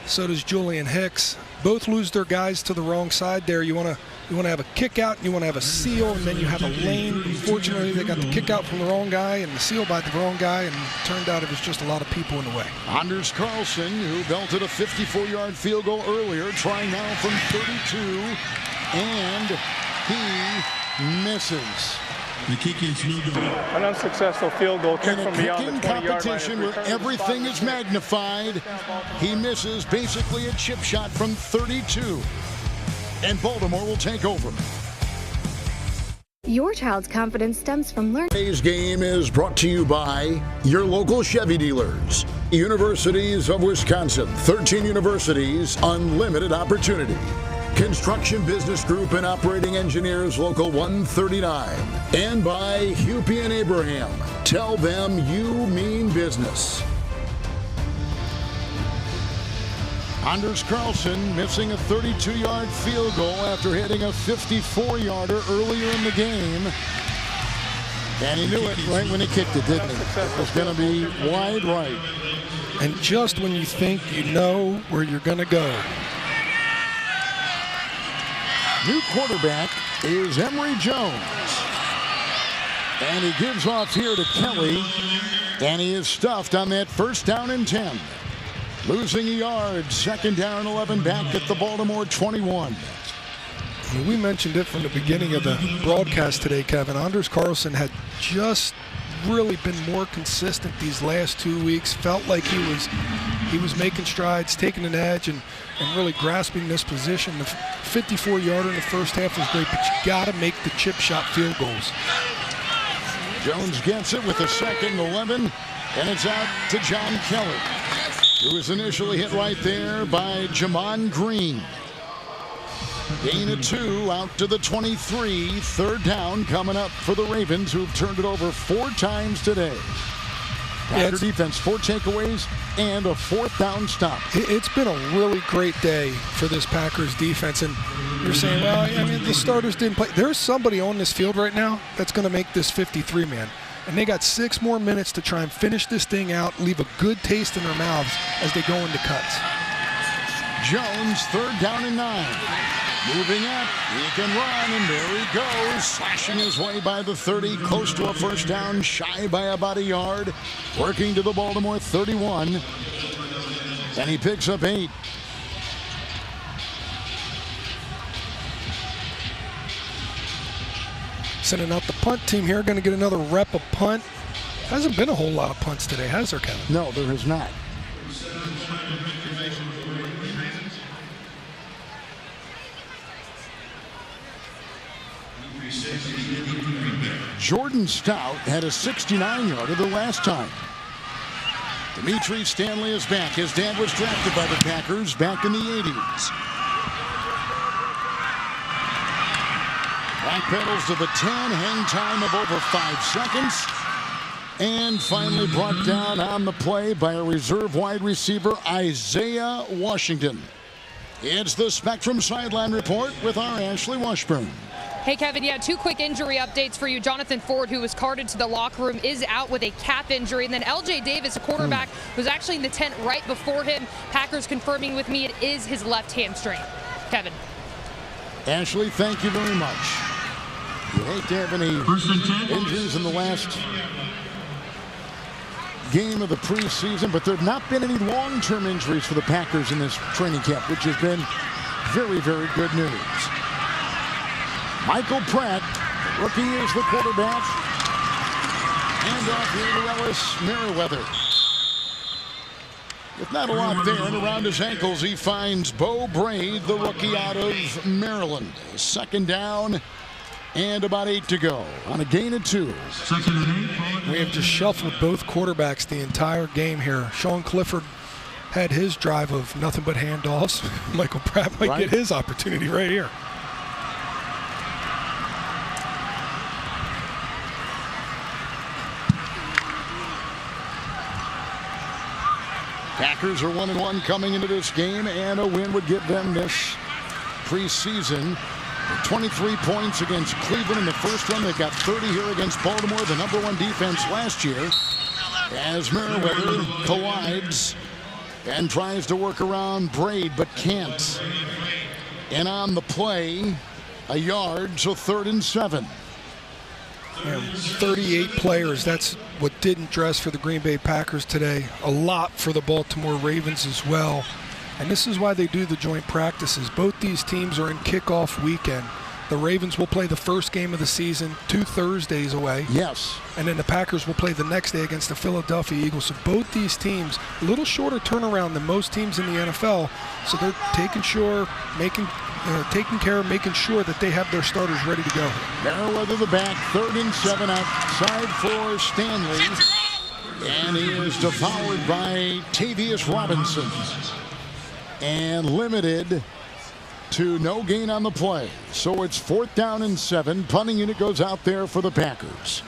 So does Julian Hicks. Both lose their guys to the wrong side there. You want to have a kick out, you want to have a seal, and then you have a lane. Unfortunately, they got the kick out from the wrong guy and the seal by the wrong guy, and it turned out it was just a lot of people in the way. Anders Carlson, who belted a 54-yard field goal earlier, trying now from 32, and he misses. The kick is no good. An unsuccessful field goal kick In from a beyond kicking the 20-yard line. competition where everything is magnified, he misses basically a chip shot from 32. And Baltimore will take over. Your child's confidence stems from learning. Today's game is brought to you by your local Chevy dealers. Universities of Wisconsin, 13 universities, unlimited opportunity. Construction Business Group and Operating Engineers Local 139. And by Hupy and Abraham. Tell them you mean business. Anders Carlson missing a 32-yard field goal after hitting a 54-yarder earlier in the game. And he knew it right when he kicked it, didn't he? It was going to be wide right. And just when you think you know where you're going to go. New quarterback is Emory Jones. And he gives off here to Kelly. And he is stuffed on that 1st down and 10. Losing a yard, 2nd down 11 back at the Baltimore 21. We mentioned it from the beginning of the broadcast today, Kevin. Anders Carlson had just really been more consistent these last 2 weeks. Felt like he was making strides, taking an edge, and really grasping this position. The 54-yarder in the first half was great, but you got to make the chip shot field goals. Jones gets it with a 2nd and 11, and it's out to John Kelly, who was initially hit right there by Jamon Green. Gain of 2 out to the 23. 3rd down coming up for the Ravens, who've turned it over 4 times today. Packer defense, 4 takeaways and a 4th down stop. It's been a really great day for this Packers defense. And you're saying, well, I mean, the starters didn't play. There's somebody on this field right now that's going to make this 53-man. And they got 6 more minutes to try and finish this thing out, leave a good taste in their mouths as they go into cuts. Jones, 3rd down and 9. Moving up, he can run, and there he goes, slashing his way by the 30, close to a 1st down, shy by about a yard, working to the Baltimore 31, and he picks up 8. Sending out the punt team here, going to get another rep of punt. Hasn't been a whole lot of punts today, has there, Kevin? No, there has not. Jordan Stout had a 69-yarder the last time. Dimitri Stanley is back. His dad was drafted by the Packers back in the 80s. Backpedals to the 10, hang time of over 5 seconds. And finally brought down on the play by a reserve wide receiver, Isaiah Washington. It's the Spectrum Sideline Report with our Ashley Washburn. Hey, Kevin, 2 quick injury updates for you. Jonathan Ford, who was carted to the locker room, is out with a calf injury. And then L.J. Davis, a quarterback, was actually in the tent right before him. Packers confirming with me it is his left hamstring. Kevin. Ashley, thank you very much. You hate to have any injuries in the last game of the preseason, but there have not been any long-term injuries for the Packers in this training camp, which has been very, very good news. Michael Pratt, rookie, is the quarterback. Hand off here to Ellis Merriweather. With not a lot there, and around his ankles, he finds Bo Braid, the rookie out of Maryland. 2nd down and about 8 to go on a gain of 2. 2nd and 8. We have just shuffled both quarterbacks the entire game here. Sean Clifford had his drive of nothing but handoffs. Michael Pratt might get his opportunity right here. Packers are 1-1 coming into this game, and a win would give them this preseason. 23 points against Cleveland in the first one. They got 30 here against Baltimore, the #1 defense last year. As Merriweather collides and tries to work around Braid, but can't. And on the play, a yard, so 3rd and 7. 38 players. That's what didn't dress for the Green Bay Packers today. A lot for the Baltimore Ravens as well. And this is why they do the joint practices. Both these teams are in kickoff weekend. The Ravens will play the first game of the season 2 Thursdays away. Yes. And then the Packers will play the next day against the Philadelphia Eagles. So both these teams, a little shorter turnaround than most teams in the NFL. So they're taking care of making sure that they have their starters ready to go. Merriweather the back, 3rd and 7 outside for Stanley. And he is devoured by Tavius Robinson. And limited to no gain on the play. So it's 4th down and 7. Punting unit goes out there for the Packers.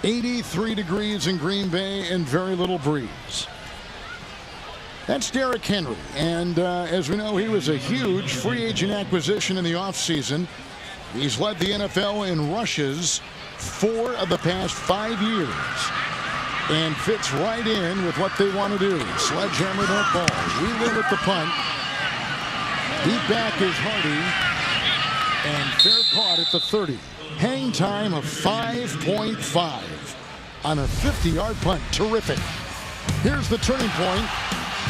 83 degrees in Green Bay and very little breeze. That's Derrick Henry. And as we know, he was a huge free agent acquisition in the offseason. He's led the NFL in rushes 4 of the past 5 years and fits right in with what they want to do. Sledgehammer that ball. Wheeler with the punt. Deep back is Hardy. And fair caught at the 30. Hang time of 5.5 on a 50-yard punt. Terrific. Here's the turning point.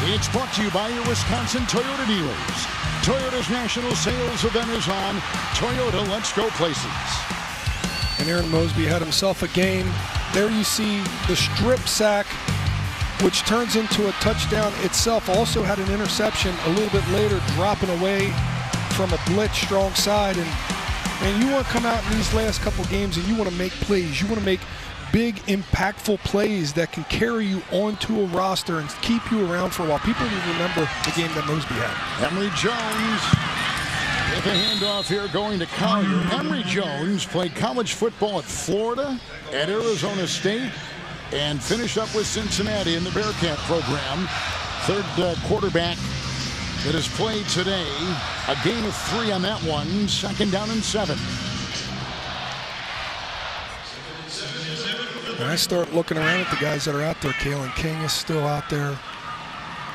It's brought to you by your Wisconsin Toyota dealers. Toyota's national sales event is on. Toyota, let's go places. And Aaron Mosby had himself a game. There you see the strip sack, which turns into a touchdown itself. Also had an interception a little bit later, dropping away from a blitz strong side. And you want to come out in these last couple games and you want to make plays. You want to make big, impactful plays that can carry you onto a roster and keep you around for a while. People will remember the game that Mosby had. Emory Jones with a handoff here going to Collier. Emory Jones played college football at Florida, at Arizona State, and finished up with Cincinnati in the Bearcat program. 3rd quarterback that has played today. A gain of 3 on that one. 2nd down and 7. And I start looking around at the guys that are out there. Kalen King is still out there.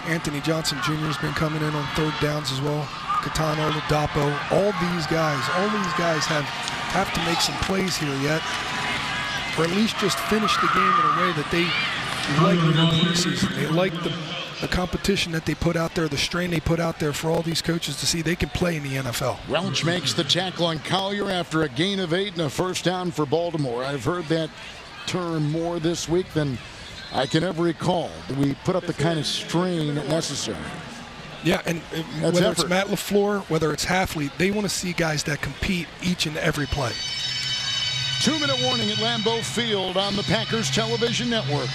Anthony Johnson Jr. has been coming in on 3rd downs as well. Catano, Ladapo, all these guys have to make some plays here yet, or at least just finish the game in a way that they like in the preseason. They like the competition that they put out there, the strain they put out there for all these coaches to see they can play in the NFL. Welch makes the tackle on Collier after a gain of 8 and a 1st down for Baltimore. I've heard that term more this week than I can ever recall. We put up the kind of strain necessary. Yeah, and whether it's Matt LaFleur, whether it's Halfley, they want to see guys that compete each and every play. 2-minute warning at Lambeau Field on the Packers television network.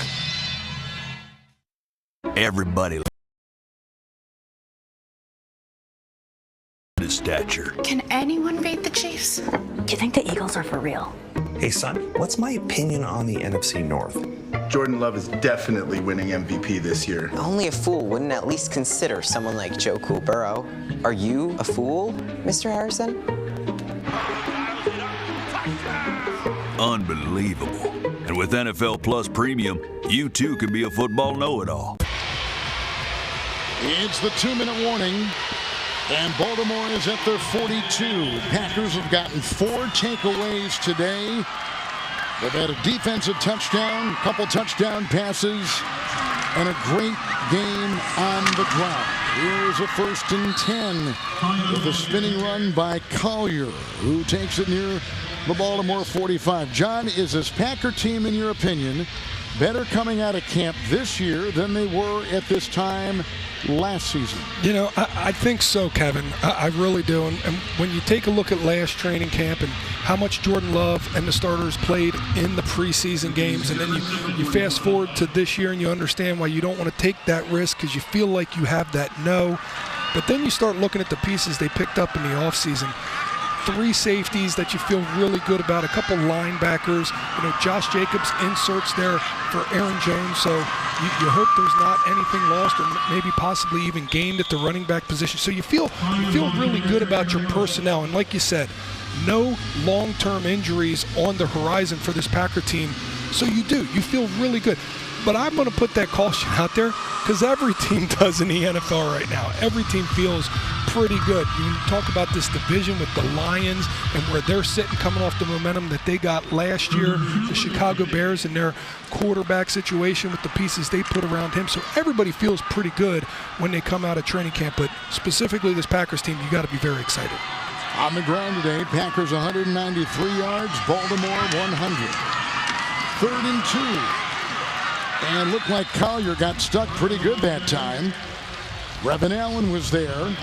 Everybody his stature. Can anyone beat the Chiefs? Do you think the Eagles are for real? Hey, son, what's my opinion on the NFC North? Jordan Love is definitely winning MVP this year. Only a fool wouldn't at least consider someone like Joe Burrow. Are you a fool, Mr. Harrison? Unbelievable. And with NFL Plus Premium, you too can be a football know-it-all. It's the 2-minute warning. And Baltimore is at their 42. Packers have gotten 4 takeaways today. They've had a defensive touchdown, a couple touchdown passes, and a great game on the ground. Here's a 1st and 10 with a spinning run by Collier, who takes it near the Baltimore 45. John, is this Packer team, in your opinion, better coming out of camp this year than they were at this time last season? You know, I think so, Kevin. I really do. And when you take a look at last training camp and how much Jordan Love and the starters played in the preseason games, and then you fast forward to this year and you understand why you don't want to take that risk because you feel like you have that no. But then you start looking at the pieces they picked up in the offseason. 3 safeties that you feel really good about, a couple linebackers. You know, Josh Jacobs inserts there for Aaron Jones, so you hope there's not anything lost or maybe possibly even gained at the running back position. So you feel really good about your personnel. And like you said, no long-term injuries on the horizon for this Packer team. So you feel really good. But I'm going to put that caution out there because every team does in the NFL right now. Every team feels pretty good. You talk about this division with the Lions and where they're sitting coming off the momentum that they got last year, the Chicago Bears and their quarterback situation with the pieces they put around him. So everybody feels pretty good when they come out of training camp. But specifically this Packers team, you got to be very excited. On the ground today, Packers 193 yards, Baltimore 100. 3rd and 2. And looked like Collier got stuck pretty good that time. Brevin Allen was there.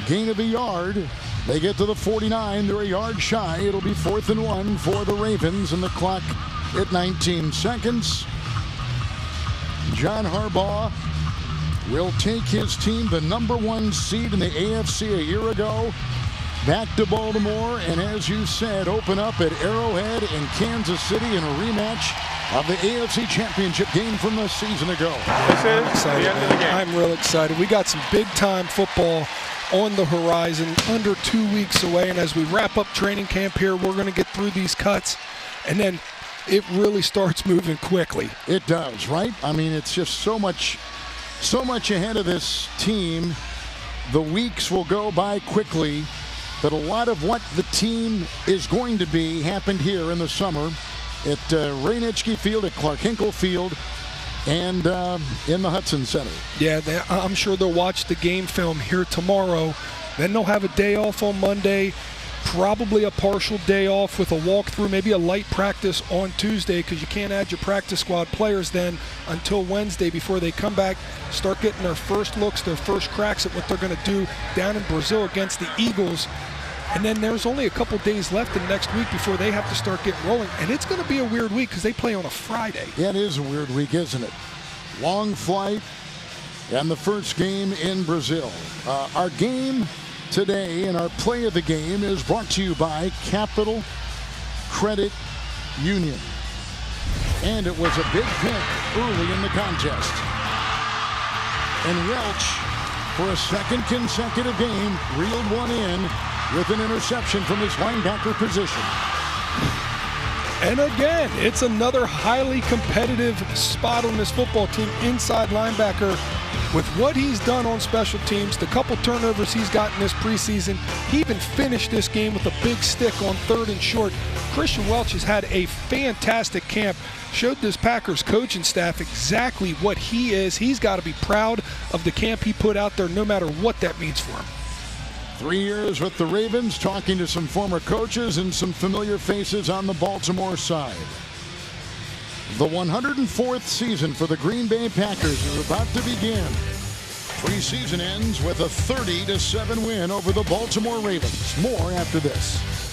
Gain of a yard. They get to the 49. They're a yard shy. It'll be 4th and 1 for the Ravens, and the clock at 19 seconds. John Harbaugh will take his team, the #1 seed in the AFC a year ago, back to Baltimore, and as you said, open up at Arrowhead in Kansas City in a rematch of the AFC Championship game from a season ago. This is the end of the game. I'm real excited. We got some big-time football on the horizon, under 2 weeks away, and as we wrap up training camp here, we're going to get through these cuts, and then it really starts moving quickly. It does, right? I mean, it's just so much ahead of this team. The weeks will go by quickly, but a lot of what the team is going to be happened here in the summer at Ray Nitschke Field, at Clark Hinkle Field, and in the Hudson Center. Yeah, I'm sure they'll watch the game film here tomorrow. Then they'll have a day off on Monday, probably a partial day off with a walkthrough, maybe a light practice on Tuesday, because you can't add your practice squad players then until Wednesday before they come back, start getting their first looks, their first cracks at what they're going to do down in Brazil against the Eagles. And then there's only a couple days left in the next week before they have to start getting rolling. And it's going to be a weird week because they play on a Friday. Yeah, it is a weird week, isn't it? Long flight and the first game in Brazil. Our game today and our play of the game is brought to you by Capital Credit Union. And it was a big pick early in the contest. And Welch, for a second consecutive game, reeled one in with an interception from his linebacker position. And again, it's another highly competitive spot on this football team, inside linebacker. With what he's done on special teams, the couple turnovers he's gotten this preseason, he even finished this game with a big stick on 3rd and short. Christian Welch has had a fantastic camp, showed this Packers coaching staff exactly what he is. He's got to be proud of the camp he put out there, no matter what that means for him. 3 years with the Ravens, talking to some former coaches and some familiar faces on the Baltimore side. The 104th season for the Green Bay Packers is about to begin. Preseason ends with a 30-7 win over the Baltimore Ravens. More after this.